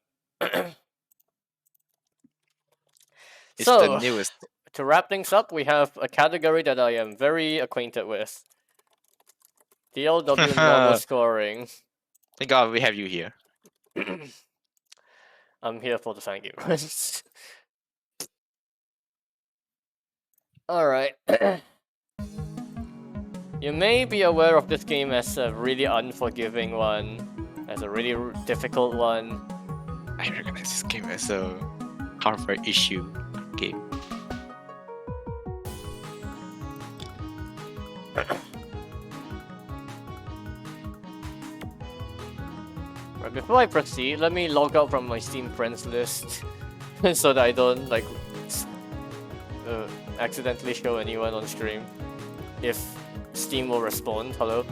It's the So, newest. to wrap things up, we have a category that I am very acquainted with. DLW normal scoring. Thank God we have you here. I'm here for the fan gamers. Alright. You may be aware of this game as a really unforgiving one, as a really difficult one. I recognize this game as a hardware issue game. Right, before I proceed, let me log out from my Steam friends list so that I don't like accidentally show anyone on stream. If Steam will respond, hello?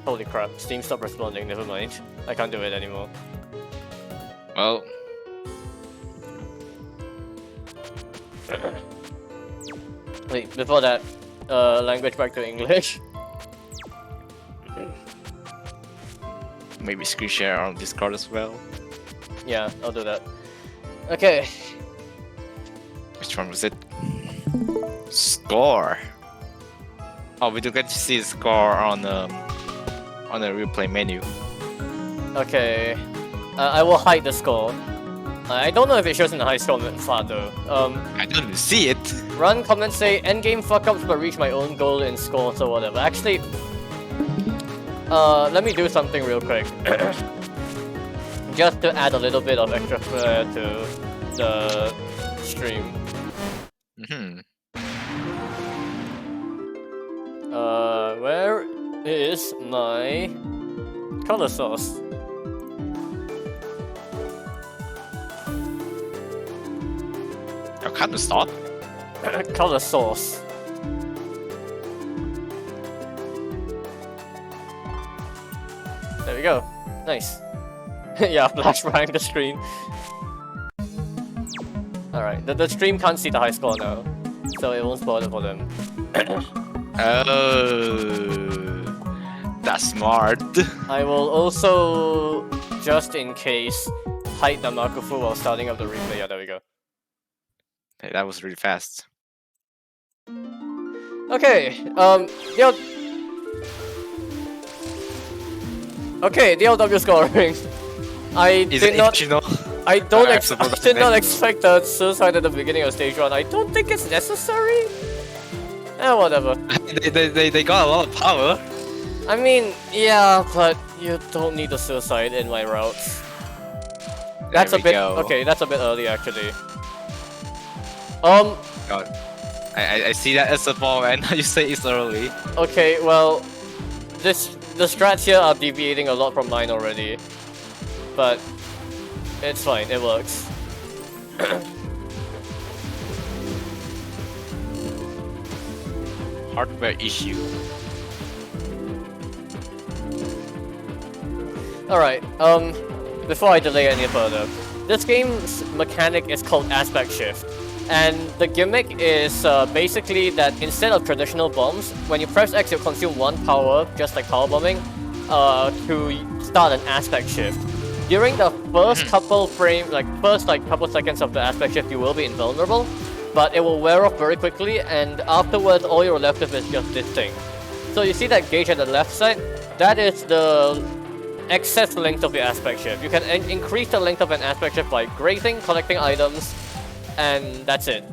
Holy crap, Steam stopped responding, never mind. I can't do it anymore. Well, Wait, before that, language back to English. maybe screen share on Discord as well. Yeah, I'll do that. Okay. Which one was it? Score. Oh, we do get to see the score on the replay menu. Okay. I will hide the score. I don't know if it shows in the high score far though. I don't even see it. Run comments say endgame fuck ups but reach my own goal in scores or whatever. Actually, let me do something real quick. Just to add a little bit of extra flair to the stream. Where is my color source? I can't start. Color source. There we go. Nice. Yeah, flash behind the screen. Alright, the stream can't see the high score now, so it won't spoil it for them. Oh, that's smart. I will also, just in case, hide the Makufu while starting up the replay. Yeah, there we go. Hey, that was really fast. Okay, DLW scoring. I Is did it not. you know? I don't. I I suppose did not that- expect a suicide at the beginning of stage 1. I don't think it's necessary. Whatever. They got a lot of power. I mean, yeah, but you don't need the suicide in my routes. That's There a we bit go. okay. That's a bit early actually. God. I see that as a bomb and you say it's early. Okay, well, the strats here are deviating a lot from mine already, but it's fine. It works. Hardware issue. Alright, before I delay any further, this game's mechanic is called aspect shift. And the gimmick is basically that instead of traditional bombs, when you press X, you consume 1 power, just like power bombing, to start an aspect shift. During the first couple couple seconds of the aspect shift, you will be invulnerable, but it will wear off very quickly, and afterwards, all you're left with is just this thing. So you see that gauge at the left side? That is the excess length of the aspect shift. You can increase the length of an aspect shift by grazing, collecting items, and that's it.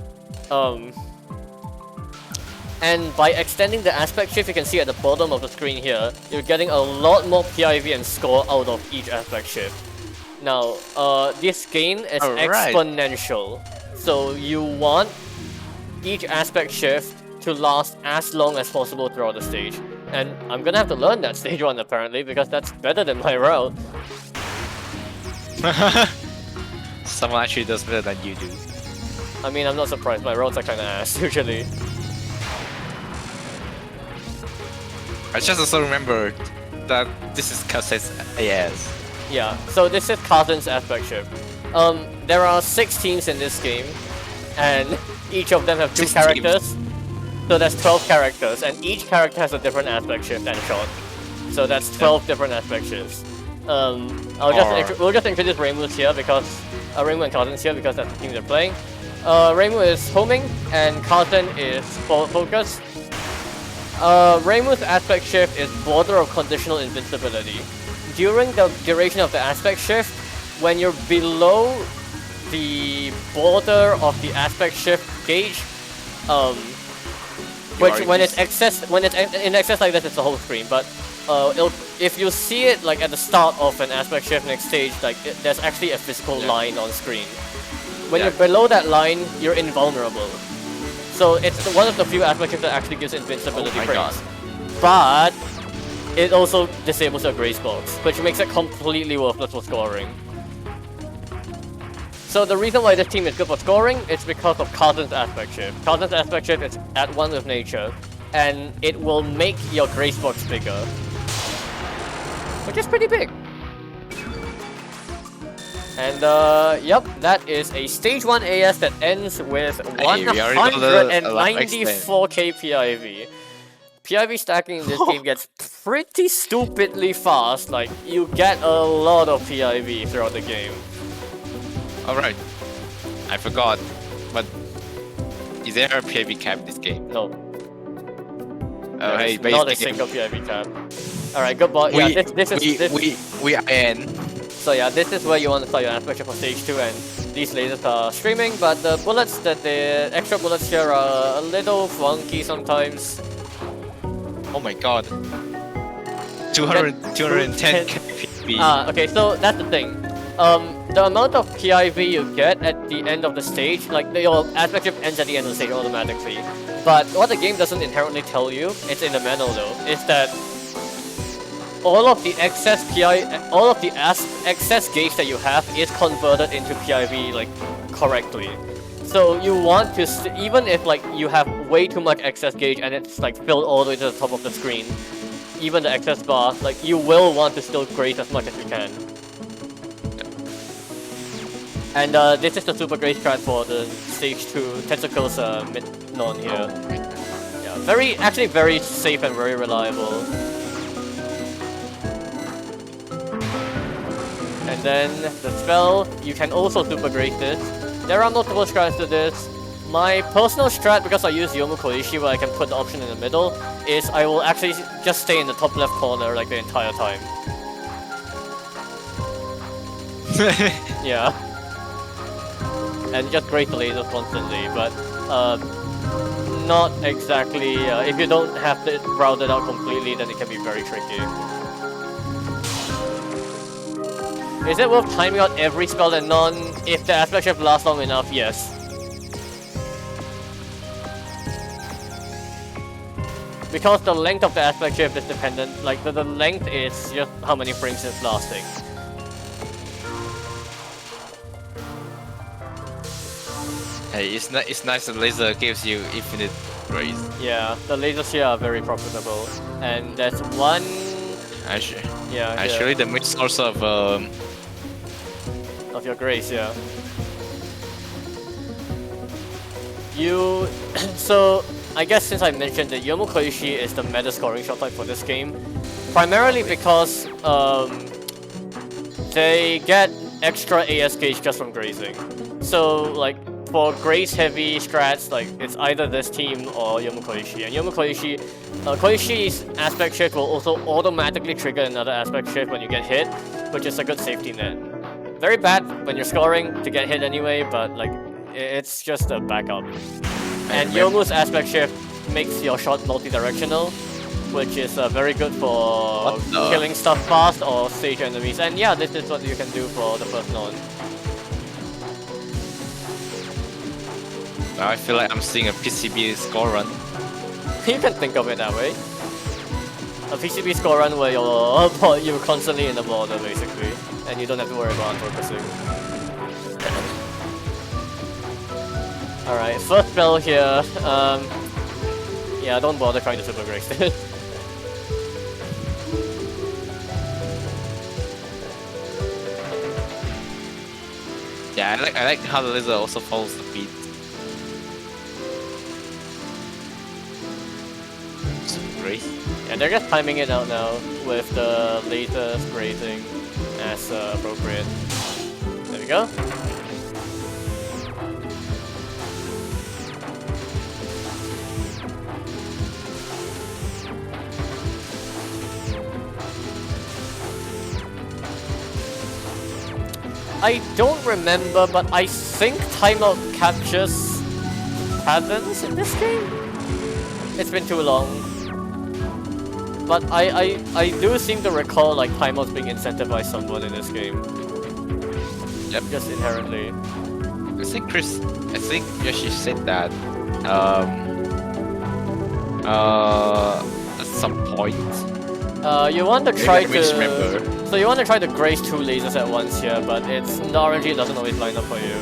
And by extending the aspect shift, you can see at the bottom of the screen here, you're getting a lot more PIV and score out of each aspect shift. Now, this gain is exponential, so you want each aspect shift to last as long as possible throughout the stage. And I'm gonna have to learn that stage 1 apparently, because that's better than my route. Someone actually does better than you do. I mean, I'm not surprised, my routes are kinda ass, usually. I just also remember that this is Kazet's AS. Yeah, so this is Carton's aspect shift. There are 6 teams in this game, and each of them have 2 characters. So that's 12 characters, and each character has a different aspect shift and shot. So that's 12 different aspect shifts. We'll just introduce Reimu's here because Reimu and Carton's here because that's the team they're playing. Reimu is homing, and Carton is forward focus. Reimu's aspect shift is border of conditional invincibility. During the duration of the aspect shift, when you're below the border of the aspect shift gauge, which when it's in excess like this, it's the whole screen. But if you see it like at the start of an aspect shift next stage, like there's actually a physical line on screen. When you're below that line, you're invulnerable. So it's one of the few aspect shifts that actually gives invincibility frames. But it also disables your grace box, which makes it completely worthless for scoring. So the reason why this team is good for scoring is because of Carton's aspect shift. Carton's aspect shift is at one with nature, and it will make your grace box bigger, which is pretty big. And yep, that is a stage 1 AS that ends with 194k PIV. PIV stacking in this game gets pretty stupidly fast. Like, you get a lot of PIV throughout the game. Alright, I forgot, but is there a PIV cap in this game? No. Hey, not a single PIV cap. Alright, good boy. Yeah, we are in. So yeah, this is where you want to start your aspect for stage 2, and these lasers are streaming, but the bullets, the extra bullets here are a little funky sometimes. Oh my god. 210 PIV. Okay, so that's the thing. The amount of PIV you get at the end of the stage, like your aspect shift ends at the end of the stage automatically. But what the game doesn't inherently tell you, it's in the manual though, is that all of the excess excess gauge that you have is converted into PIV like correctly. So you want to, even if like you have way too much excess gauge and it's like filled all the way to the top of the screen, even the excess bar, like you will want to still graze as much as you can. And this is the super grace strat for the stage 2 Tentacles mid-non here. Yeah, actually very safe and very reliable. And then the spell, you can also super grace this. There are multiple strats to this. My personal strat, because I use Yomu Koishi where I can put the option in the middle, is I will actually just stay in the top left corner like the entire time. Yeah. And just graze the lasers constantly, but not exactly. If you don't have it routed out completely, then it can be very tricky. Is it worth timing out every spell and none? If the aspect shift lasts long enough, yes. Because the length of the aspect shift is dependent, like the length is just how many frames it's lasting. Hey, it's nice that laser gives you infinite grace. Yeah, the lasers here are very profitable. And that's one... Actually, Yeah, actually the main source of your grace, yeah. You... So, I guess since I mentioned that Yomo Koishi is the meta scoring shot type for this game, primarily because they get extra AS gauge just from grazing. So, like, for grace heavy strats, like, it's either this team or Yomo Koishi. And Yomo Koishi, Koishi's aspect shift will also automatically trigger another aspect shift when you get hit, which is a good safety net. Very bad when you're scoring to get hit anyway, but like, it's just a backup. And Yomu's aspect shift makes your shot multi-directional, which is very good for killing stuff fast or stage enemies. And yeah, this is what you can do for the first non. I feel like I'm seeing a PCB score run. You can think of it that way. A PCB score run where you're constantly in the border basically, and you don't have to worry about focusing. Alright, first spell here. Yeah, don't bother trying to super grace it. Yeah, I like how the laser also follows the beat. Super grace. Yeah, they're just timing it out now with the lasers grazing as appropriate. There we go. I don't remember, but I think timeout captures patterns in this game? It's been too long. But I do seem to recall like timeouts being incentivized somewhat in this game. Yep. Just inherently. I think Yoshi said that at some point. You want to try to... remember. So you want to try to graze two lasers at once here, but the RNG doesn't always line up for you.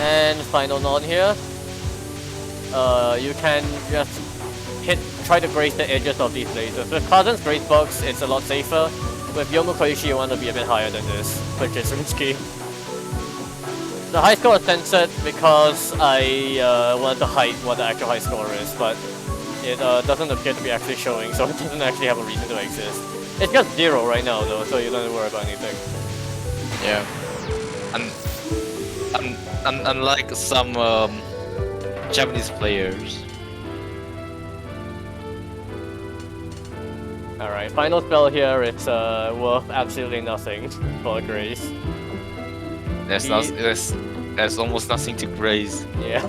And final non here. You can just try to graze the edges of these lasers. With Cousin's Grace Box, it's a lot safer. With Yomo Koishi, you want to be a bit higher than this, which is risky. The high score is censored because I wanted to hide what the actual high score is, but it doesn't appear to be actually showing, so it doesn't actually have a reason to exist. It's just 0 right now though, so you don't have to worry about anything. Yeah. Unlike some Japanese players. Alright, final spell here, it's worth absolutely nothing for Grace. There's almost nothing to graze. Yeah.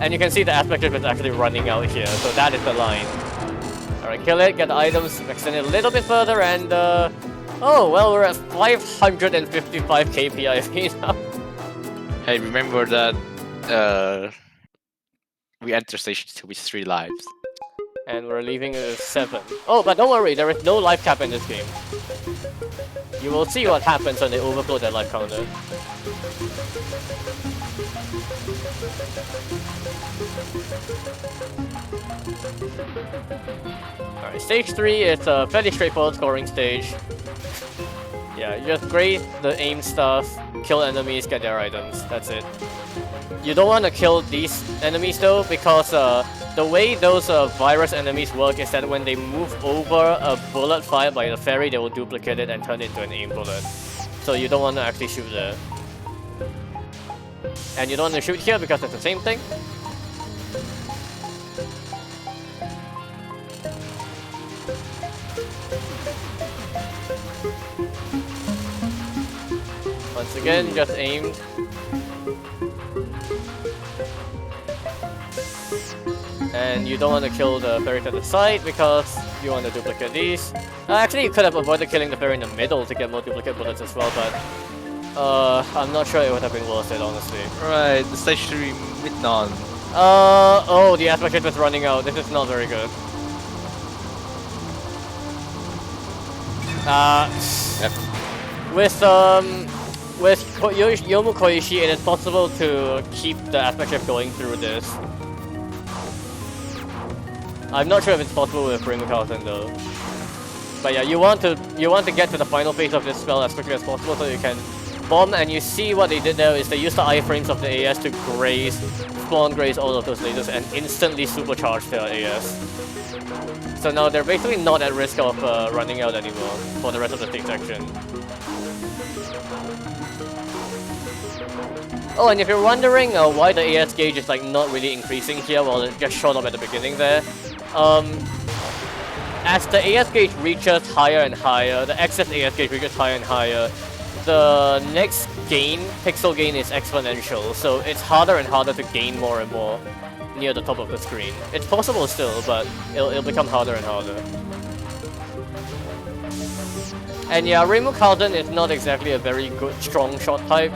And you can see the aspect shift is actually running out here, so that is the line. Alright, kill it, get the items, extend it a little bit further, and oh, well, we're at 555 KPIV now. Hey, remember that we enter station 2 with 3 lives. And we're leaving it with 7. Oh, but don't worry, there is no life cap in this game. You will see what happens when they overflow their life counter. Alright, stage 3 is a fairly straightforward scoring stage. Yeah, you just graze the aim stuff, kill enemies, get their items, that's it. You don't want to kill these enemies though, because the way those virus enemies work is that when they move over a bullet fired by the fairy, they will duplicate it and turn it into an aim bullet. So you don't want to actually shoot there. And you don't want to shoot here because it's the same thing. Once again, just aimed. and you don't want to kill the fairies at the side because you want to duplicate these. Actually, you could have avoided killing the fairy in the middle to get more duplicate bullets as well, but I'm not sure it would have been worth it, honestly. Right, the stage 3 mid-non. Oh, the aspect shift is running out. This is not very good. Yep. With Yomu Koishi, it is possible to keep the aspect shift going through this. I'm not sure if it's possible with Rimukausen though. But yeah, you want to get to the final phase of this spell as quickly as possible so you can bomb, and you see what they did there is they used the iframes of the AS to spawn graze all of those lasers and instantly supercharge their AS. So now they're basically not at risk of running out anymore for the rest of the stage section. Oh, and if you're wondering why the AS gauge is like not really increasing here, well, it just shot up at the beginning there. As the AS gauge reaches higher and higher, the excess AS gauge reaches higher and higher, the next pixel gain is exponential, so it's harder and harder to gain more and more near the top of the screen. It's possible still, but it'll become harder and harder. And yeah, Rimukausen is not exactly a very good strong shot type,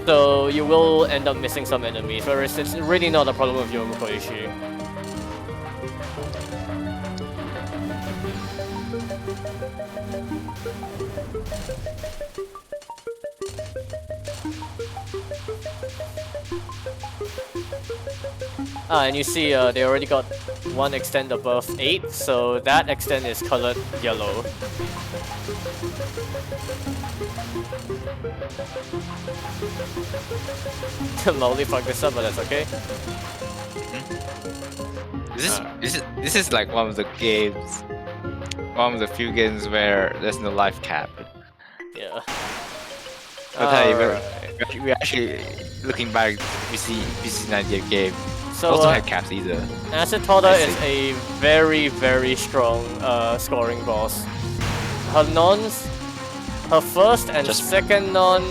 so you will end up missing some enemies, whereas it's really not a problem with Yomu Koishi. And you see they already got one extend above 8, so that extend is colored yellow. Mildly fucked this up, but that's okay. This is like one of the few games where there's no life cap. Yeah. But hey, we're actually looking back. We see this is an idea game. So also had caps either. Acetoda is a very, very strong scoring boss. Her nons, her first and second non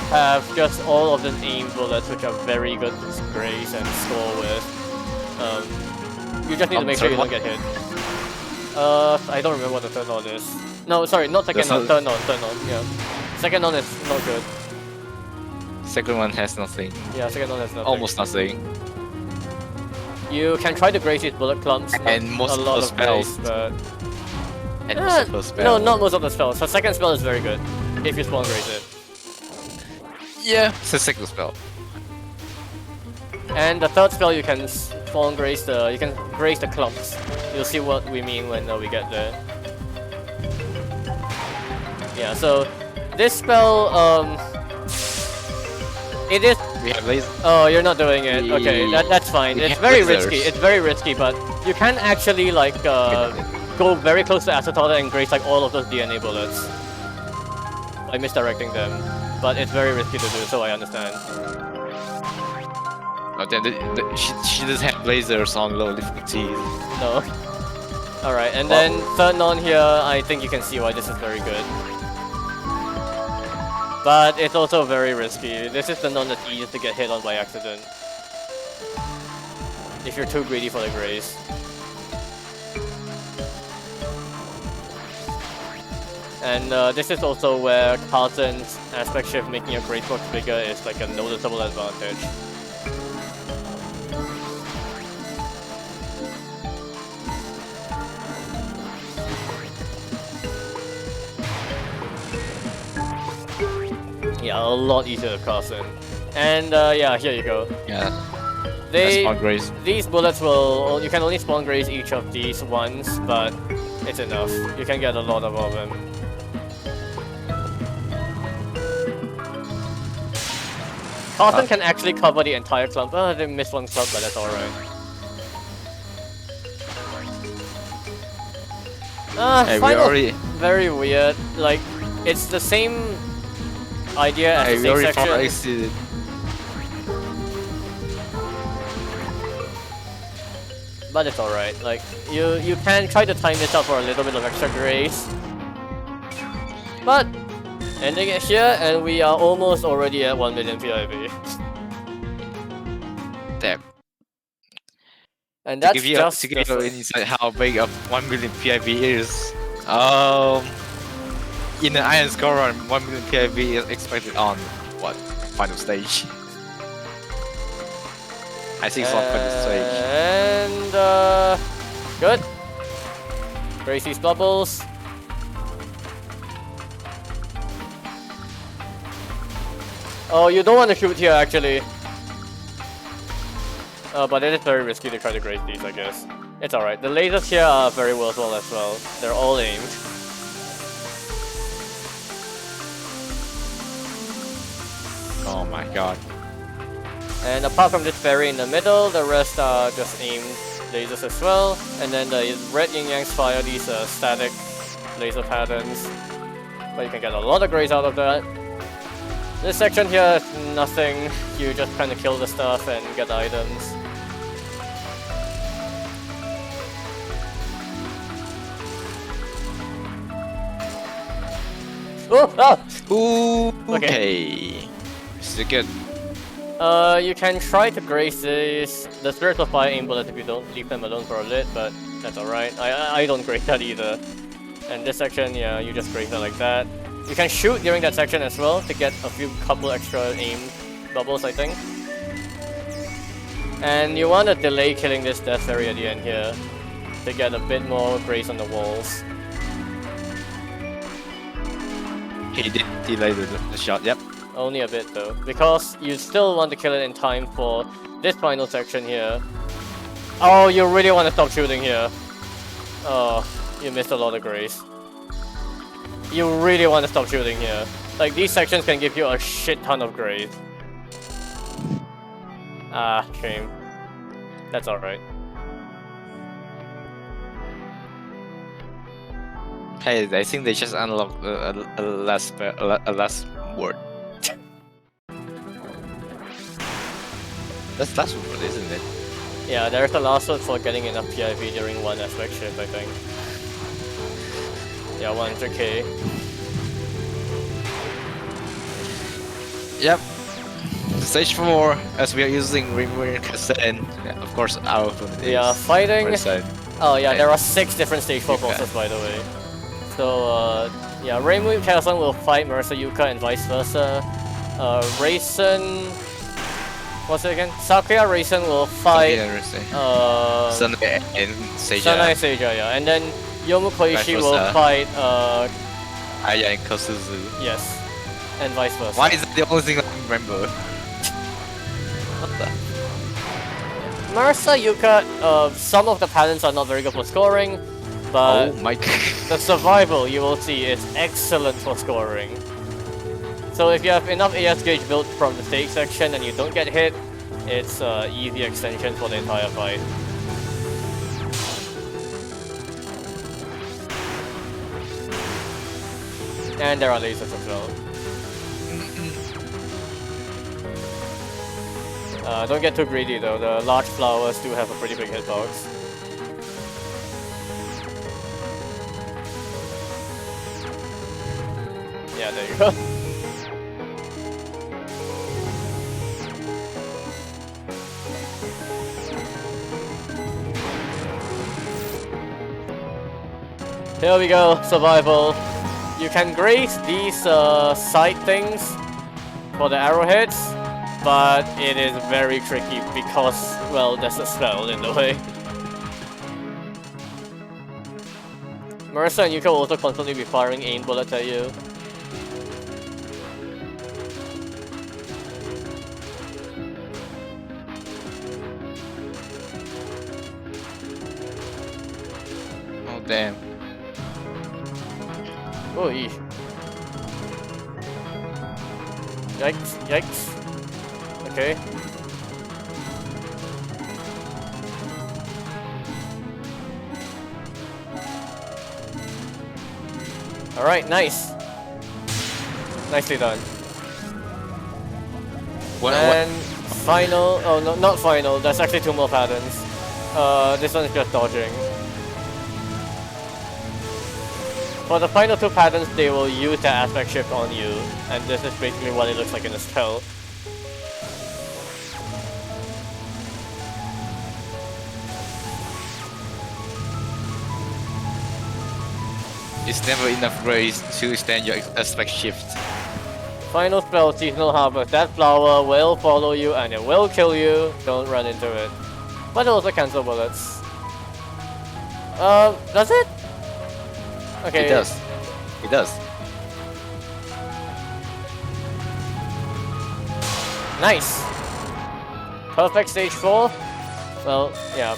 have just all of the aim bullets, which are very good to graze and score with. You just need to make sure you don't get hit. I don't remember what the third non is. No, sorry, not second non, third non, yeah. Second non is not good. Second one has nothing. Yeah, second non has nothing. Almost nothing. You can try to graze these bullet clumps, and most of the spells. But and most of the spells. No, not most of the spells. Her second spell is very good, if you spawn graze it. Yeah, it's a second spell. And the third spell you can spawn graze the clumps. You'll see what we mean when we get there. Yeah, so this spell, it is. We have lasers. Oh, you're not doing it. Okay, that's fine. It's very risky. It's very risky, but you can actually like go very close to Acetoda and graze like all of those DNA bullets by misdirecting them. But it's very risky to do, so I understand. Oh, then she doesn't have lasers on low difficulties. No. Alright, and then third non here, I think you can see why this is very good. But it's also very risky. This is the non that's easy to get hit on by accident. If you're too greedy for the graze. And this is also where Carlton's aspect shift making your graze box bigger is like a noticeable advantage. Yeah, a lot easier to Carlton. And yeah, here you go. Yeah. Spawn graze. These bullets you can only spawn graze each of these once, but it's enough. You can get a lot of them. Carlton can actually cover the entire clump. Oh, I didn't miss one clump, but that's alright. Hey, final, very weird. Like, it's the same idea as the same section. Exceeded. But it's alright. Like, you can try to time this out for a little bit of extra grace. But ending it here, and we are almost already at 1 million PIV. Damn. And To that's give you just to the give you an insight how big of 1 million PIV is. In an Iron Score run, 1 million PIV is expected on what final stage? I think it's on final stage. And good. Gracie's bubbles. Oh, you don't want to shoot here actually. But it is very risky to try to grace these, I guess. It's alright. The lasers here are very worthwhile as well. They're all aimed. Oh my god. And apart from this fairy in the middle, the rest are just aimed lasers as well. And then the red yin yangs fire these static laser patterns. But you can get a lot of grace out of that. This section here is nothing. You just kind of kill the stuff and get items. Oh! Ah! Ooh, okay. Still good. You can try to grace this. The spirits will fire aim bullets if you don't leave them alone for a bit, but that's alright. I don't grace that either. And this section, yeah, you just grace it like that. You can shoot during that section as well to get a couple extra aim bubbles, I think. And you want to delay killing this death fairy at the end here to get a bit more grace on the walls. He did delay the shot, yep. Only a bit though, because you still want to kill it in time for this final section here. Oh, you really want to stop shooting here. Oh, you missed a lot of grace. You really want to stop shooting here. Like, these sections can give you a shit ton of grace. Ah, shame. That's alright. Hey, I think they just unlocked a last word. That's last word, isn't it? Yeah, there's the last word for getting enough PIV during one aspect shift, I think. Yeah, 100k. Yep. Stage 4, as we are using Rimmer Cassette, of course our opponent Yeah, is fighting. Merced. Oh yeah, there are 6 different stage 4 bosses, by the way. So yeah, Rainbow Kazasan will fight Marisa Yuka and vice versa. Raisin, what's it again? Sakuya Raisin will fight Sunday and Seija. Sanai Seija, yeah. And then Yomu Koishi will fight Aya and Kosuzu. yes, and vice versa. Why is that the only thing I remember? What the? Marisa Yuka, some of the patterns are not very good for scoring, but Oh my god. the survival, you will see, is excellent for scoring. So if you have enough AS gauge built from the stage section and you don't get hit, it's easy extension for the entire fight. And there are lasers as well. Don't get too greedy though, the large flowers do have a pretty big hitbox. Yeah, there you go. Here we go, survival. You can grace these side things for the arrowheads, but it is very tricky because, well, there's a spell in the way. Marisa and Yuka will also constantly be firing aim bullets at you. Oh damn. Oh, eesh. Yikes, yikes. Okay. Alright, nice. Nicely done. And final, oh no, not final, there's actually 2 more patterns. This one is just dodging. For the final 2 patterns, they will use the aspect shift on you, and this is basically what it looks like in the spell. It's never enough grace to extend your aspect shift. Final spell, Seasonal Harvest. That flower will follow you and it will kill you. Don't run into it. But it also cancel bullets. Does it? Okay. It does. It does. Nice. Perfect stage 4. Well, yeah.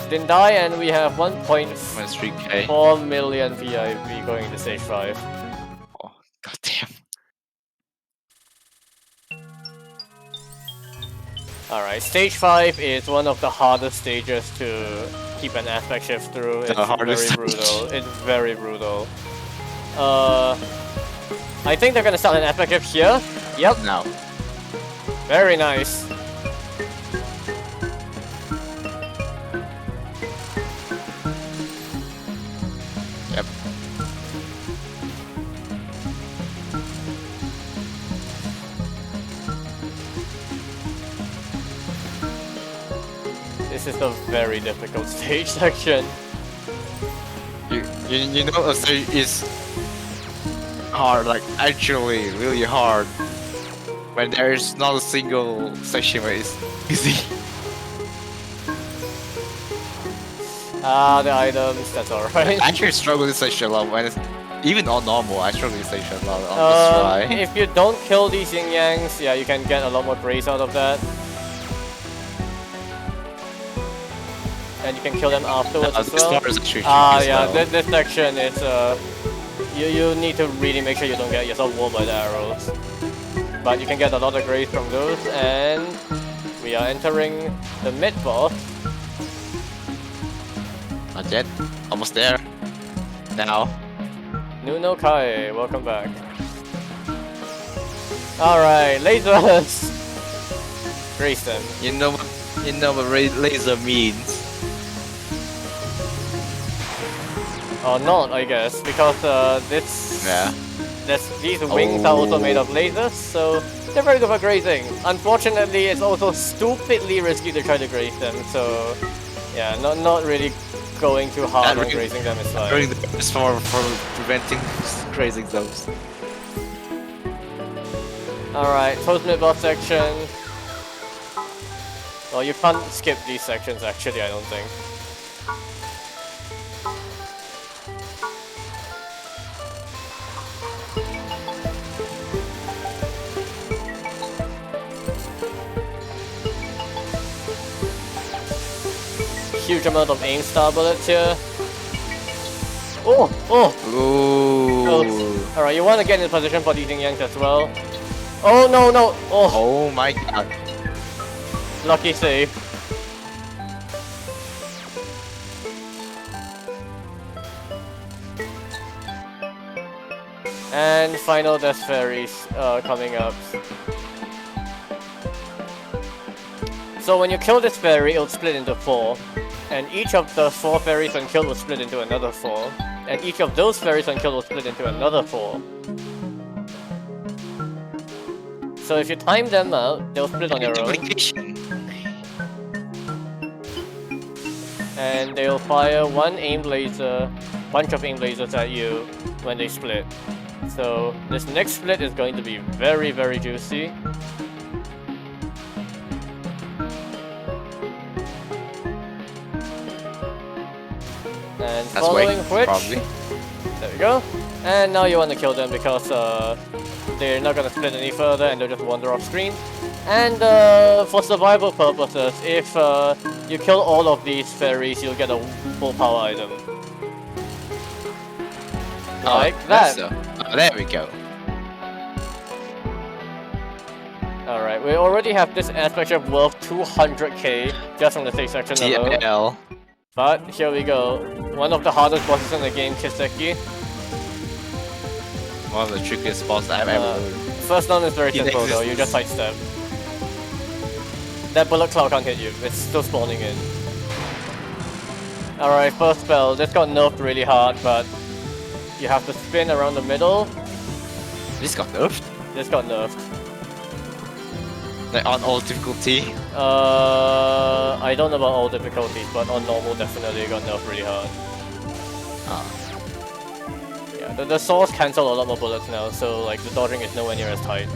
Didn't die and we have 1.4 3K. million PIV going into stage 5. Oh, goddamn. Alright, stage 5 is one of the hardest stages to keep an aspect shift through. It's very brutal. It's very brutal. I think they're gonna start an aspect shift here. Yep. Now. Very nice. Yep. This is a very difficult stage section. You know, a stage is hard, like actually really hard. When there is not a single section where it's easy. Ah, the items, that's alright. I actually struggle with this section a lot when it's even on normal. I struggle with this section a lot on this try. If you don't kill these yin yangs, yeah, you can get a lot more grace out of that. And you can kill them afterwards as well. Yeah, this section is you need to really make sure you don't get yourself walled by the arrows. But you can get a lot of grace from those, and we are entering the mid boss. Not yet. Almost there. Now. Nuno Kai, welcome back. Alright, lasers! Grace them. You know what laser means. Or not, I guess, because these wings are also made of lasers, so they're very good for grazing. Unfortunately, it's also stupidly risky to try to graze them, so yeah, not really going too hard on grazing them is fine. Doing the best for preventing grazing zones. Alright, post-mid boss section. Well, you can't skip these sections actually, I don't think. Huge amount of aim star bullets here. Oh! Ooh. Alright, you want to get in position for these yanks as well. Oh no! Oh my god. Lucky save. And final death fairies coming up. So when you kill this fairy, it'll split into 4. And each of the 4 fairies when killed will split into another 4. And each of those fairies when killed will split into another 4. So if you time them out, they'll split on their own. And they'll fire one aimed laser, bunch of aimed lasers at you when they split. So this next split is going to be very, very juicy. And following which, there we go. And now you want to kill them because they're not going to split any further and they'll just wander off screen. And for survival purposes, if you kill all of these fairies, you'll get a full power item. Like that. There we go. Alright, we already have this aspect of worth 200k just from the stage section alone. But here we go. One of the hardest bosses in the game, Kiseki. One of the trickiest bosses I've ever heard. First one is very simple though, you just sidestep. That bullet cloud can't hit you, it's still spawning in. Alright, first spell. This got nerfed really hard, but you have to spin around the middle. This got nerfed? This got nerfed. Like on all difficulty? I don't know about all difficulties, but on normal definitely it got nerfed really hard. The saws cancel a lot more bullets now, so like the dodging is nowhere near as tight.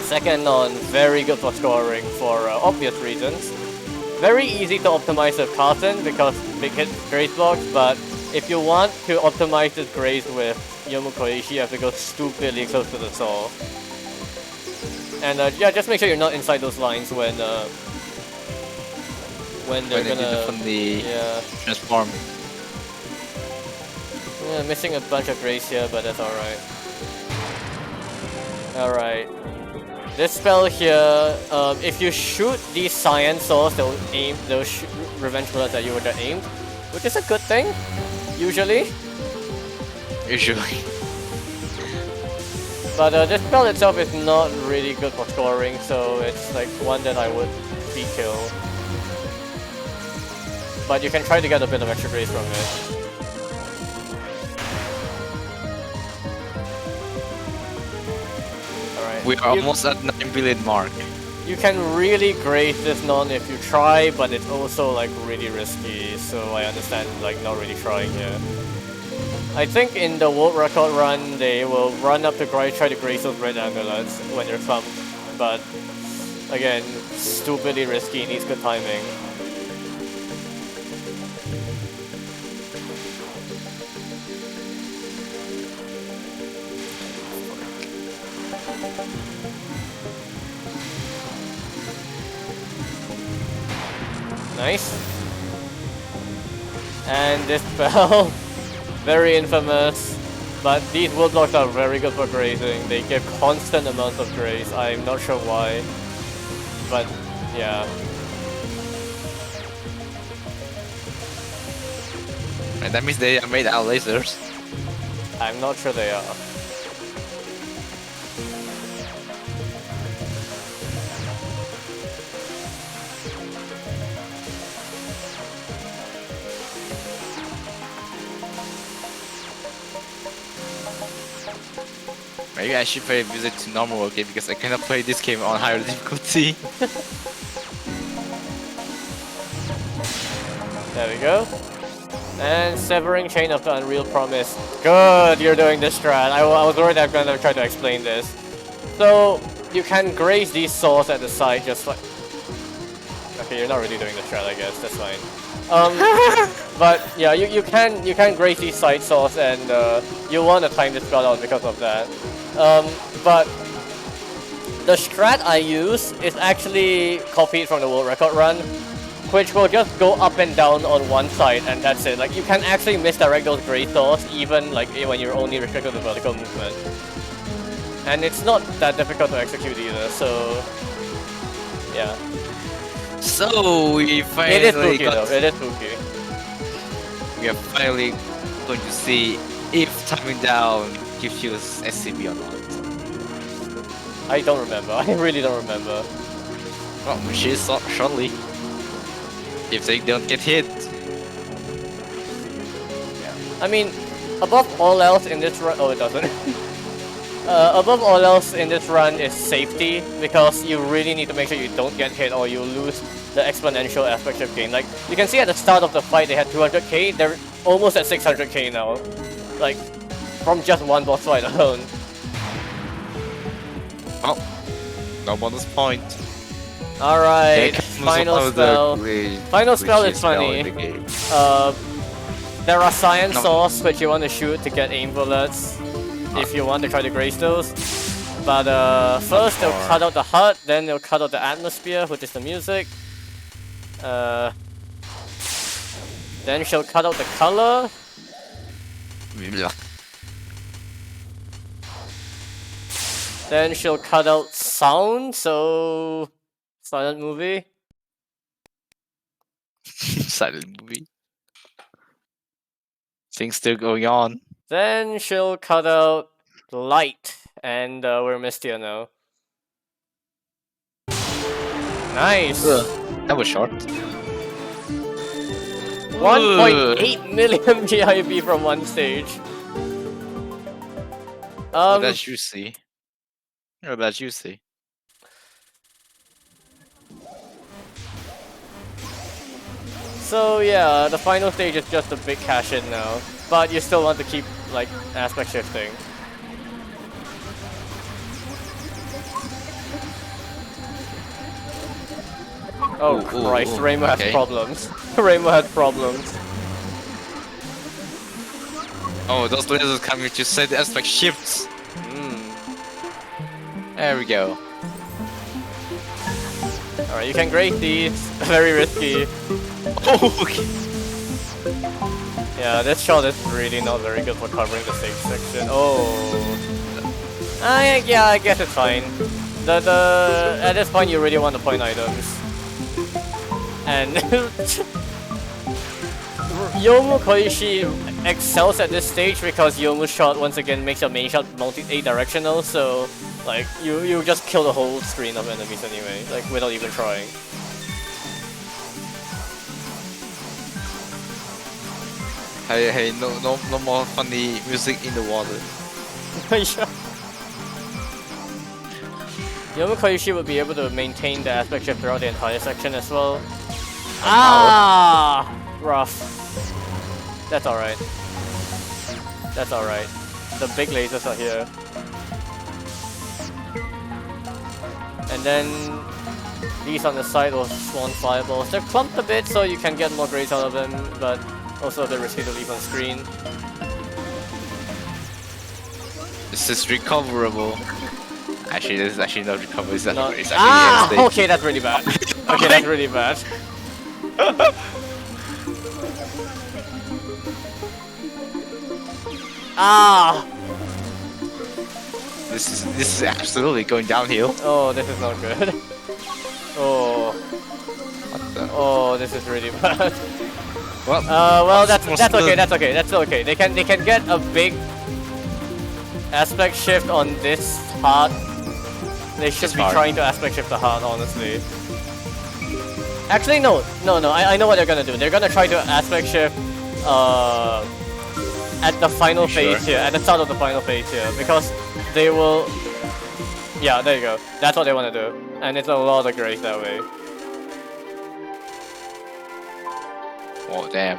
Second on, very good for scoring for obvious reasons. Very easy to optimize with Carton because big hit grace blocks, but if you want to optimize this grace with Yomu Koishi, you have to go stupidly close to the saw. And yeah, just make sure you're not inside those lines when they're gonna transform. Yeah, missing a bunch of grace here, but that's alright. Alright. This spell here, if you shoot these cyan swords, they'll shoot revenge bullets at you when they're aimed, which is a good thing, usually. Usually. But this spell itself is not really good for scoring, so it's like one that I would free kill. But you can try to get a bit of extra grace from it. We are almost at 9 billion mark. You can really grace this non if you try, but it's also like really risky, so I understand like not really trying here. I think in the world record run, they will run up to try to grace those red amulets when you're clumped, but again, stupidly risky, needs good timing. Nice. And this spell, very infamous, but these wood blocks are very good for grazing. They give constant amounts of grace. I'm not sure why, but yeah. And that means they are made out of lasers. I'm not sure they are. Maybe I should play Visit to normal again because I cannot play this game on higher difficulty. There we go. And severing chain of the Unreal Promise. Good, you're doing this strat. I was worried I'm gonna try to explain this. So you can graze these swords at the side just like. Okay, you're not really doing the strat, I guess. That's fine. But yeah, you can graze these side swords, and you want to time this spell out because of that. But the strat I use is actually copied from the world record run, which will just go up and down on one side, and that's it. Like you can actually misdirect those graze swords even like when you're only restricted to vertical movement, and it's not that difficult to execute either. So yeah. So we finally It is spooky though, it is spooky. We are finally going to see if timing down gives you SCB or not. I don't remember, I really don't remember. Well, she's shortly. If they don't get hit. Yeah. I mean, above all else in this run, oh it doesn't. Above all else in this run is safety, because you really need to make sure you don't get hit or you lose the exponential aspect of gain. Like, you can see at the start of the fight they had 200k, they're almost at 600k now. Like, from just one boss fight alone. Oh, no bonus point. Alright, final spell. Final spell is funny. There are cyan swords which you want to shoot to get aim bullets if you want to try to graze those. But first they'll cut out the HUD, then they'll cut out the atmosphere, which is the music. Then she'll cut out the color. Then she'll cut out sound, so silent movie. Silent movie. Things still going on. Then she'll cut out light, and we're Mistia now. Nice! That was short. 1.8 million GIB from one stage. That's juicy. Oh, that's juicy. So yeah, the final stage is just a big cash in now, but you still want to keep like aspect shifting. Oh Christ, Rainbow has problems. Rainbow had problems. Oh, those lasers coming to set the aspect shifts. There we go. Alright, you can grade these. Very risky. Oh, okay. Yeah, this shot is really not very good for covering the safe section. Oh. Yeah, I guess it's fine. At this point you really want to point items. And Yomu Koishi excels at this stage because Yomu's shot once again makes your main shot multi-directional, so like you just kill the whole screen of enemies anyway, like without even trying. Hey, no more funny music in the water. Yeah. Yomu Koishi would be able to maintain the aspect shift throughout the entire section as well. Ah, rough. That's alright. That's alright. The big lasers are here. And then these on the side will spawn fireballs. They're clumped a bit so you can get more grades out of them, but also a bit risky to leave on screen. This is recoverable. Actually, this is actually not recoverable. It's actually okay, that's really bad. Okay, that's really bad. This is absolutely going downhill. Oh, this is not good. Oh. What the? Oh, this is really bad. Well, that's okay. That's okay. That's okay. They can get a big aspect shift on this heart. They should be trying to aspect shift the heart, honestly. Actually, no. I know what they're gonna do. They're gonna try to aspect shift at the final phase here, at the start of the final phase here, because they will. Yeah, there you go. That's what they want to do, and it's a lot of grace that way. Oh damn.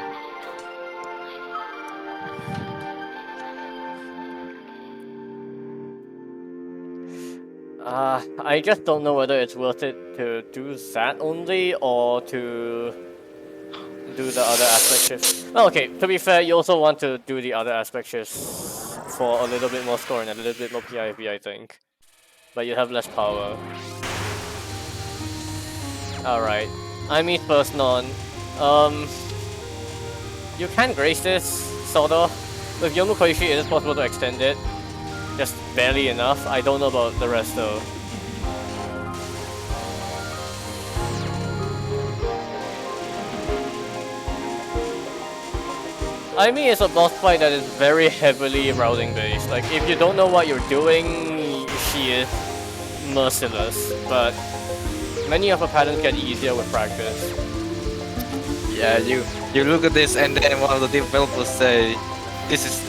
I just don't know whether it's worth it to do that only or to do the other aspect shifts. Well, okay, to be fair, you also want to do the other aspect shifts for a little bit more score and a little bit more PIV, I think. But you have less power. Alright, I mean first non. You can grace this, sort of. With Yomu Koishi, it is possible to extend it. Just barely enough. I don't know about the rest though. I mean, it's a boss fight that is very heavily routing based. Like, if you don't know what you're doing, she is merciless. But many of her patterns get easier with practice. Yeah, you look at this and then one of the developers say, this is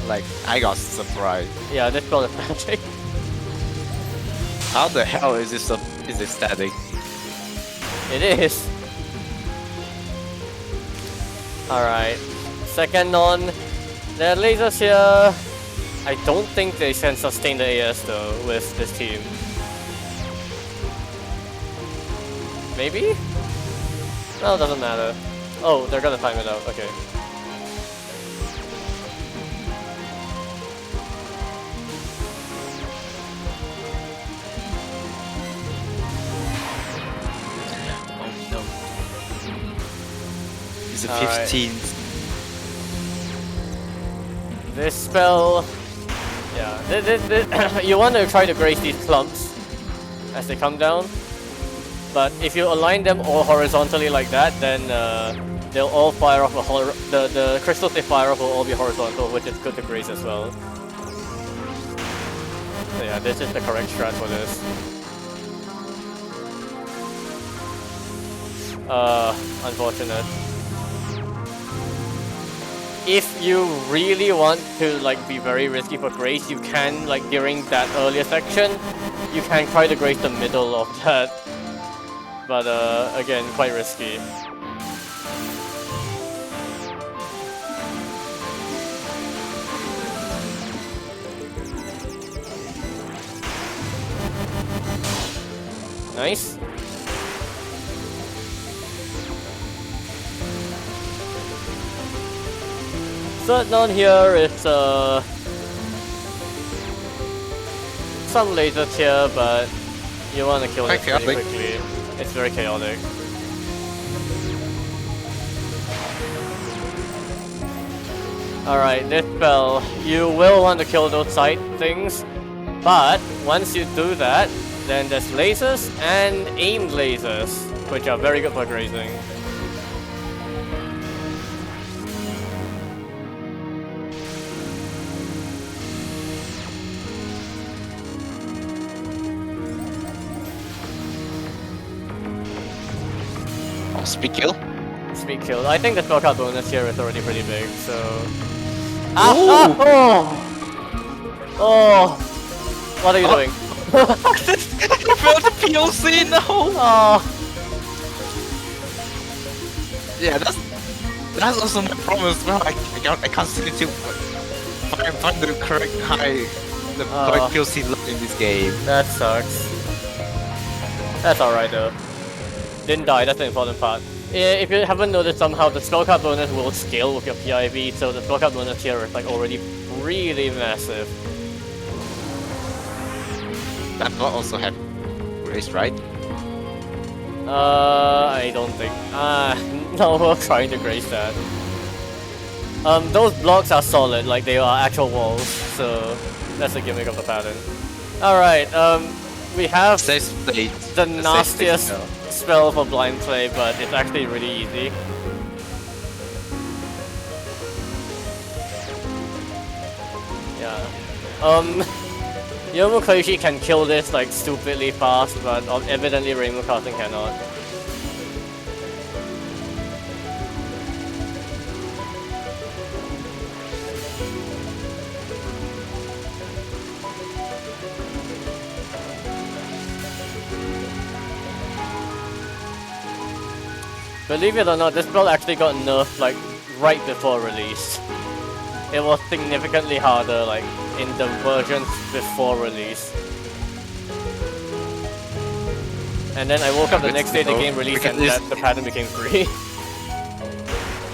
like I got surprised. Yeah, that's called static. How the hell is this static? It is. Alright. Second non. There are lasers here. I don't think they can sustain the AS though with this team. Maybe? Well, it doesn't matter. Oh, they're gonna time it out. Okay. It's a 15th. This spell... Yeah, you want to try to grace these clumps as they come down. But if you align them all horizontally like that, then they'll all fire off the crystals they fire off will all be horizontal, which is good to grace as well. So yeah, this is the correct strat for this. Unfortunate. If you really want to like be very risky for grace, you can, like during that earlier section, you can try to grace the middle of that. But again, quite risky. Nice. Third down here is some lasers here, but you want to kill it pretty quickly. It's very chaotic. Alright, this spell, you will want to kill those side things, but once you do that, then there's lasers and aimed lasers, which are very good for grazing. Oh, speed kill? Speed kill. I think the spell card bonus here is already pretty big, so... Oh! What are you doing? I failed the POC, no! Oh! Yeah, that's also my problem as well. I can't seem to find the correct correct POC in this game. That sucks. That's alright though. Didn't die, that's the important part. If you haven't noticed, somehow the spell card bonus will scale with your PIV, so the spell card bonus here is like already really massive. That will also have race, right? I don't think. No, we're trying to grace that. Those blocks are solid, like they are actual walls, so that's the gimmick of the pattern. Alright, we have the nastiest spell for blind play, but it's actually really easy. Yeah. Yomu Koishi can kill this like stupidly fast, but evidently Rainbow Casting cannot. Believe it or not, this spell actually got nerfed like right before release. It was significantly harder like in the versions before release. And then I woke up the next day the game released and the pattern became free.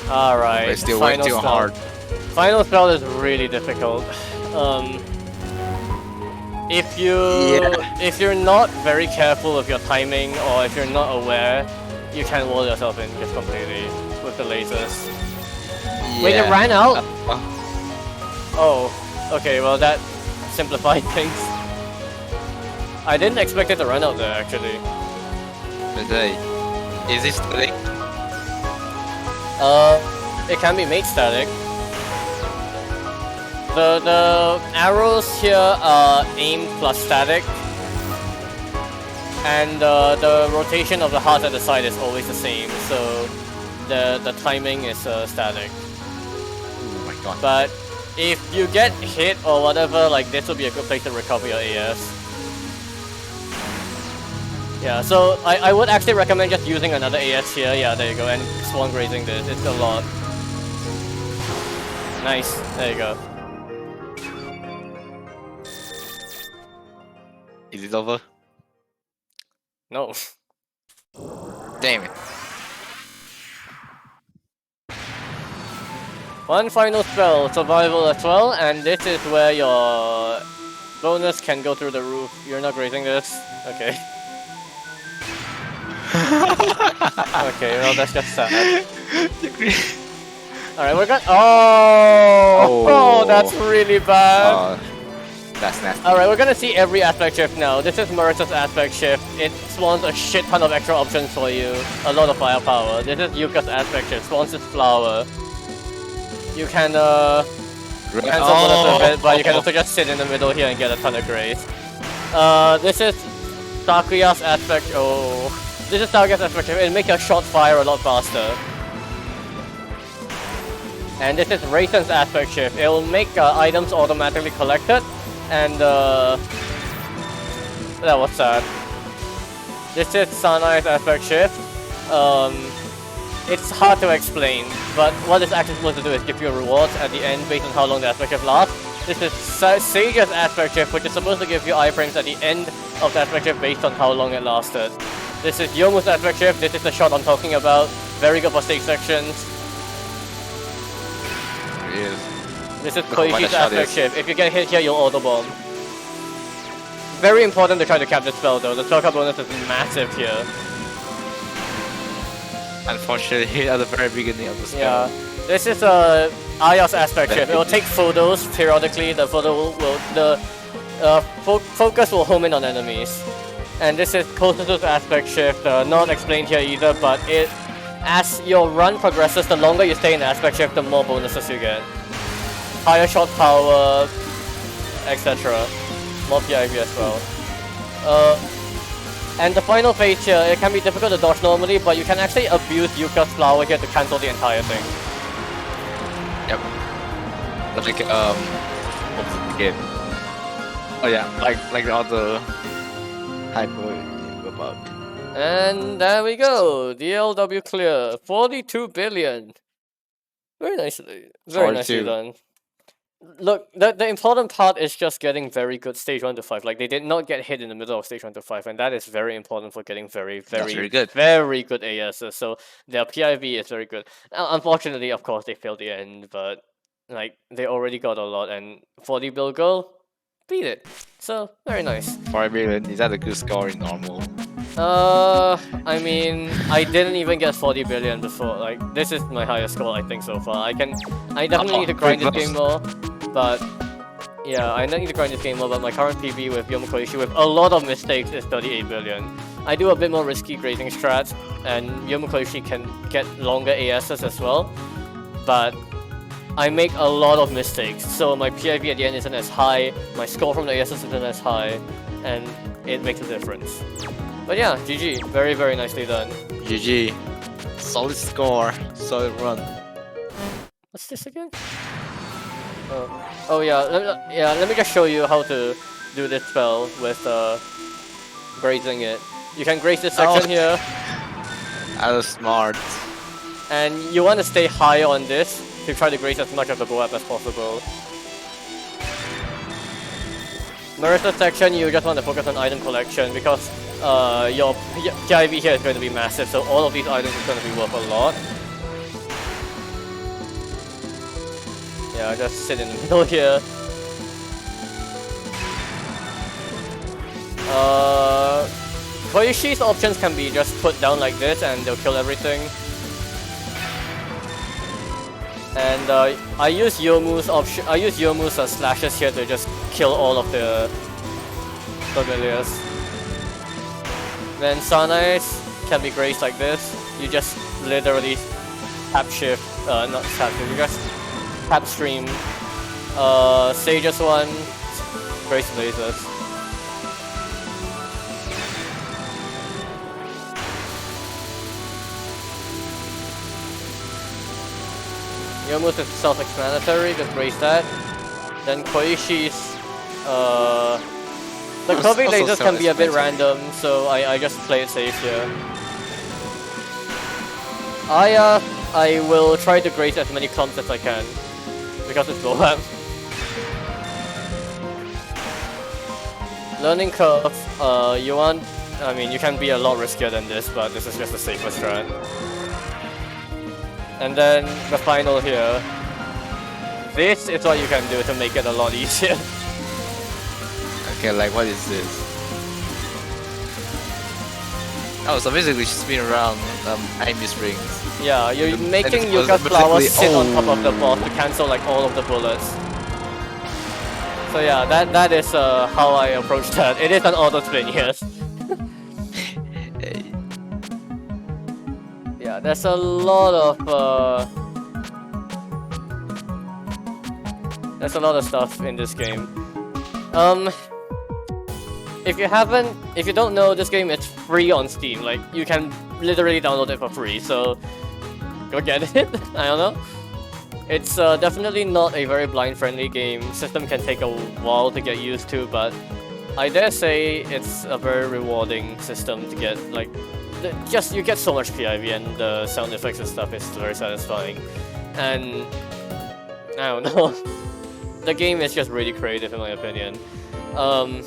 Alright, still way too hard. Final spell is really difficult. If you're not very careful with your timing, or if you're not aware, you can wall yourself in just completely with the lasers. Yeah. Wait, it ran out? Oh, okay, well that simplified things. I didn't expect it to run out there actually. Is it static? It can be made static. The arrows here are aimed plus static. And the rotation of the heart at the side is always the same, so the timing is static. Oh my god. But if you get hit or whatever, like this would be a good place to recover your AS. Yeah, so I would actually recommend just using another AS here. Yeah, there you go, and swan grazing this. It's a lot. Nice, there you go. Is it over? No. Damn it. One final spell, survival as well, and this is where your bonus can go through the roof. You're not grazing this? Okay. Okay, well that's just sad. Alright, we're gonna— Oh, that's really bad. That's nasty. Alright, we're gonna see every aspect shift now. This is Marisa's aspect shift. It spawns a shit ton of extra options for you. A lot of firepower. This is Yuka's aspect shift. Spawns this flower. You can cancel one of it, but you can also just sit in the middle here and get a ton of grace. This is Takuya's aspect. This is Takuya's aspect shift. It'll make your shot fire a lot faster. And this is Raisin's aspect shift. It will make items automatically collected. And what's that? This is Sanai's aspect shift. It's hard to explain, but what it's actually supposed to do is give you rewards at the end based on how long the aspect shift lasts. This is Sage's aspect shift, which is supposed to give you iframes at the end of the aspect shift based on how long it lasted. This is Yomu's aspect shift. This is the shot I'm talking about. Very good for stage sections. It is. This is Koishi's aspect shift. If you get hit here, you'll auto bomb. Very important to try to cap the spell though. The spell cap bonus is massive here. Unfortunately, at the very beginning of the spell. Yeah. This is Aya's aspect shift. It will take photos periodically. The photo focus will home in on enemies. And this is Kosusu's aspect shift. Not explained here either, but as your run progresses, the longer you stay in the aspect shift, the more bonuses you get. Higher shot power, etc. More PIV as well. And the final phase here, it can be difficult to dodge normally, but you can actually abuse Yuka's flower here to cancel the entire thing. Yep. Like what was it again? Oh yeah, like the other hyper about. And there we go. DLW clear. 42 billion. Very nicely. Very nicely done. Look, the important part is just getting very good stage 1 to 5. Like, they did not get hit in the middle of stage 1 to 5, and that is very important for getting very good ASs. So their PIV is very good. Now, unfortunately, of course, they failed the end, but like they already got a lot, and 40 bill girl beat it. So very nice. 40 billion, is that a good score in normal? I mean, I didn't even get 40 billion before. Like, this is my highest score, I think, so far. I definitely need to grind this game more, but yeah, I need to grind this game more, but my current PB with Yomu Koishi with a lot of mistakes is 38 billion. I do a bit more risky grading strats, and Yomu Koishi can get longer ASs as well, but I make a lot of mistakes, so my PIV at the end isn't as high, my score from the ASs isn't as high, and it makes a difference. But yeah, GG. Very, very nicely done. GG. Solid score. Solid run. What's this again? Oh yeah. Let me just show you how to do this spell with grazing it. You can graze this section here. That was smart. And you want to stay high on this to try to graze as much of the board as possible. Marissa section, you just want to focus on item collection because your PIV here is going to be massive, so all of these items is going to be worth a lot. Yeah, just sit in the middle here. Koishi's options can be just put down like this and they'll kill everything. And I use Yomu's slashes here to just kill all of the familiars. Then Sanai's can be grazed like this. You just literally tap shift, not tap shift, you just tap stream. Sage's one, grace lasers. Yomu's is self-explanatory, just grace that. Then Koishi's, the curving lasers can be a bit random, so I just play it safe here. I will try to graze as many clumps as I can, because it's low amp. Learning curve, you can be a lot riskier than this, but this is just the safer strat. And then the final here. This is what you can do to make it a lot easier. Okay, like what is this? Oh, so basically spin around enemy strings. Yeah, you're making Yuka's flowers sit on top of the boss to cancel like all of the bullets. So yeah, that is how I approach that. It is an auto spin, yes. Yeah, there's a lot of stuff in this game. If you don't know, this game is free on Steam. Like, you can literally download it for free, so go get it. I don't know. It's definitely not a very blind-friendly game. System can take a while to get used to, but I dare say it's a very rewarding system to get. Like, you get so much PIV, and the sound effects and stuff is very satisfying. And I don't know. the game is just really creative in my opinion. Um,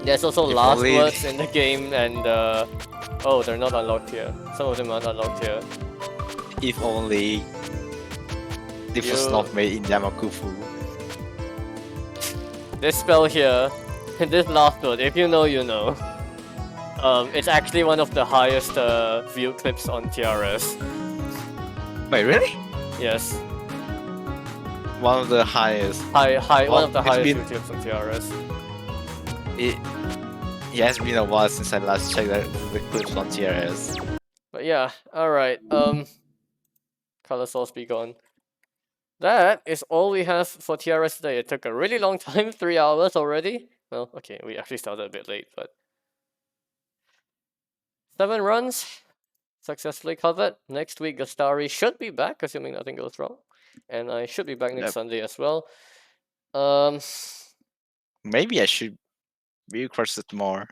there's also If last only- words in the game, and oh, they're not unlocked here. Some of them are unlocked here. If only this was You- not made in Yamakufu. This spell here, this last word, if you know, you know. It's actually one of the highest view clips on TRS. Wait, really? Yes, One of the highest. one Well, of the it's highest been- view clips on TRS. It has been a while since I last checked the clips on TRS. But yeah, alright, color source be gone. That is all we have for TRS today. It took a really long time, 3 hours already. Well, okay, we actually started a bit late, but 7 runs successfully covered. Next week, Gastari should be back, assuming nothing goes wrong, and I should be back next Yep. Sunday as well. Um, Maybe I should be requested more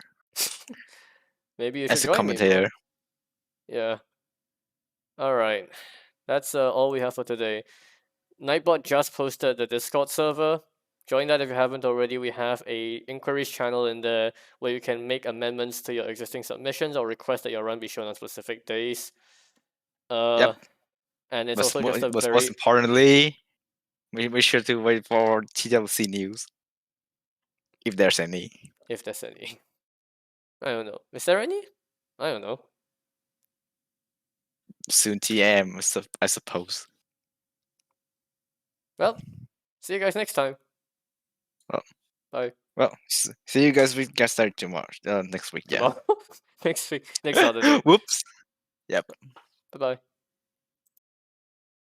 maybe you as should a join me more. commentator. Yeah. Alright. That's all we have for today. Nightbot just posted the Discord server. Join that if you haven't already. We have a inquiries channel in there where you can make amendments to your existing submissions or request that your run be shown on specific days. Yep. And it's But also just a most very importantly, we sure to wait for TWC news. If there's any. if there's any. I don't know. Is there any? I don't know. Soon TM, I suppose. Well, see you guys next time. Well, Bye. Well, see you guys with Guest Star tomorrow. Next week, yeah. Tomorrow. Next week. Next Saturday. Whoops. Yep. Bye bye.